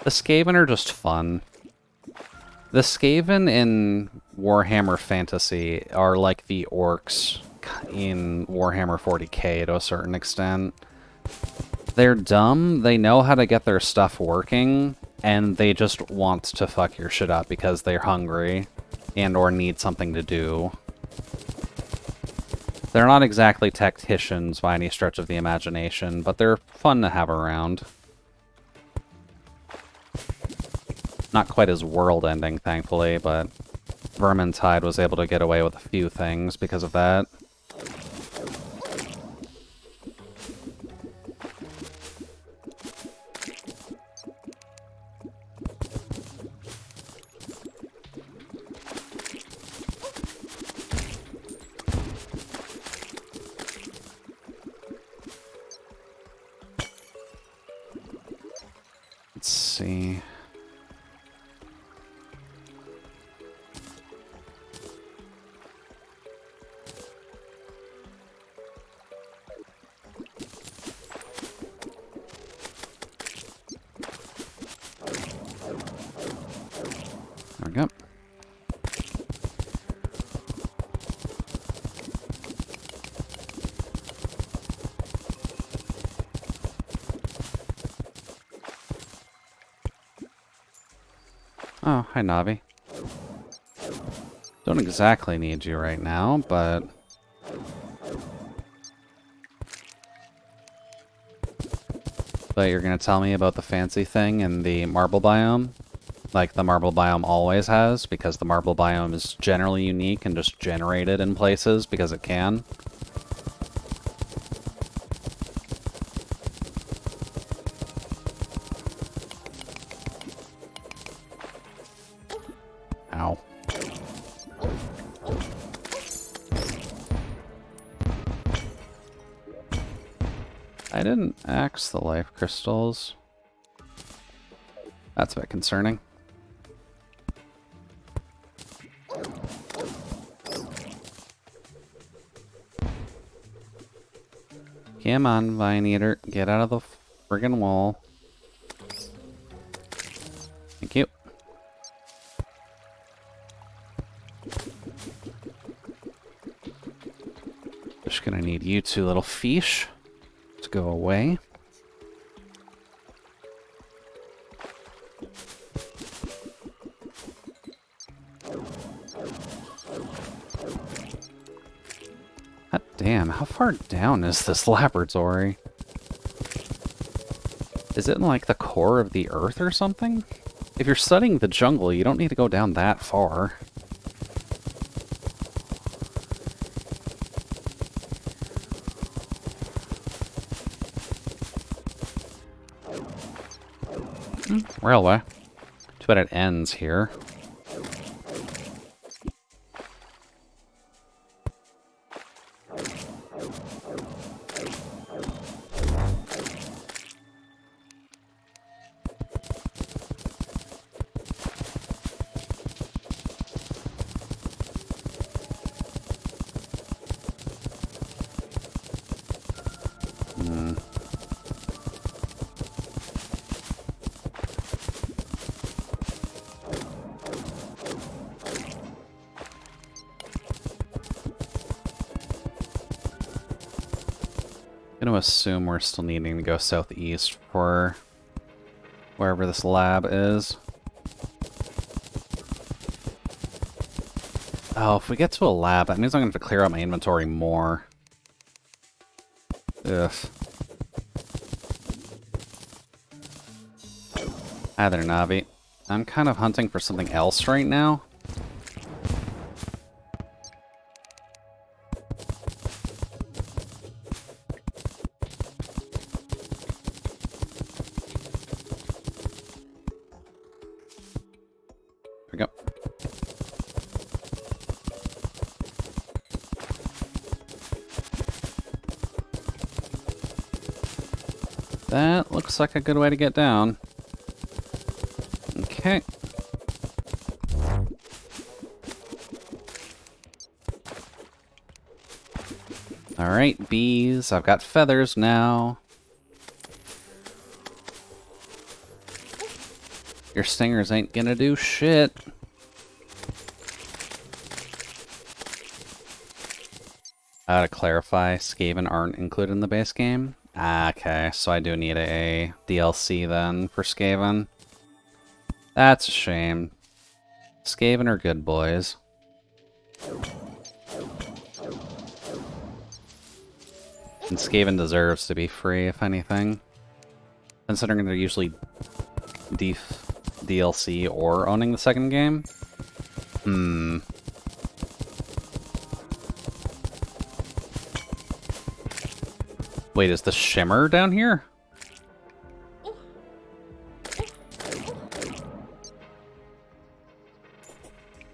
The Skaven are just fun. The Skaven in Warhammer Fantasy are like the orcs in Warhammer 40k to a certain extent. They're dumb, they know how to get their stuff working, and they just want to fuck your shit up because they're hungry and or need something to do. They're not exactly tacticians by any stretch of the imagination, but they're fun to have around. Not quite as world-ending, thankfully, but Vermintide was able to get away with a few things because of that. Let's see. There we go. Oh, hi Navi. Don't exactly need you right now, but... But you're gonna tell me about the fancy thing in the marble biome? Like the marble biome always has, because the marble biome is generally unique and just generated in places because it can. Ow. I didn't axe the life crystals. That's a bit concerning. Come on, Vine Eater. Get out of the friggin' wall. Thank you. Just gonna need you two little fish to go away. God damn, how far down is this laboratory? Is it in like the core of the earth or something? If you're studying the jungle, you don't need to go down that far. Railway. Too bad it ends here. I'm gonna assume we're still needing to go southeast for wherever this lab is. Oh, if we get to a lab, that means I'm gonna have to clear out my inventory more. Ugh. Hi there, Navi. I'm kind of hunting for something else right now. There we go. That looks like a good way to get down. Okay. Alright, bees. I've got feathers now. Your stingers ain't gonna do shit. To clarify, Skaven aren't included in the base game. Ah, okay, so I do need a DLC then for Skaven. That's a shame. Skaven are good boys. And Skaven deserves to be free, if anything. Considering they're usually DLC or owning the second game. Wait, is the Shimmer down here?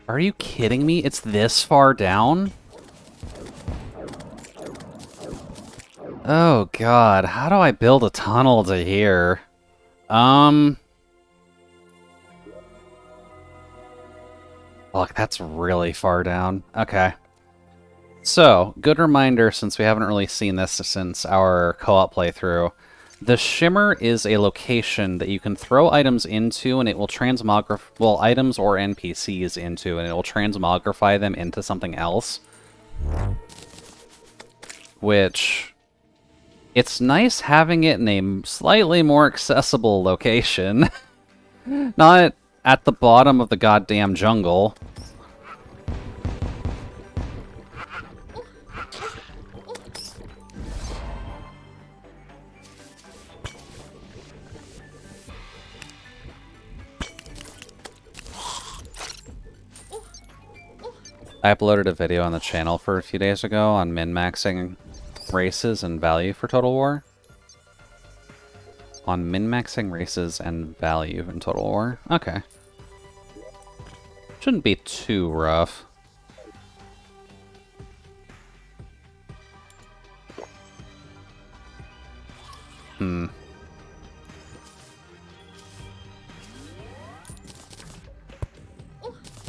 Are you kidding me? It's this far down? Oh god, how do I build a tunnel to here? Look, that's really far down. Okay. So, good reminder, since we haven't really seen this since our co-op playthrough. The Shimmer is a location that you can throw items into, and it will transmogrify, well, items or NPCs into, and it will transmogrify them into something else. Which, it's nice having it in a slightly more accessible location. Not at the bottom of the goddamn jungle. I uploaded a video on the channel for a few days ago on min-maxing races and value for Total War. On min-maxing races and value in Total War. Okay. Shouldn't be too rough.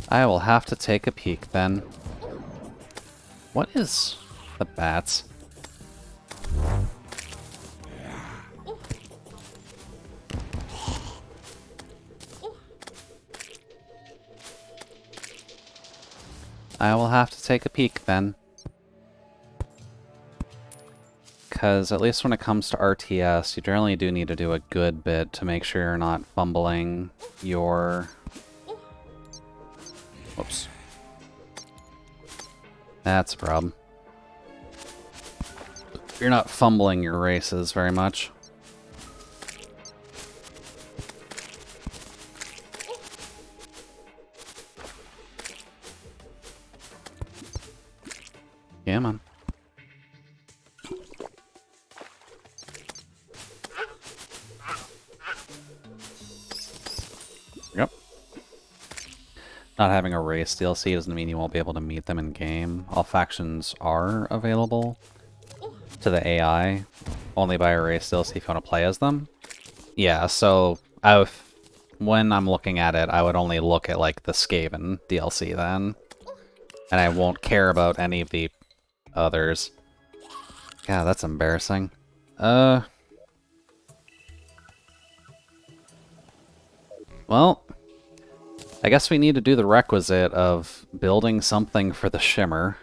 I will have to take a peek then. What is the bats? I will have to take a peek then. Because at least when it comes to RTS, you generally do need to do a good bit to make sure you're not fumbling your... Whoops. That's a problem. You're not fumbling your races very much. Yeah, man. Yep. Not having a race DLC doesn't mean you won't be able to meet them in game. All factions are available to the AI, only by a race DLC if you want to play as them. Yeah, so when I'm looking at it, I would only look at like the Skaven DLC then. And I won't care about any of the others. God, that's embarrassing. Well, I guess we need to do the requisite of building something for the Shimmer.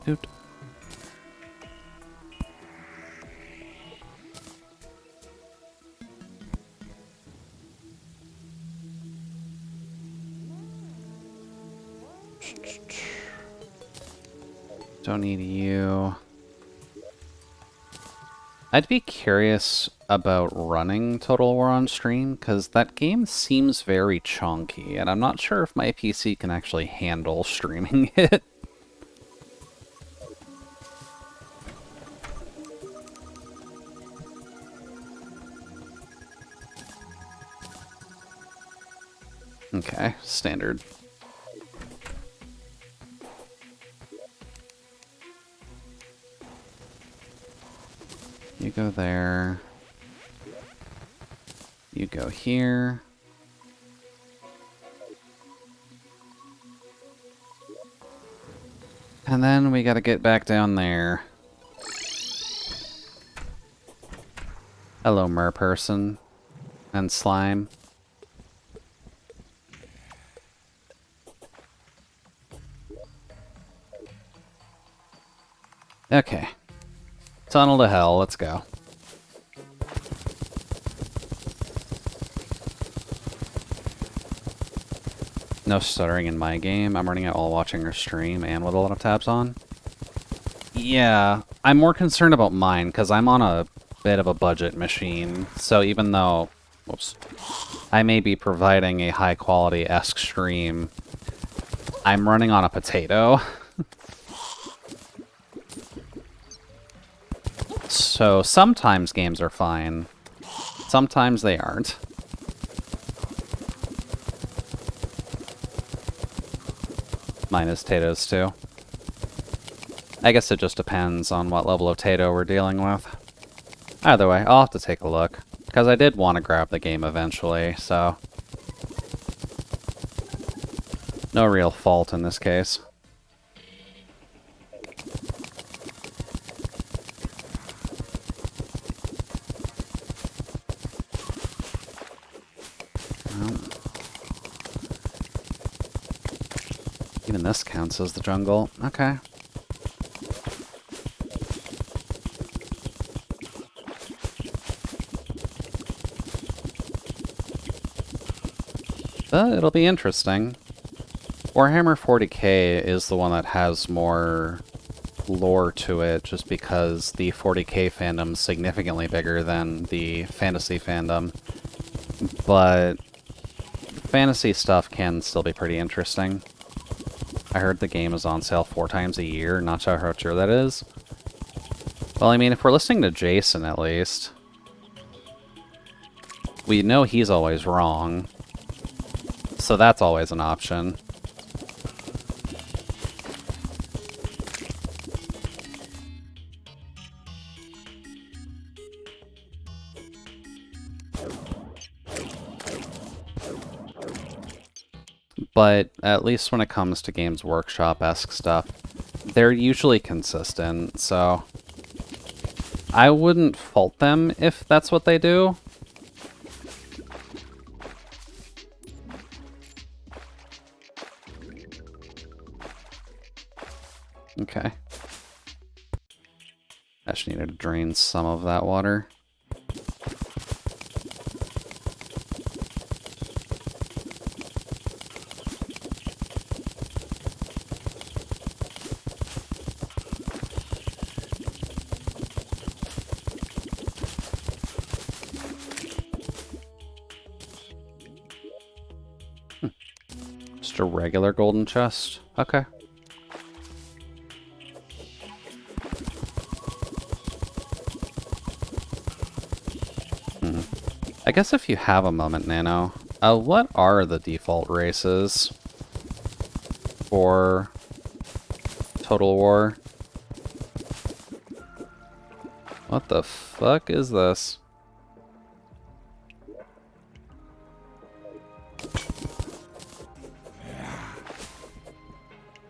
Doot. Don't need you. I'd be curious about running Total War on stream, because that game seems very chunky, and I'm not sure if my PC can actually handle streaming it. Okay, standard. You go there. You go here. And then we gotta get back down there. Hello, merperson. And slime. Okay. Tunnel to hell, let's go. No stuttering in my game. I'm running it while watching her stream and with a lot of tabs on. Yeah, I'm more concerned about mine because I'm on a bit of a budget machine. So even though, whoops, I may be providing a high quality-esque stream, I'm running on a potato. So sometimes games are fine. Sometimes they aren't. Mine is potatoes too. I guess it just depends on what level of potato we're dealing with. Either way, I'll have to take a look. Because I did want to grab the game eventually, so... no real fault in this case. Even this counts as the jungle. Okay. But it'll be interesting. Warhammer 40k is the one that has more lore to it, just because the 40k fandom's significantly bigger than the fantasy fandom. But fantasy stuff can still be pretty interesting. I heard the game is on sale 4 times a year, not sure how true that is. Well, I mean, if we're listening to Jason, at least, we know he's always wrong. So that's always an option. But at least when it comes to Games Workshop-esque stuff, they're usually consistent, so I wouldn't fault them if that's what they do. Okay. I just needed to drain some of that water. Just a regular golden chest. Okay. I guess if you have a moment, Nano, what are the default races for Total War? What the fuck is this?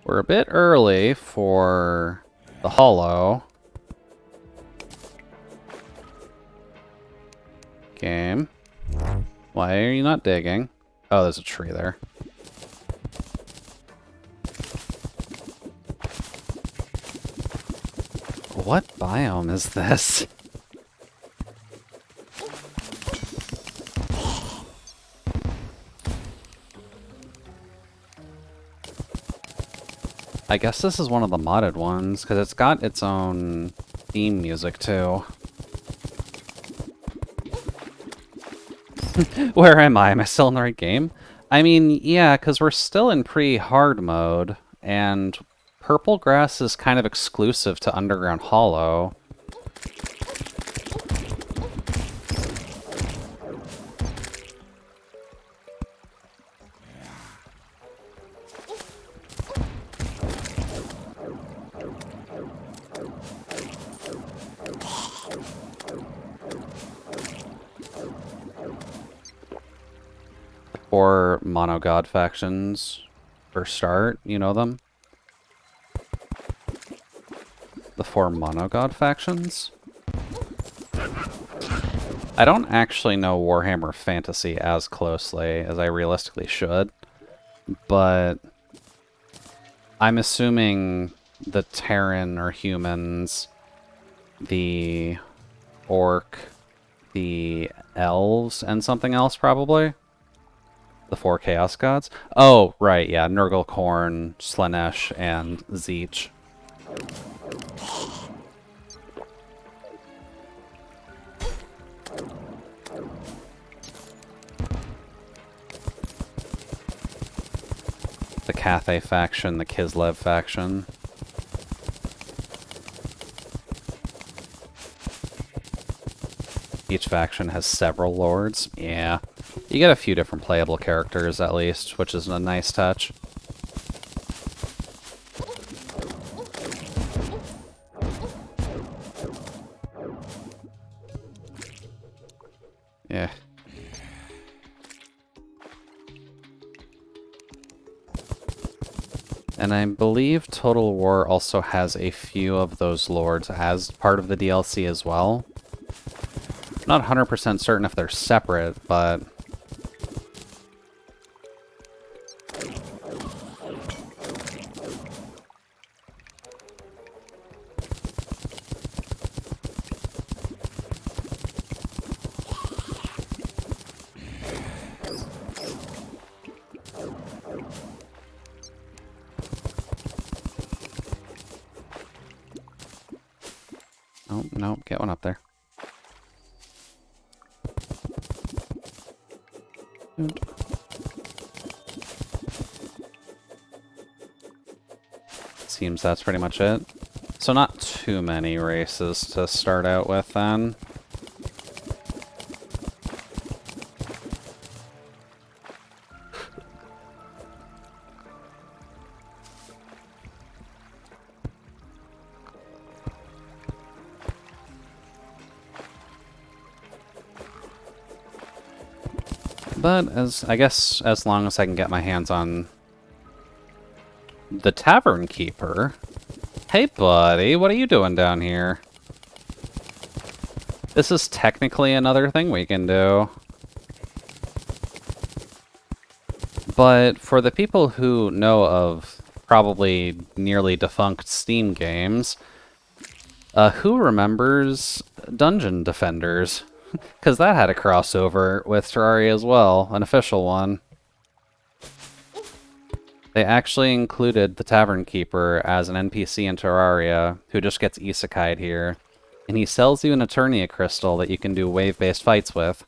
We're a bit early for the Hollow. Game. Why are you not digging? Oh, there's a tree there. What biome is this? I guess this is one of the modded ones, because it's got its own theme music, too. Where am I? Am I still in the right game? I mean, yeah, because we're still in pre-hard mode, and purple grass is kind of exclusive to Underground Hollow. 4 mono-god factions for start, you know them? The 4 mono-god factions? I don't actually know Warhammer Fantasy as closely as I realistically should, but I'm assuming the Terran or humans, the orc, the elves, and something else probably? The 4 Chaos Gods? Oh, right, yeah, Nurgle Khorne, Slaanesh, and Tzeentch. The Cathay faction, the Kislev faction. Each faction has several lords. Yeah. You get a few different playable characters, at least, which is a nice touch. Yeah. And I believe Total War also has a few of those lords as part of the DLC as well. Not 100% certain if they're separate, but... Oh, no, get one up there. Seems that's pretty much it. So not too many races to start out with then. But I guess as long as I can get my hands on the Tavern Keeper. Hey buddy, what are you doing down here? This is technically another thing we can do. But for the people who know of probably nearly defunct Steam games, who remembers Dungeon Defenders? Because that had a crossover with Terraria as well, an official one. They actually included the Tavern Keeper as an NPC in Terraria, who just gets isekai'd here. And he sells you an Eternia crystal that you can do wave-based fights with.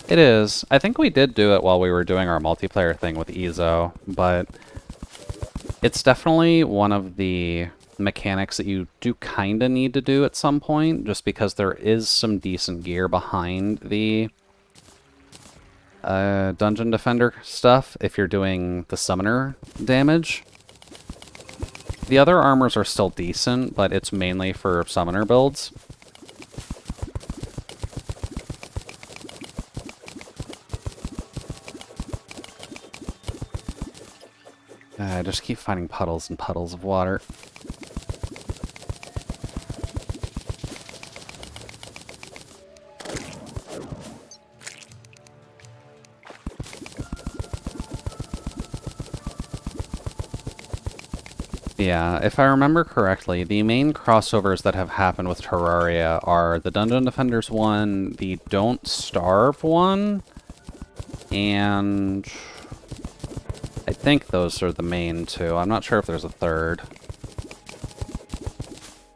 It is. I think we did do it while we were doing our multiplayer thing with Ezo, but it's definitely one of the mechanics that you do kind of need to do at some point, just because there is some decent gear behind the Dungeon Defender stuff if you're doing the summoner damage. The other armors are still decent, but it's mainly for summoner builds. I just keep finding puddles and puddles of water. Yeah, if I remember correctly, the main crossovers that have happened with Terraria are the Dungeon Defenders one, the Don't Starve one, and I think those are the main two. I'm not sure if there's a third.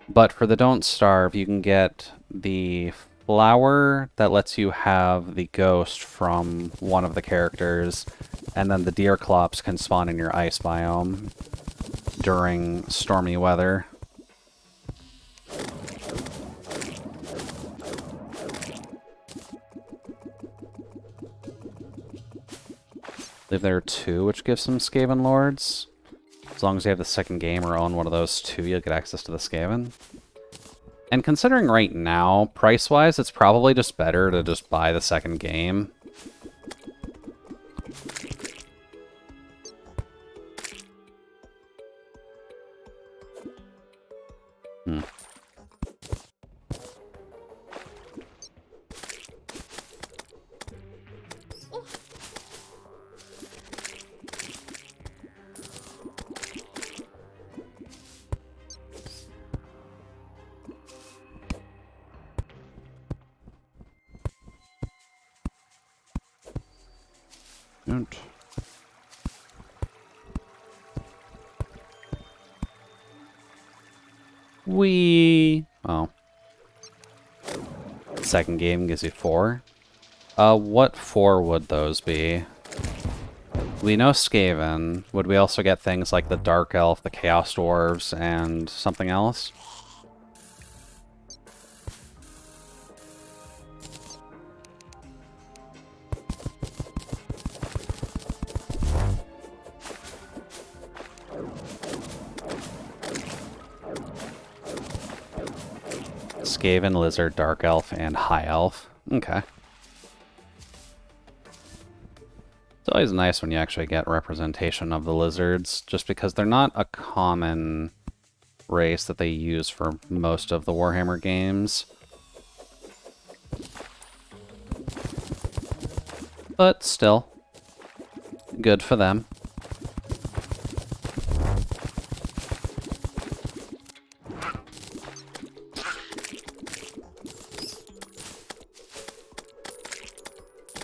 But for the Don't Starve, you can get the flower that lets you have the ghost from one of the characters, and then the deer clops can spawn in your ice biome during stormy weather. I believe there are 2, which gives some Skaven Lords. As long as you have the second game or own one of those 2, you'll get access to the Skaven. And considering right now, price-wise, it's probably just better to just buy the second game. Hmm. Don't. Oh. Second game gives you 4. What 4 would those be? We know Skaven. Would we also get things like the Dark Elf, the Chaos Dwarves, and something else? Skaven, Lizard, Dark Elf, and High Elf. Okay. It's always nice when you actually get representation of the lizards, just because they're not a common race that they use for most of the Warhammer games. But still, good for them.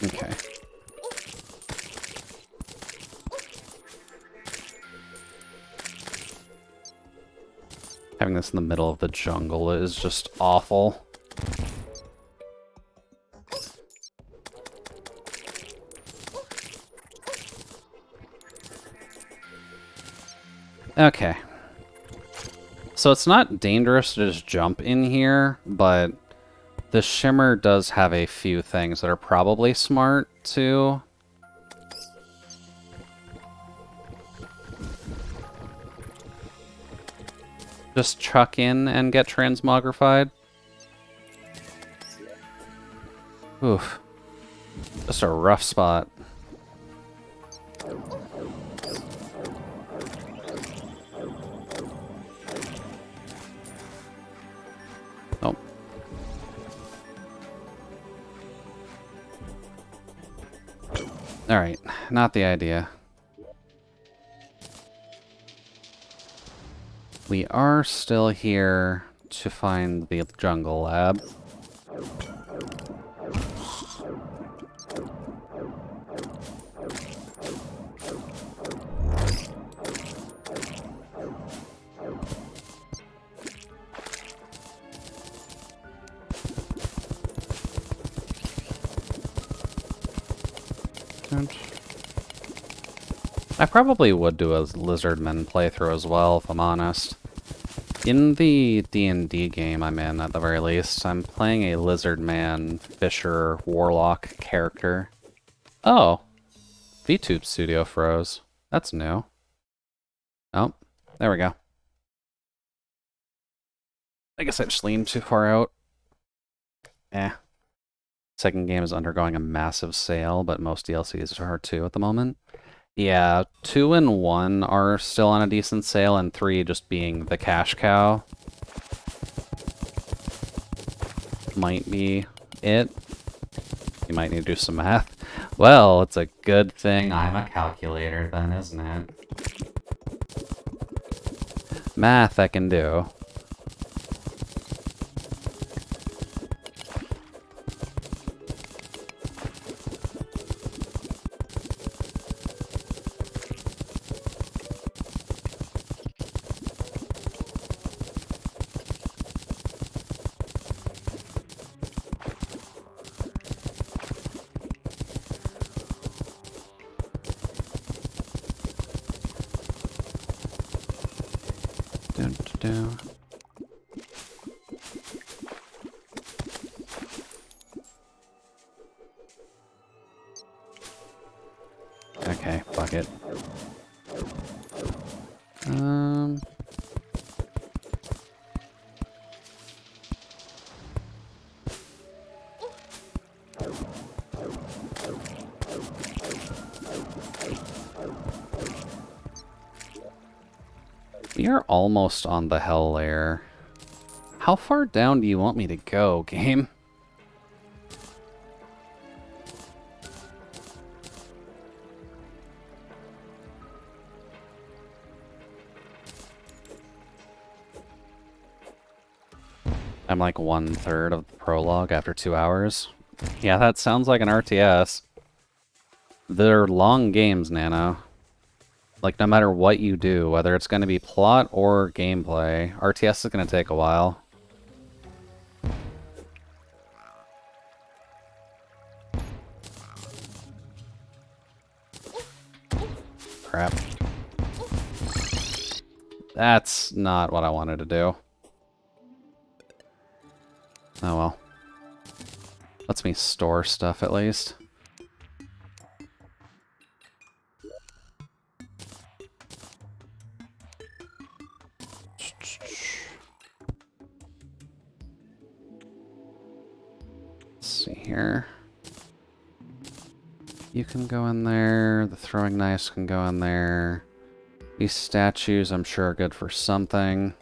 Okay. Having this in the middle of the jungle is just awful. Okay. So it's not dangerous to just jump in here, but the Shimmer does have a few things that are probably smart too. Just chuck in and get transmogrified. Oof. Just a rough spot. Oh. Alright, not the idea. We are still here to find the jungle lab. I probably would do a Lizardman playthrough as well, if I'm honest. In the D&D game I'm in, at the very least, I'm playing a Lizardman, Fisher, Warlock character. Oh! VTube Studio froze. That's new. Oh, there we go. I guess I just leaned too far out. Second game is undergoing a massive sale, but most DLCs are too at the moment. Yeah, 2 and 1 are still on a decent sale, and 3 just being the cash cow might be it. You might need to do some math. Well, it's a good thing I'm a calculator then, isn't it? Math I can do. Okay, fuck it. We are almost on the hell layer. How far down do you want me to go, game? I'm like 1/3 of the prologue after 2 hours. Yeah, that sounds like an RTS. They're long games, Nano. Like, no matter what you do, whether it's going to be plot or gameplay, RTS is going to take a while. Crap. That's not what I wanted to do. Oh well. Lets me store stuff at least. Let's see here. You can go in there. The throwing knives can go in there. These statues, I'm sure, are good for something.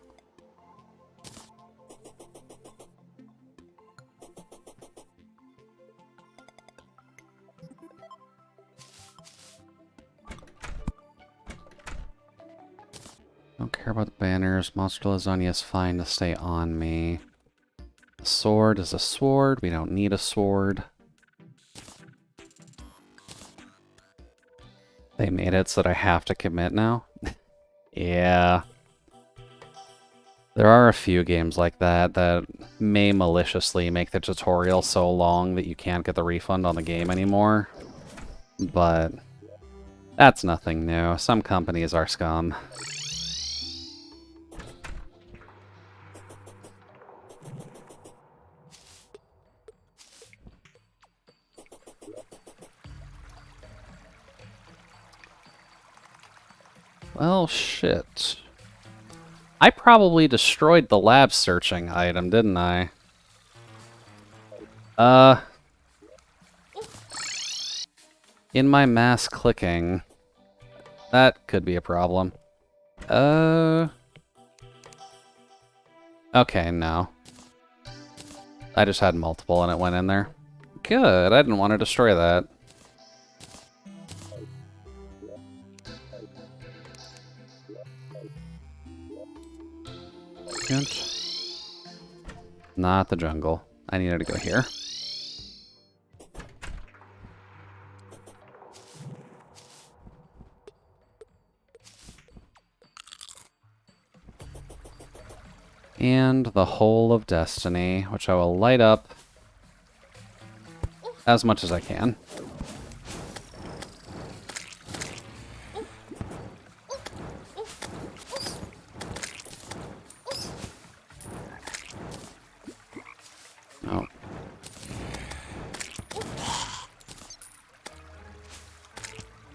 Don't care about the banners. Monster lasagna is fine to stay on me. A sword is a sword. We don't need a sword. They made it so that I have to commit now? Yeah. There are a few games like that that may maliciously make the tutorial so long that you can't get the refund on the game anymore. But that's nothing new. Some companies are scum. Well, shit. I probably destroyed the lab searching item, didn't I? In my mass clicking. That could be a problem. Okay, no. I just had multiple and it went in there. Good, I didn't want to destroy that. Good. Not the jungle. I needed to go here. And the Hole of Destiny, which I will light up as much as I can. Oh.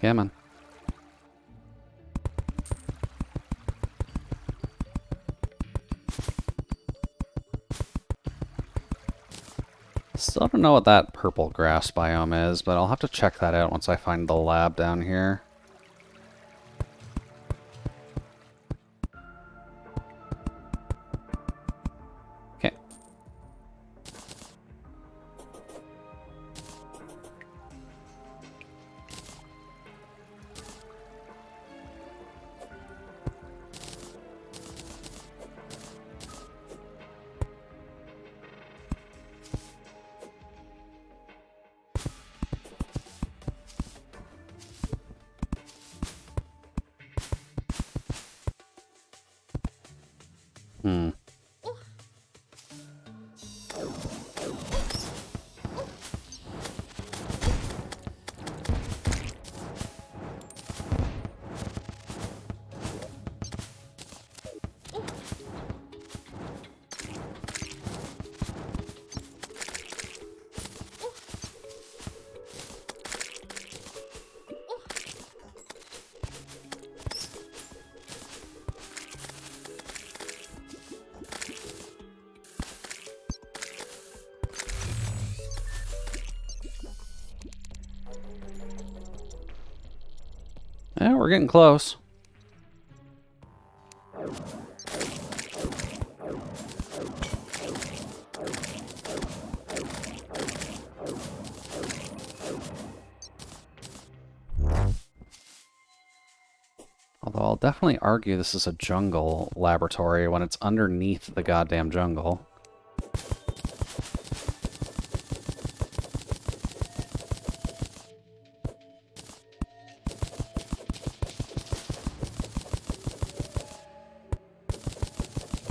Come on. Still don't know what that purple grass biome is, but I'll have to check that out once I find the lab down here. Okay. Hmm. Yeah, we're getting close. Although I'll definitely argue this is a jungle laboratory when it's underneath the goddamn jungle.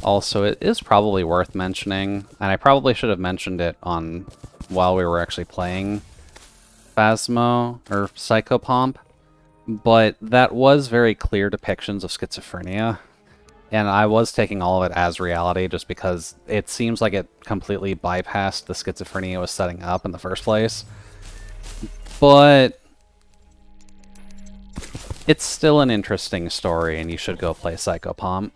Also, it is probably worth mentioning, and I probably should have mentioned it on while we were actually playing Phasmo or Psychopomp, but that was very clear depictions of schizophrenia, and I was taking all of it as reality just because it seems like it completely bypassed the schizophrenia it was setting up in the first place. But it's still an interesting story, and you should go play Psychopomp.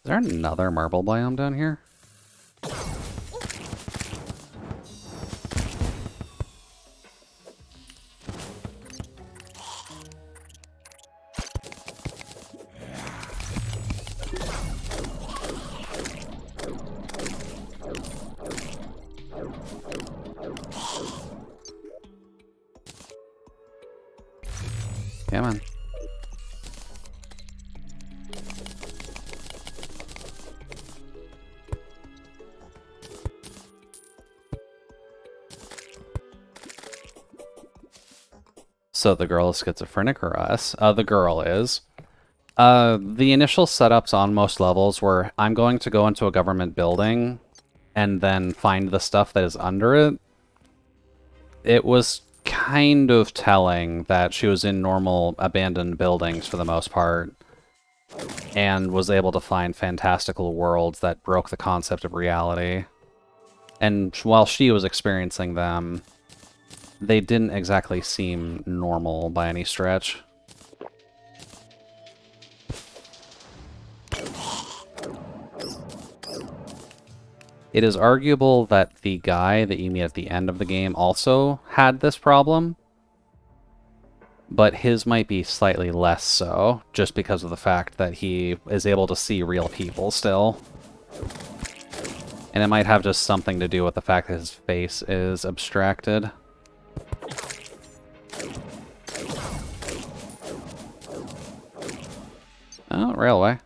Is there another marble biome down here? Come on. So the girl is schizophrenic, or us? The girl is. The initial setups on most levels were, I'm going to go into a government building and then find the stuff that is under it. It was kind of telling that she was in normal abandoned buildings for the most part, and was able to find fantastical worlds that broke the concept of reality. And while she was experiencing them, they didn't exactly seem normal by any stretch. It is arguable that the guy that you meet at the end of the game also had this problem, but his might be slightly less so, just because of the fact that he is able to see real people still. And it might have just something to do with the fact that his face is abstracted. Oh, railway.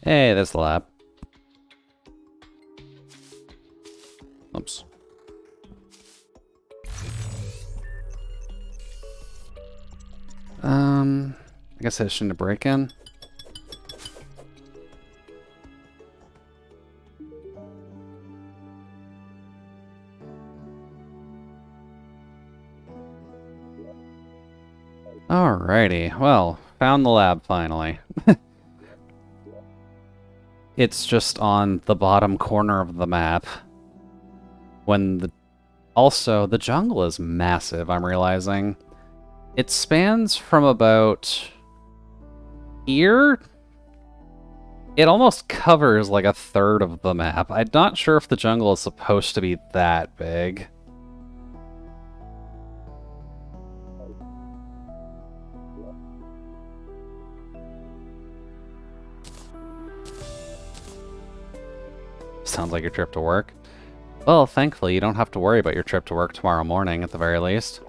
Hey, there's the lab. Oops. I guess I shouldn't break in. Alrighty, well, found the lab finally. It's just on the bottom corner of the map. Also, the jungle is massive, I'm realizing. It spans from about here. It almost covers like a third of the map. I'm not sure if the jungle is supposed to be that big. Sounds like your trip to work. Well, thankfully, you don't have to worry about your trip to work tomorrow morning, at the very least.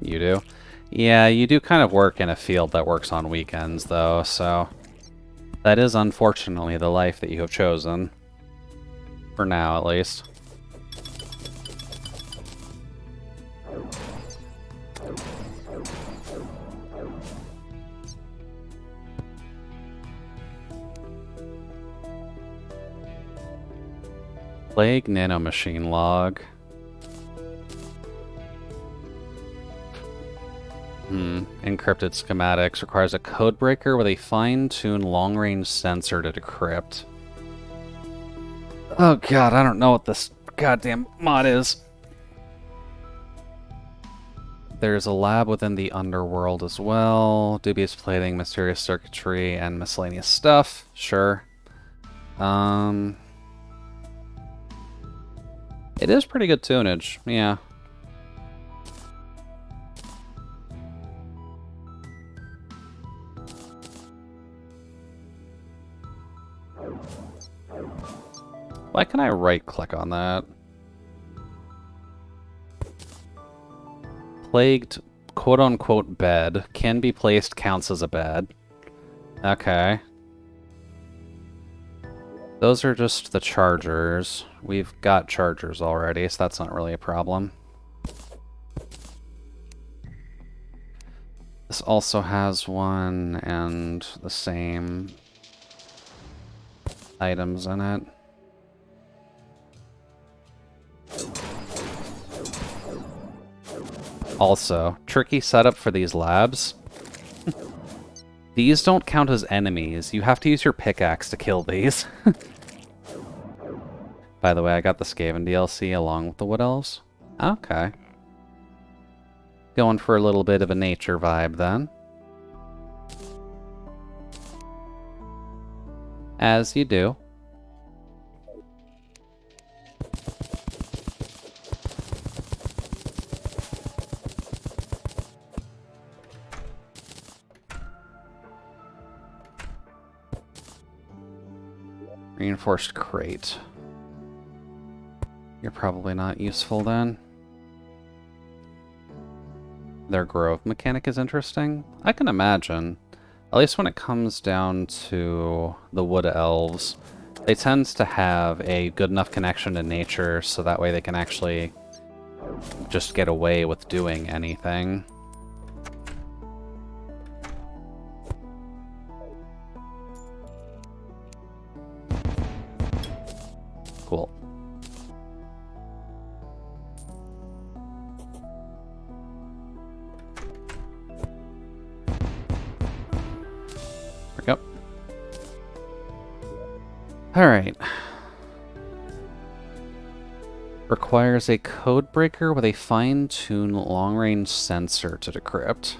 You do? Yeah, you do kind of work in a field that works on weekends, though, so... That is unfortunately the life that you have chosen. For now, at least. Plague nanomachine log. Encrypted schematics requires a codebreaker with a fine-tuned long-range sensor to decrypt. Oh god, I don't know what this goddamn mod is. there's a lab within the underworld as well. Dubious plating, mysterious circuitry, and miscellaneous stuff. Sure. It is pretty good tunage, yeah. Why can I right-click on that? Plagued quote-unquote bed. Can be placed, counts as a bed. Okay. Those are just the chargers. We've got chargers already, so that's not really a problem. This also has one and the same items in it. Also, tricky setup for these labs. These don't count as enemies. You have to use your pickaxe to kill these. By the way, I got the Skaven DLC along with the Wood Elves. Okay. Going for a little bit of a nature vibe then. As you do. Reinforced crate. You're probably not useful then. Their growth mechanic is interesting. I can imagine. At least when it comes down to the Wood Elves, they tend to have a good enough connection to nature so that way they can actually just get away with doing anything. Cool. There we go. Alright. Requires a code breaker with a fine-tuned long-range sensor to decrypt.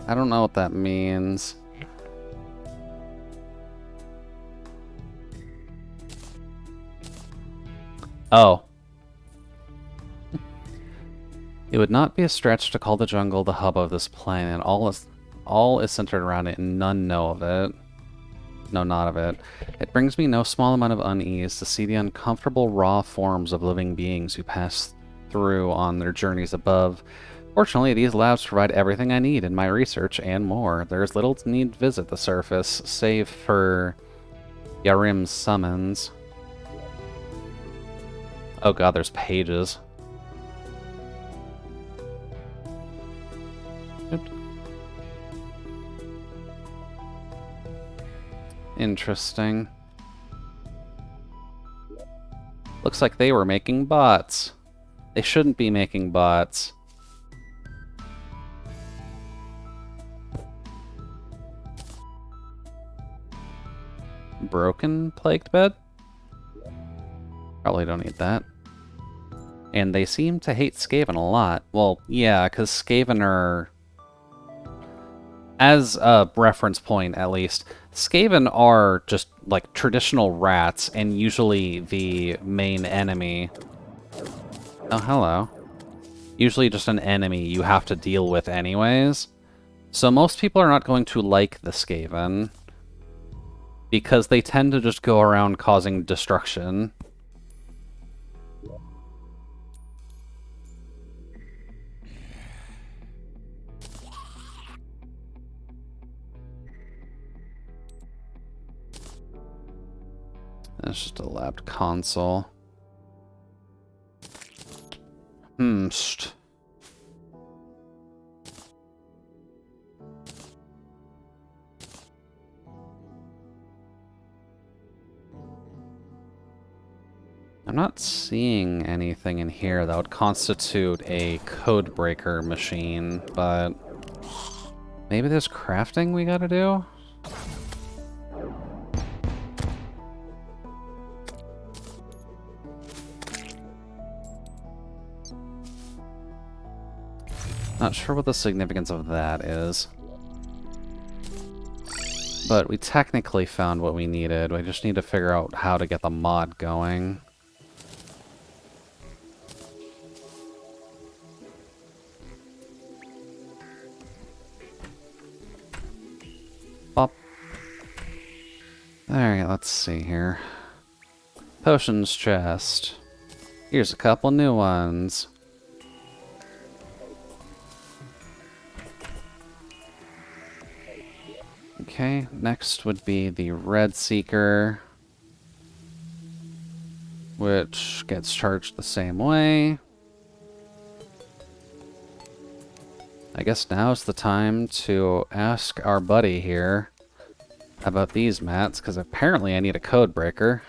I don't know what that means. Oh. It would not be a stretch to call the jungle the hub of this planet. All is centered around it, and none know of it. No, not of it. It brings me no small amount of unease to see the uncomfortable raw forms of living beings who pass through on their journeys above. Fortunately, these labs provide everything I need in my research and more. There is little need to visit the surface, save for Yarim's summons. Oh god, there's pages. Oops. Interesting. Looks like they were making bots. They shouldn't be making bots. Broken plagued bed? Probably don't need that. And they seem to hate Skaven a lot. Well, yeah, because Skaven are... As a reference point, at least, Skaven are just, like, traditional rats, and usually the main enemy... Oh, hello. Usually just an enemy you have to deal with anyways. So most people are not going to like the Skaven, because they tend to just go around causing destruction. That's just a labbed console. St. I'm not seeing anything in here that would constitute a code breaker machine, but maybe there's crafting we gotta do? Not sure what the significance of that is. But we technically found what we needed. We just need to figure out how to get the mod going. Bop. Alright, let's see here. Potions chest. Here's a couple new ones. Okay, next would be the Red Seeker, which gets charged the same way. I guess now's the time to ask our buddy here about these mats, because apparently I need a code breaker.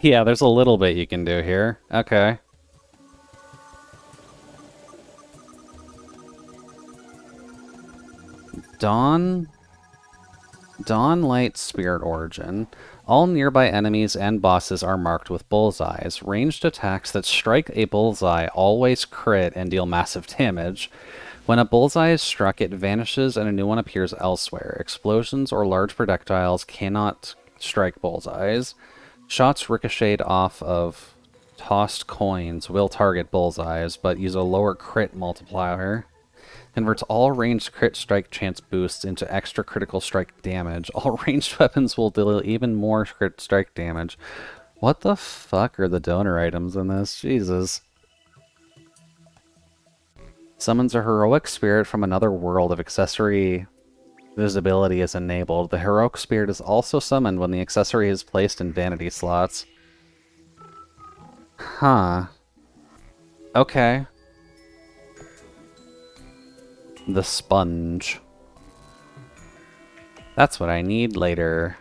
Yeah, there's a little bit you can do here. Okay. Dawn Light Spirit Origin. All nearby enemies and bosses are marked with bullseyes. Ranged attacks that strike a bullseye always crit and deal massive damage. When a bullseye is struck, it vanishes and a new one appears elsewhere. Explosions or large projectiles cannot strike bullseyes. Shots ricocheted off of tossed coins will target bullseyes, but use a lower crit multiplier. Converts all ranged crit strike chance boosts into extra critical strike damage. All ranged weapons will deal even more crit strike damage. What the fuck are the donor items in this? Jesus. Summons a heroic spirit from another world if accessory visibility is enabled. The heroic spirit is also summoned when the accessory is placed in vanity slots. Huh. Okay. The sponge. That's what I need later.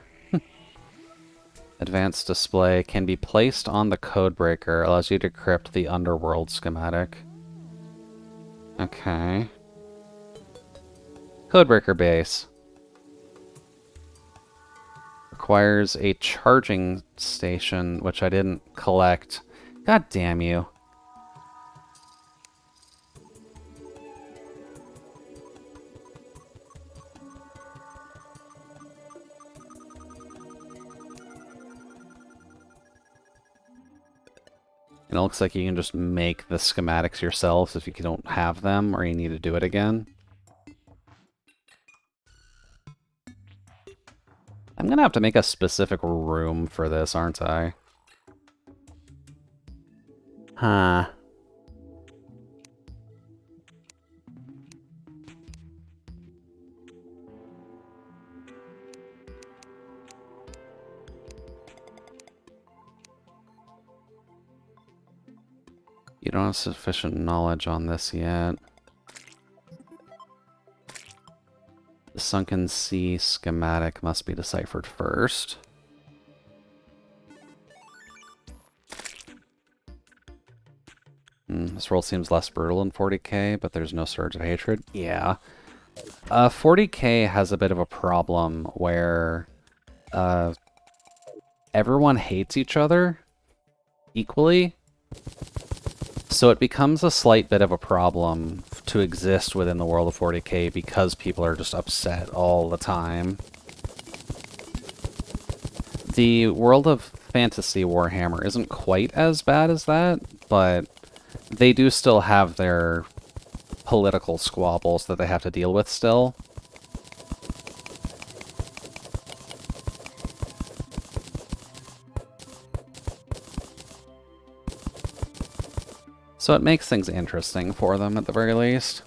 Advanced display can be placed on the codebreaker. Allows you to decrypt the underworld schematic. Okay. Codebreaker base. Requires a charging station, which I didn't collect. God damn you. And it looks like you can just make the schematics yourself if you don't have them or you need to do it again. I'm gonna have to make a specific room for this, aren't I? Huh. You don't have sufficient knowledge on this yet. The Sunken Sea schematic must be deciphered first. This world seems less brutal in 40k, but there's no surge of hatred. Yeah. 40k has a bit of a problem where everyone hates each other equally. So it becomes a slight bit of a problem to exist within the world of 40k because people are just upset all the time. The world of fantasy Warhammer isn't quite as bad as that, but they do still have their political squabbles that they have to deal with still. So it makes things interesting for them, at the very least.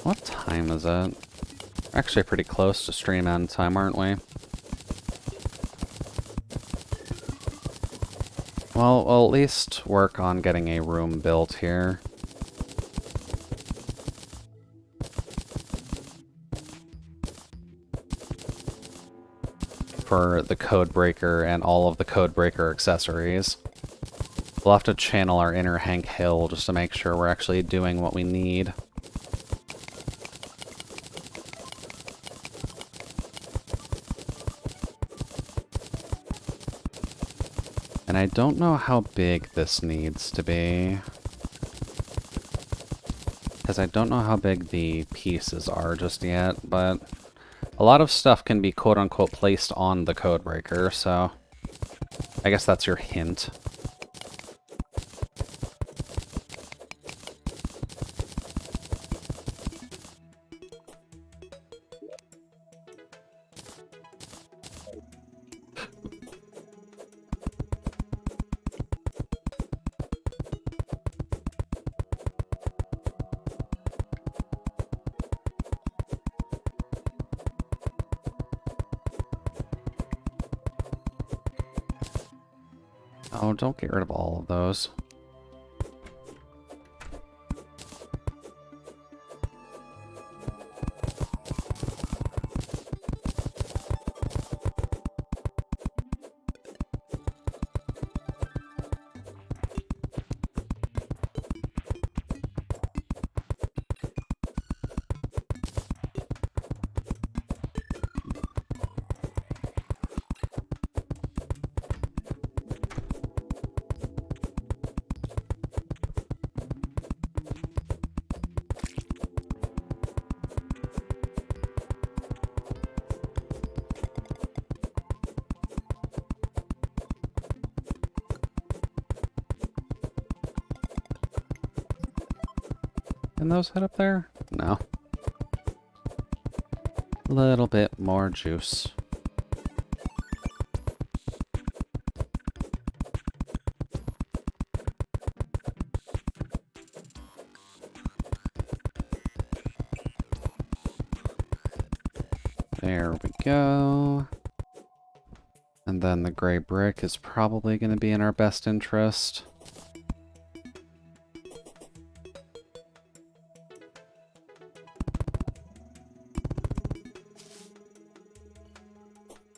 What time is it? We're actually pretty close to stream end time, aren't we? Well, we'll at least work on getting a room built here. For the Codebreaker and all of the Codebreaker accessories. We'll have to channel our inner Hank Hill just to make sure we're actually doing what we need. And I don't know how big this needs to be. Because I don't know how big the pieces are just yet, but a lot of stuff can be quote-unquote placed on the codebreaker, so I guess that's your hint. Oh, don't get rid of all of those. Can those head up there? No. A little bit more juice. There we go. And then the gray brick is probably going to be in our best interest.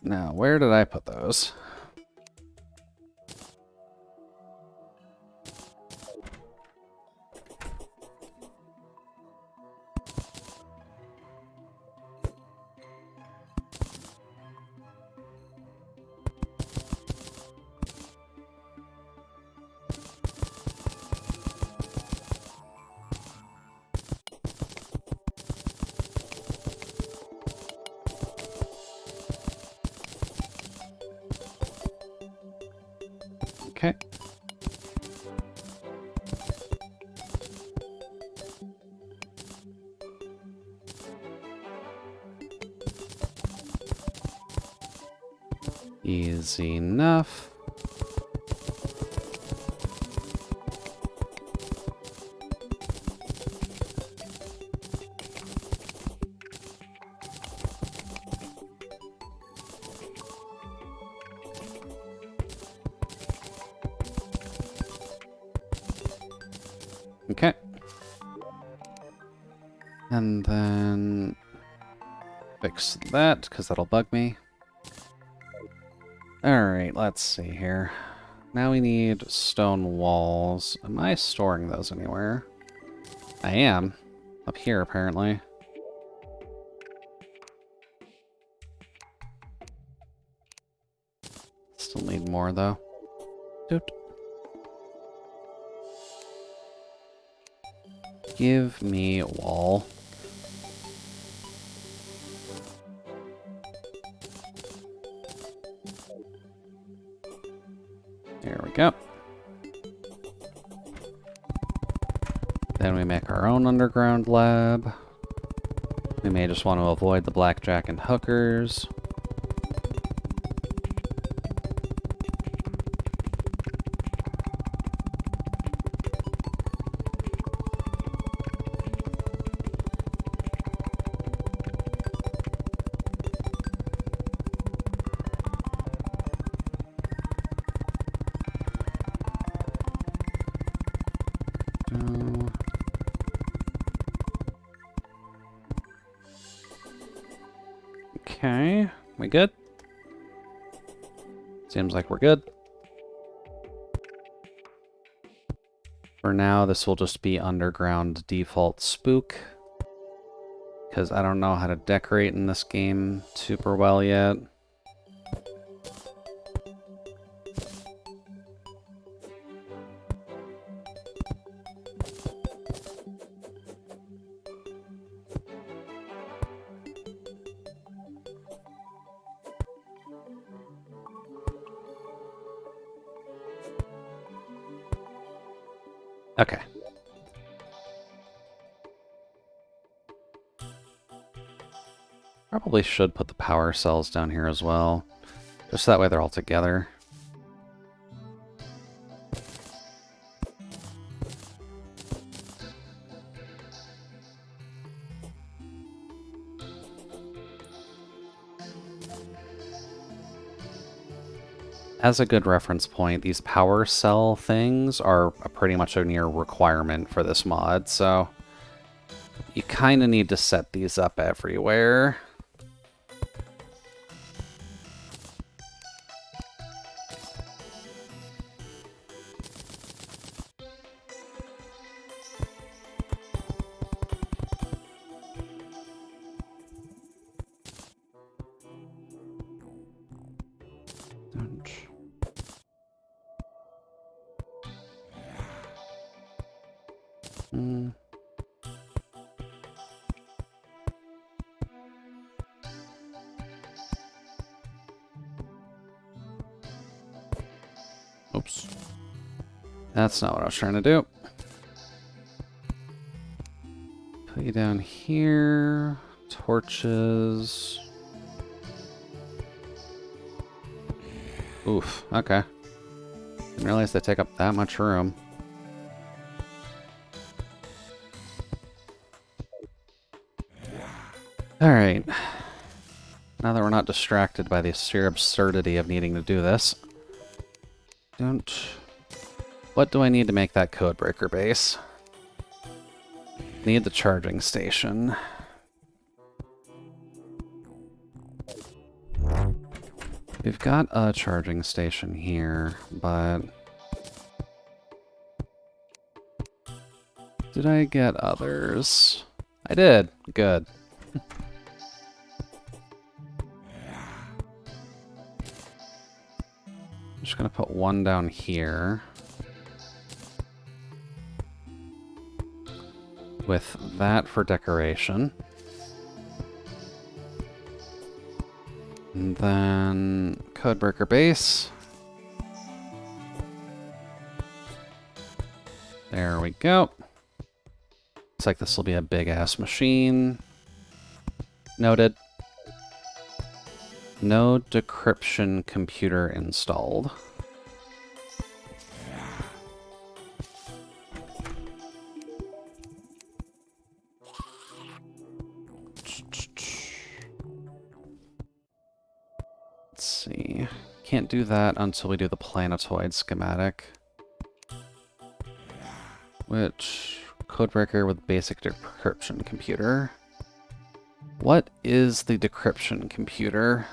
Now, where did I put those? Okay. Easy enough. Okay. And then fix that, because that'll bug me. Alright, let's see here. Now we need stone walls. Am I storing those anywhere? I am. Up here, apparently. Still need more, though. Doot. Give me a wall. There we go. Then we make our own underground lab. We may just want to avoid the blackjack and hookers. Okay, we good? Seems like we're good. For now, this will just be underground default spook, because I don't know how to decorate in this game super well yet. Okay. Probably should put the power cells down here as well. Just that way they're all together. As a good reference point, these power cell things are pretty much a near requirement for this mod, so you kind of need to set these up everywhere. Mm. Oops. That's not what I was trying to do. Put you down here. Torches. Oof, okay. Didn't realize they take up that much room. Alright. Now that we're not distracted by the sheer absurdity of needing to do this. What do I need to make that codebreaker base? Need the charging station. We've got a charging station here, but... Did I get others? I did. Good. I'm just gonna put one down here. With that for decoration. And then codebreaker base. There we go. Looks like this will be a big-ass machine. Noted. No decryption computer installed. Let's see. Can't do that until we do the planetoid schematic. Which... Codebreaker with basic decryption computer. What is the decryption computer?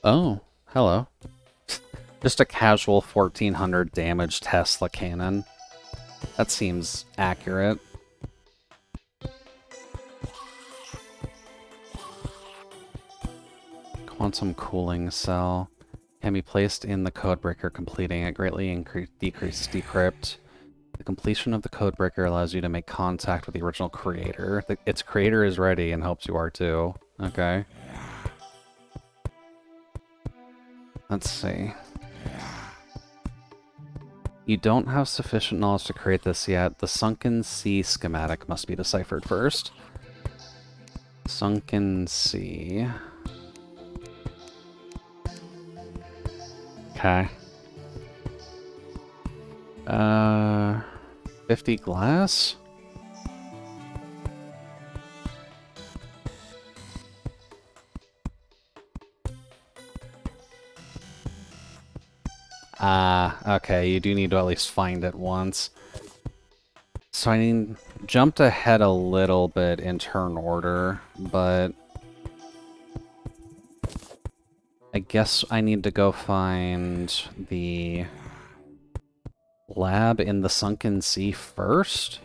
Oh, hello. Just a casual 1400 damage Tesla cannon. That seems accurate. Quantum cooling cell can be placed in the codebreaker, completing it greatly decreases decrypt. The completion of the codebreaker allows you to make contact with the original creator. Its creator is ready and hopes you are too. Okay. Let's see. You don't have sufficient knowledge to create this yet. The Sunken Sea schematic must be deciphered first. Sunken Sea. Okay. 50 glass? Okay, you do need to at least find it once. So I jumped ahead a little bit in turn order, but I guess I need to go find the lab in the Sunken Sea first?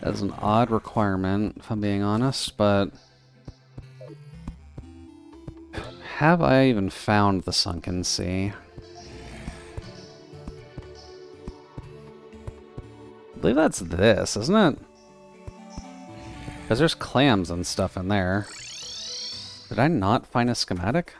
That's an odd requirement, if I'm being honest, but... Have I even found the Sunken Sea? I believe that's this, isn't it? Because there's clams and stuff in there. Did I not find a schematic?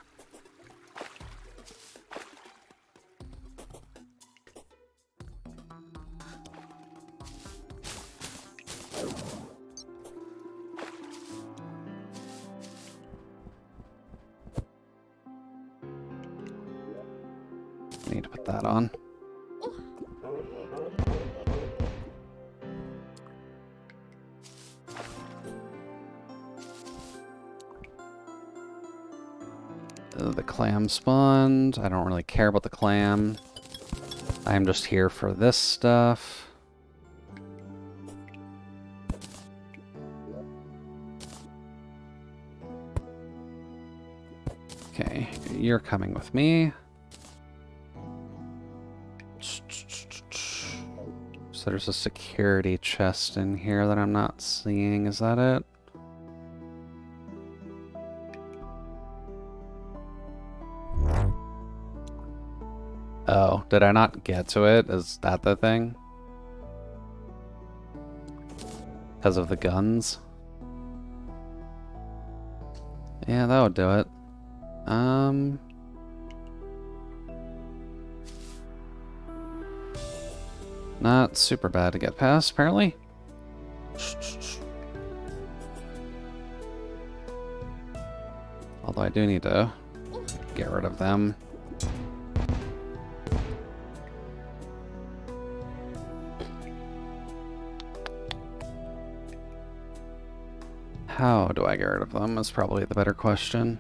Need to put that on. The clam spawned. I don't really care about the clam. I'm just here for this stuff. Okay, you're coming with me. So there's a security chest in here that I'm not seeing. Is that it? Oh, did I not get to it? Is that the thing? Because of the guns? Yeah, that would do it. Not super bad to get past, apparently. Although I do need to get rid of them. How do I get rid of them is probably the better question.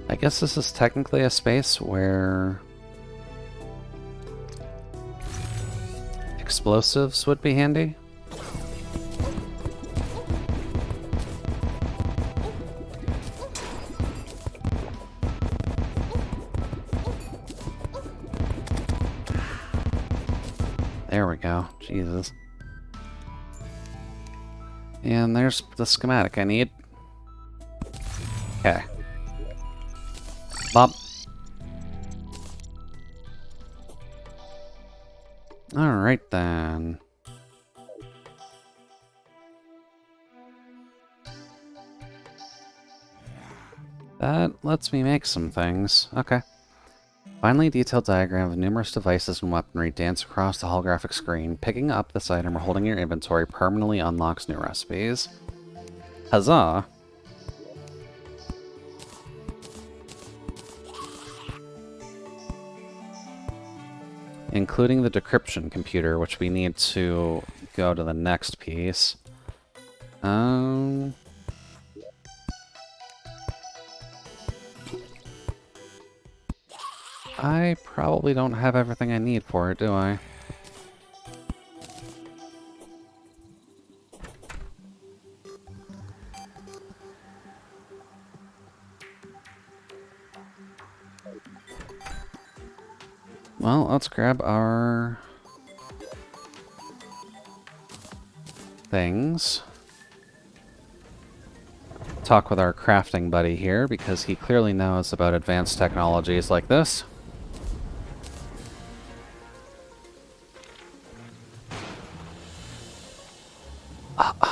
I guess this is technically a space where explosives would be handy. There we go. Jesus. And there's the schematic I need. Okay. Bop. Alright then. That lets me make some things. Okay. Finally, a detailed diagram of numerous devices and weaponry dance across the holographic screen. Picking up this item or holding your inventory permanently unlocks new recipes. Huzzah! Including the decryption computer, which we need to go to the next piece. I probably don't have everything I need for it, do I? Well, let's grab our things. Talk with our crafting buddy here, because he clearly knows about advanced technologies like this.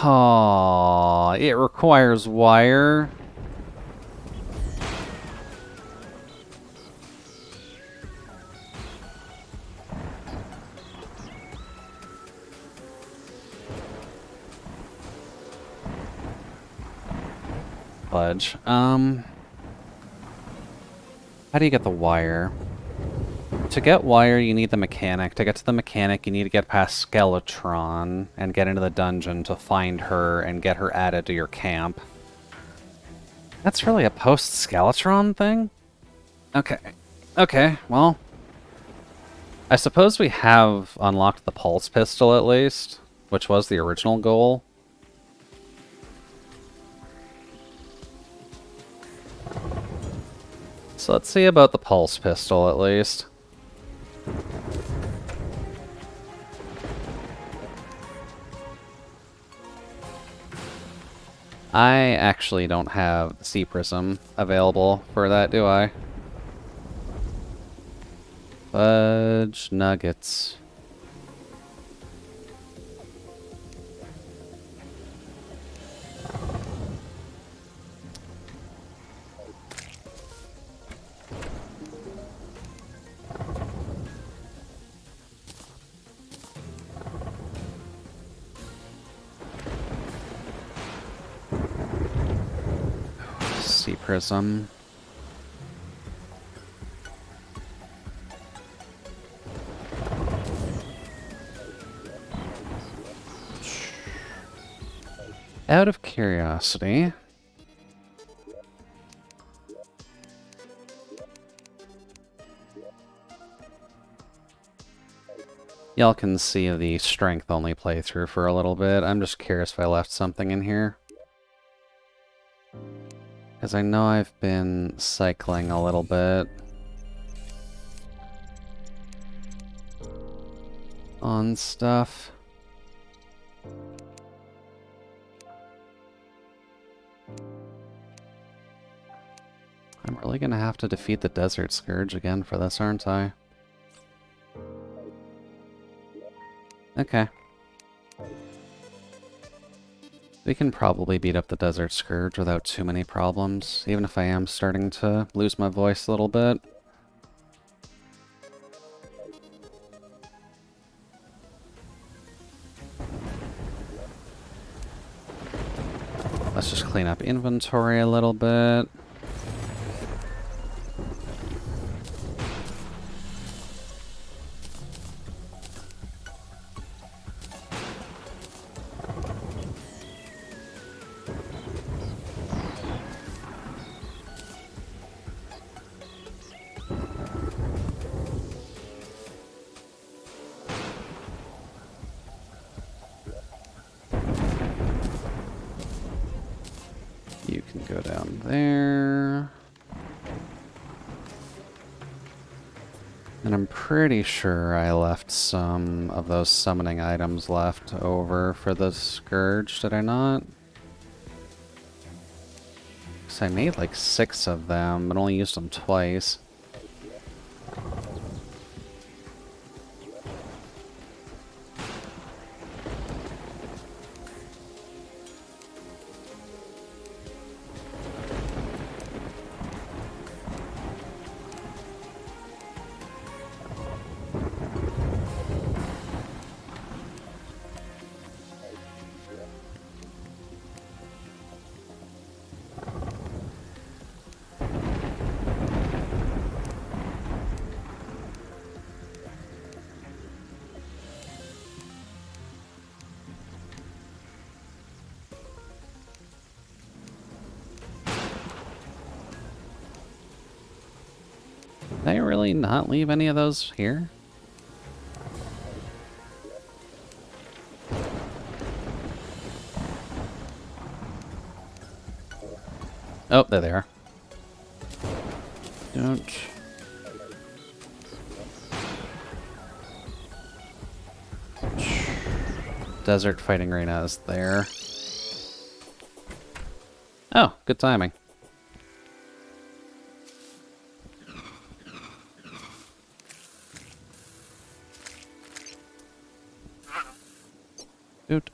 Oh, it requires wire. Fudge. How do you get the wire? To get wire, you need the mechanic. To get to the mechanic, you need to get past Skeletron and get into the dungeon to find her and get her added to your camp. That's really a post-Scalatron thing? Okay. Okay, well... I suppose we have unlocked the pulse pistol at least, which was the original goal. So let's see about the pulse pistol at least. I actually don't have the Sea Prism available for that, do I? Fudge nuggets. Sea Prism. Out of curiosity, y'all can see the strength only playthrough for a little bit. I'm just curious if I left something in here. Because I know I've been cycling a little bit on stuff. I'm really gonna have to defeat the Desert Scourge again for this, aren't I? Okay. We can probably beat up the Desert Scourge without too many problems, even if I am starting to lose my voice a little bit. Let's just clean up inventory a little bit. You can go down there. And I'm pretty sure I left some of those summoning items left over for the Scourge, did I not? Because I made like 6 of them, but only used them twice. Did I really not leave any of those here? Oh, there they are. Don't. Desert Fighting Arena is there. Oh, good timing. Dude.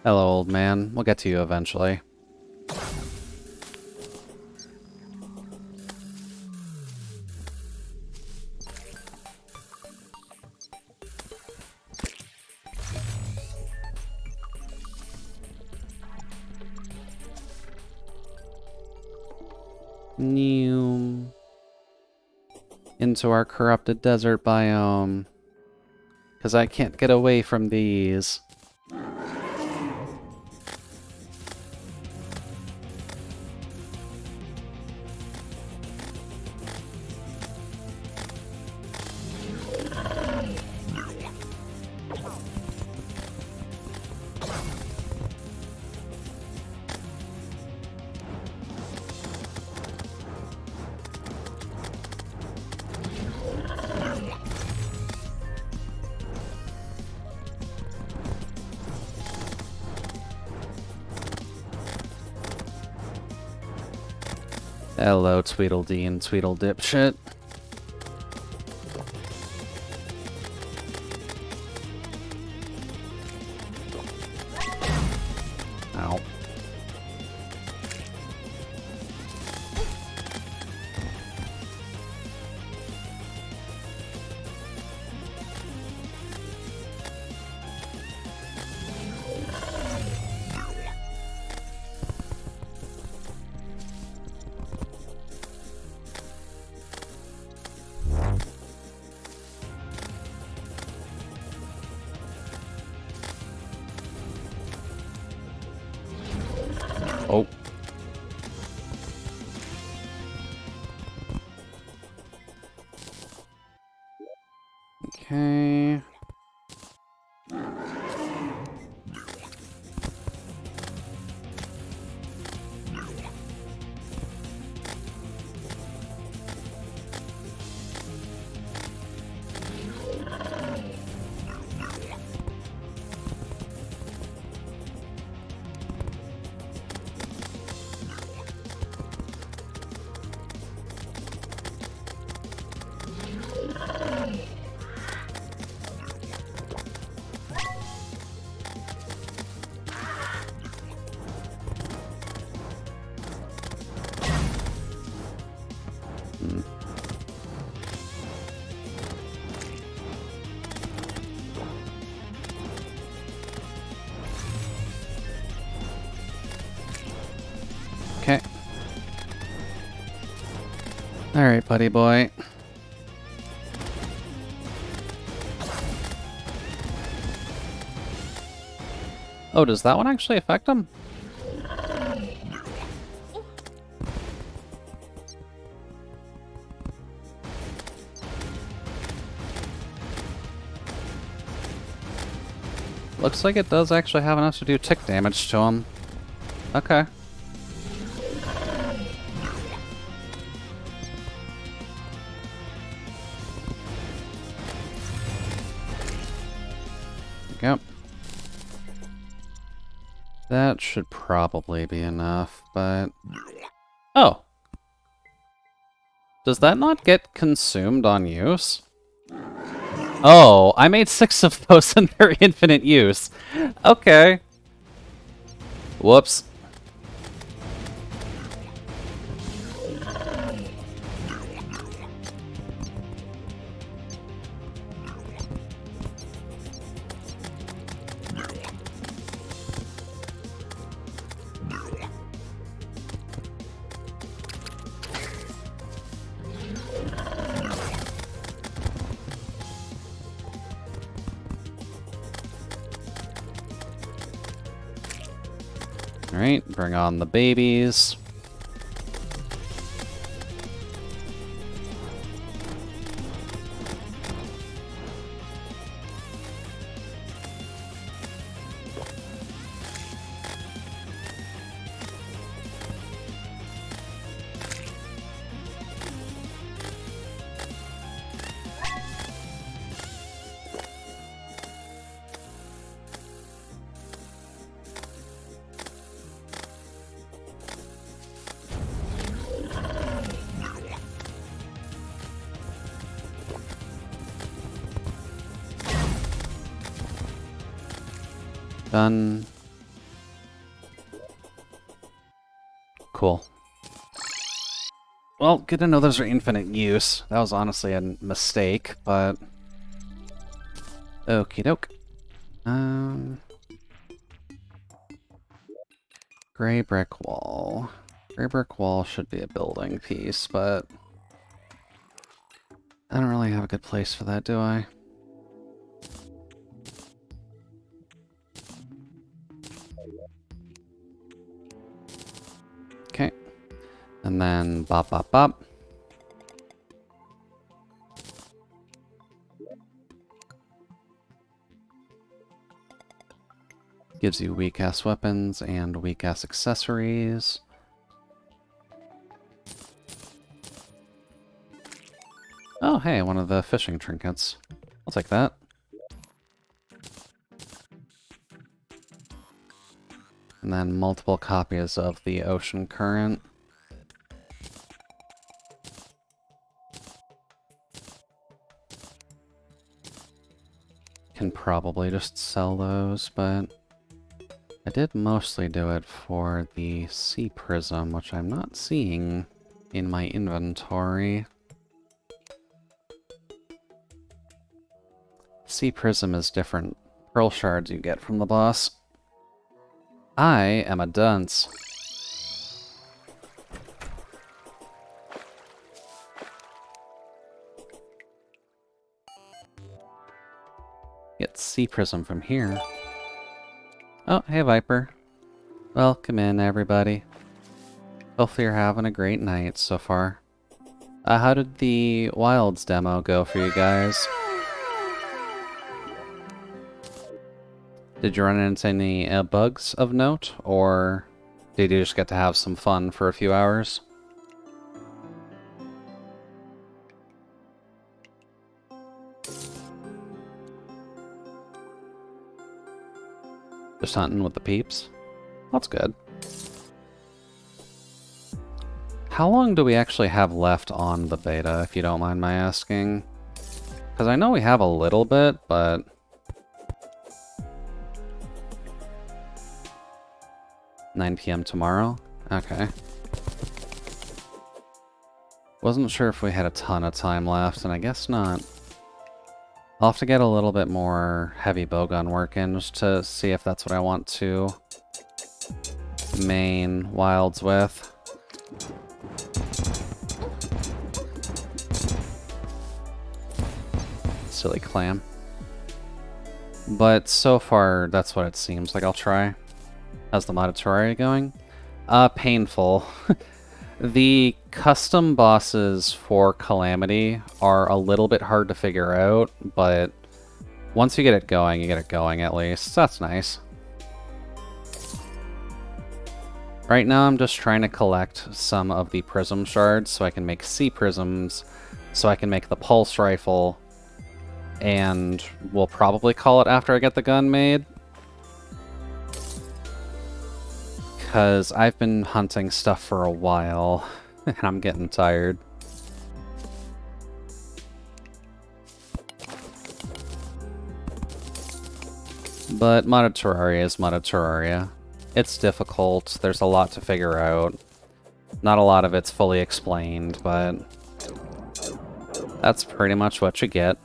Hello, old man. We'll get to you eventually. New into our corrupted desert biome. Because I can't get away from these. Hello, Tweedledee and Tweedle dipshit. Ow. Oh. Okay. Okay. Alright, buddy boy. Oh, does that one actually affect him? Looks like it does actually have enough to do tick damage to him. Okay. Yep. That should probably be enough, but... Oh! Does that not get consumed on use? Oh, I made 6 of those and they're infinite use. Okay. Whoops. Alright, bring on the babies. Done. Cool. Well, good to know those are infinite use. That was honestly a mistake, but... Okie doke. Gray brick wall. Gray brick wall should be a building piece, but... I don't really have a good place for that, do I? Okay. And then bop bop bop. Gives you weak-ass weapons and weak-ass accessories. Oh, hey, one of the fishing trinkets. I'll take that. And then multiple copies of the ocean current. can probably just sell those, but I did mostly do it for the sea prism, which I'm not seeing in my inventory. Sea prism is different pearl shards you get from the boss. I am a dunce. Get sea prism from here. Oh, hey Viper. Welcome in, everybody. Hopefully you're having a great night so far. How did the Wilds demo go for you guys? Did you run into any bugs of note, or did you just get to have some fun for a few hours? Just hunting with the peeps? That's good. How long do we actually have left on the beta, if you don't mind my asking? Because I know we have a little bit, but... 9 PM tomorrow? Okay. Wasn't sure if we had a ton of time left, and I guess not. I'll have to get a little bit more heavy bowgun work in just to see if that's what I want to main Wilds with. Silly clam. But so far, that's what it seems like I'll try. How's the modded Terraria going? Painful. The custom bosses for Calamity are a little bit hard to figure out, but once you get it going at least. So that's nice. Right now I'm just trying to collect some of the prism shards so I can make sea prisms, so I can make the pulse rifle, and we'll probably call it after I get the gun made. Because I've been hunting stuff for a while, and I'm getting tired. But modded Terraria is modded Terraria. It's difficult, there's a lot to figure out. Not a lot of it's fully explained, but that's pretty much what you get.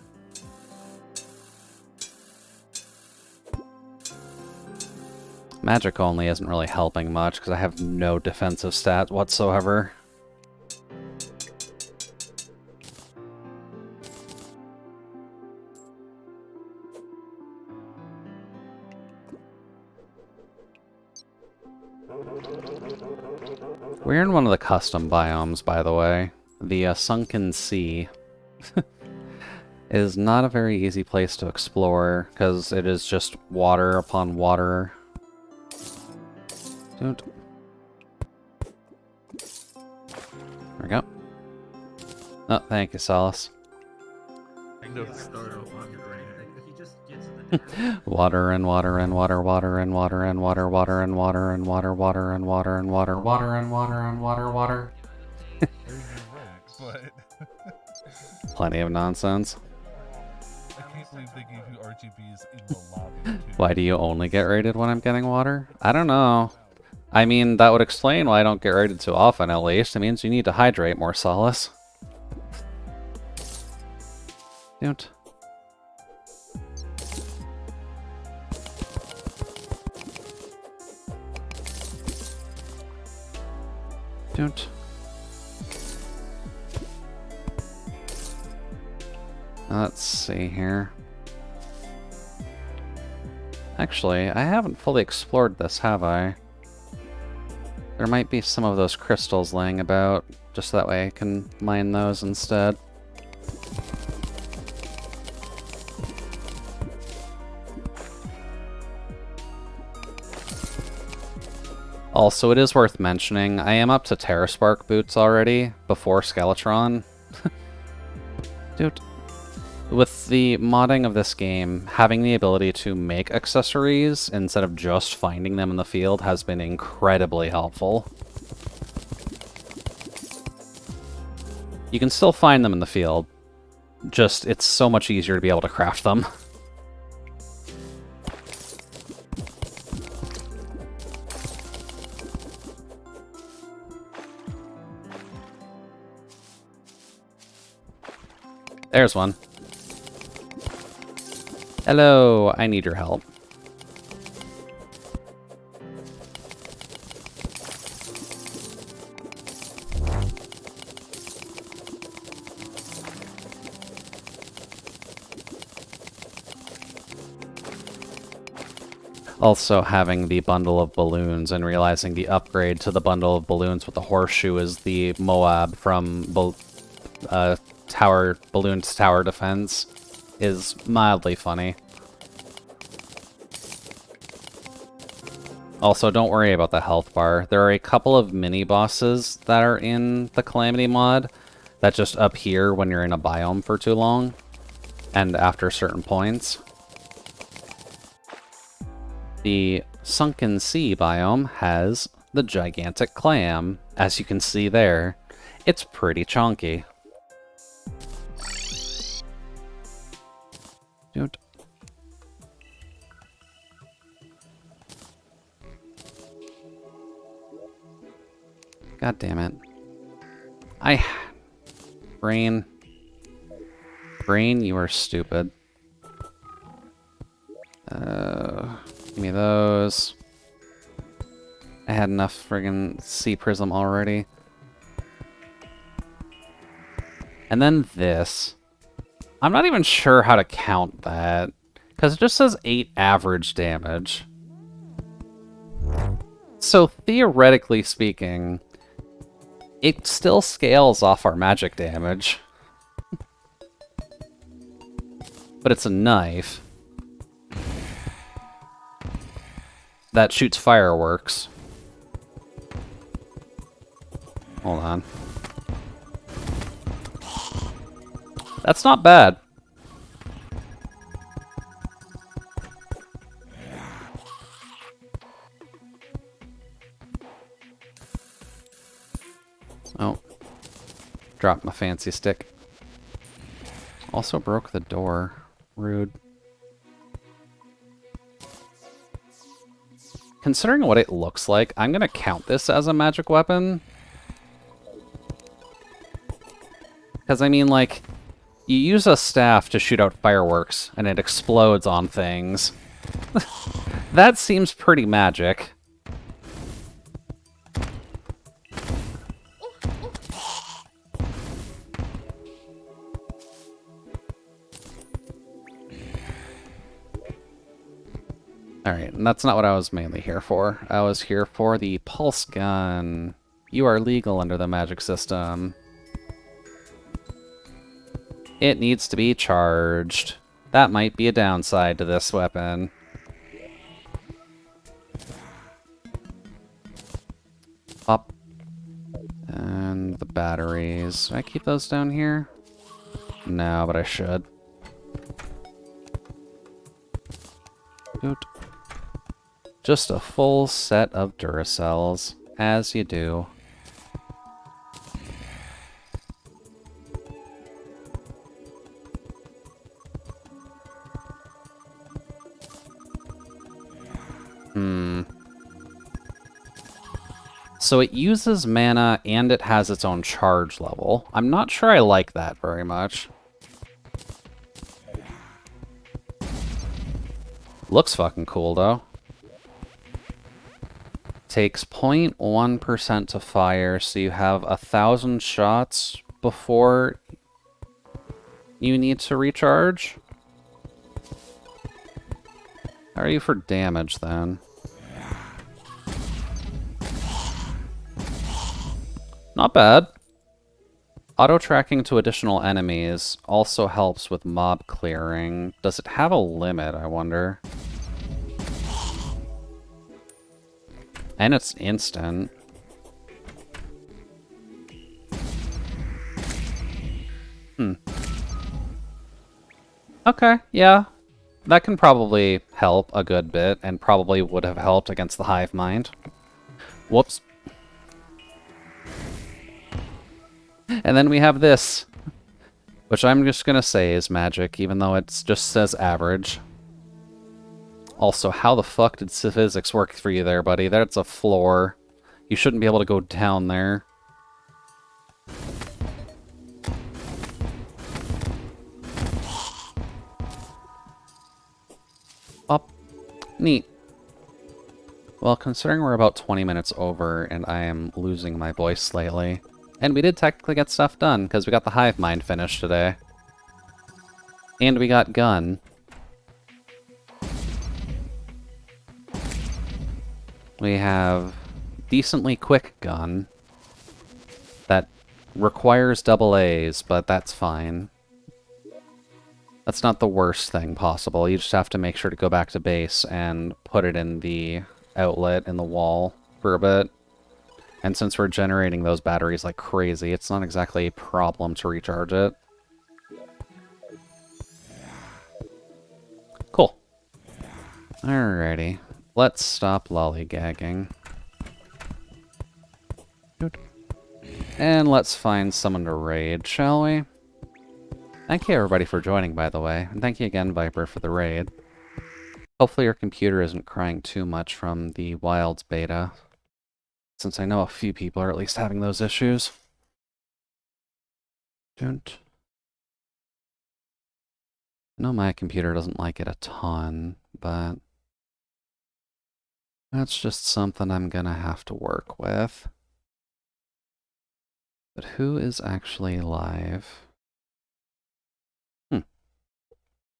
Magic only isn't really helping much, because I have no defensive stat whatsoever. We're in one of the custom biomes, by the way. The Sunken Sea is not a very easy place to explore, because it is just water upon water. Don't. There we go. Oh, thank you, Solace. Water and water and water, water and water and water, water and water and water, water and water and water, water and water and water, water. Plenty of nonsense. I can't believe they gave you RGBs in the lobby. Why do you only get raided when I'm getting water? I don't know. I mean, that would explain why I don't get raided too often, at least. It means you need to hydrate more, Solace. Don't. Don't. Let's see here. Actually, I haven't fully explored this, have I? There might be some of those crystals laying about, just that way I can mine those instead. Also, it is worth mentioning, I am up to Terraspark boots already, before Skeletron. Dude. With the modding of this game, having the ability to make accessories instead of just finding them in the field has been incredibly helpful. You can still find them in the field, just it's so much easier to be able to craft them. There's one. Hello, I need your help. Also, having the bundle of balloons and realizing the upgrade to the bundle of balloons with the horseshoe is the Moab from balloon to tower defense is mildly funny. Also, don't worry about the health bar. There are a couple of mini-bosses that are in the Calamity mod that just appear when you're in a biome for too long and after certain points. The Sunken Sea biome has the gigantic clam, as you can see there. It's pretty chunky. Dude. God damn it. Brain, you are stupid. Give me those. I had enough friggin' sea prism already. And then this. I'm not even sure how to count that, because it just says 8 average damage. So theoretically speaking, it still scales off our magic damage. But it's a knife that shoots fireworks. Hold on. That's not bad. Oh. Dropped my fancy stick. Also broke the door. Rude. Considering what it looks like, I'm gonna count this as a magic weapon. Because, I mean, like, you use a staff to shoot out fireworks, and it explodes on things. That seems pretty magic. Alright, and that's not what I was mainly here for. I was here for the pulse gun. You are legal under the magic system. It needs to be charged. That might be a downside to this weapon. Up. And the batteries. Should I keep those down here? No, but I should. Good. Just a full set of Duracells, as you do. So it uses mana and it has its own charge level. I'm not sure I like that very much. Looks fucking cool though. Takes 0.1% to fire, so you have 1,000 shots before you need to recharge. How are you for damage then? Not bad. Auto-tracking to additional enemies also helps with mob clearing. Does it have a limit, I wonder? And it's instant. Okay, yeah. That can probably help a good bit, and probably would have helped against the hive mind. Whoops. And then we have this, which I'm just gonna say is magic, even though it just says average. Also, how the fuck did physics work for you there, buddy? That's a floor. You shouldn't be able to go down there. Up. Neat. Well, considering we're about 20 minutes over and I am losing my voice slightly, and we did technically get stuff done because we got the hive mind finished today. And we got gun. We have decently quick gun that requires double A's, but that's fine. That's not the worst thing possible. You just have to make sure to go back to base and put it in the outlet in the wall for a bit. And since we're generating those batteries like crazy, it's not exactly a problem to recharge it. Cool. Alrighty. Let's stop lollygagging. And let's find someone to raid, shall we? Thank you everybody for joining, by the way. And thank you again, Viper, for the raid. Hopefully your computer isn't crying too much from the Wilds beta, since I know a few people are at least having those issues. I know my computer doesn't like it a ton, but that's just something I'm gonna have to work with. But who is actually live?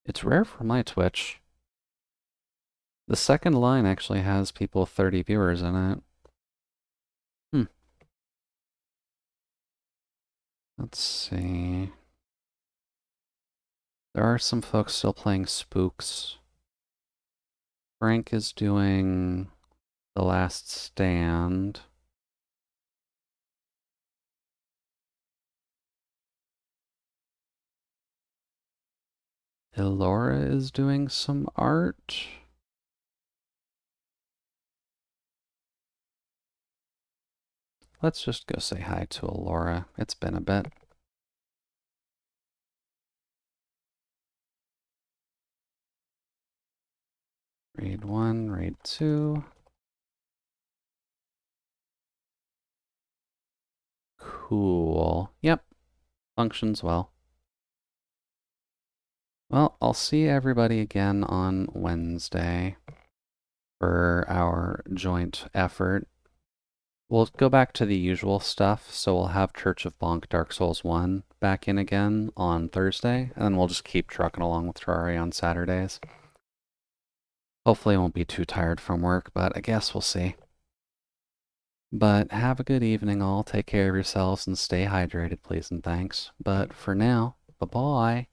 It's rare for my Twitch. The second line actually has people with 30 viewers in it. Let's see. There are some folks still playing Spooks. Frank is doing The Last Stand. Elora is doing some art. Let's just go say hi to Elora. It's been a bit. Raid 1, raid 2. Cool. Yep. Functions well. Well, I'll see everybody again on Wednesday for our joint effort. We'll go back to the usual stuff, so we'll have Church of Bonk Dark Souls 1 back in again on Thursday, and then we'll just keep trucking along with Terraria on Saturdays. Hopefully I won't be too tired from work, but I guess we'll see. But have a good evening all, take care of yourselves, and stay hydrated, please and thanks. But for now, bye-bye.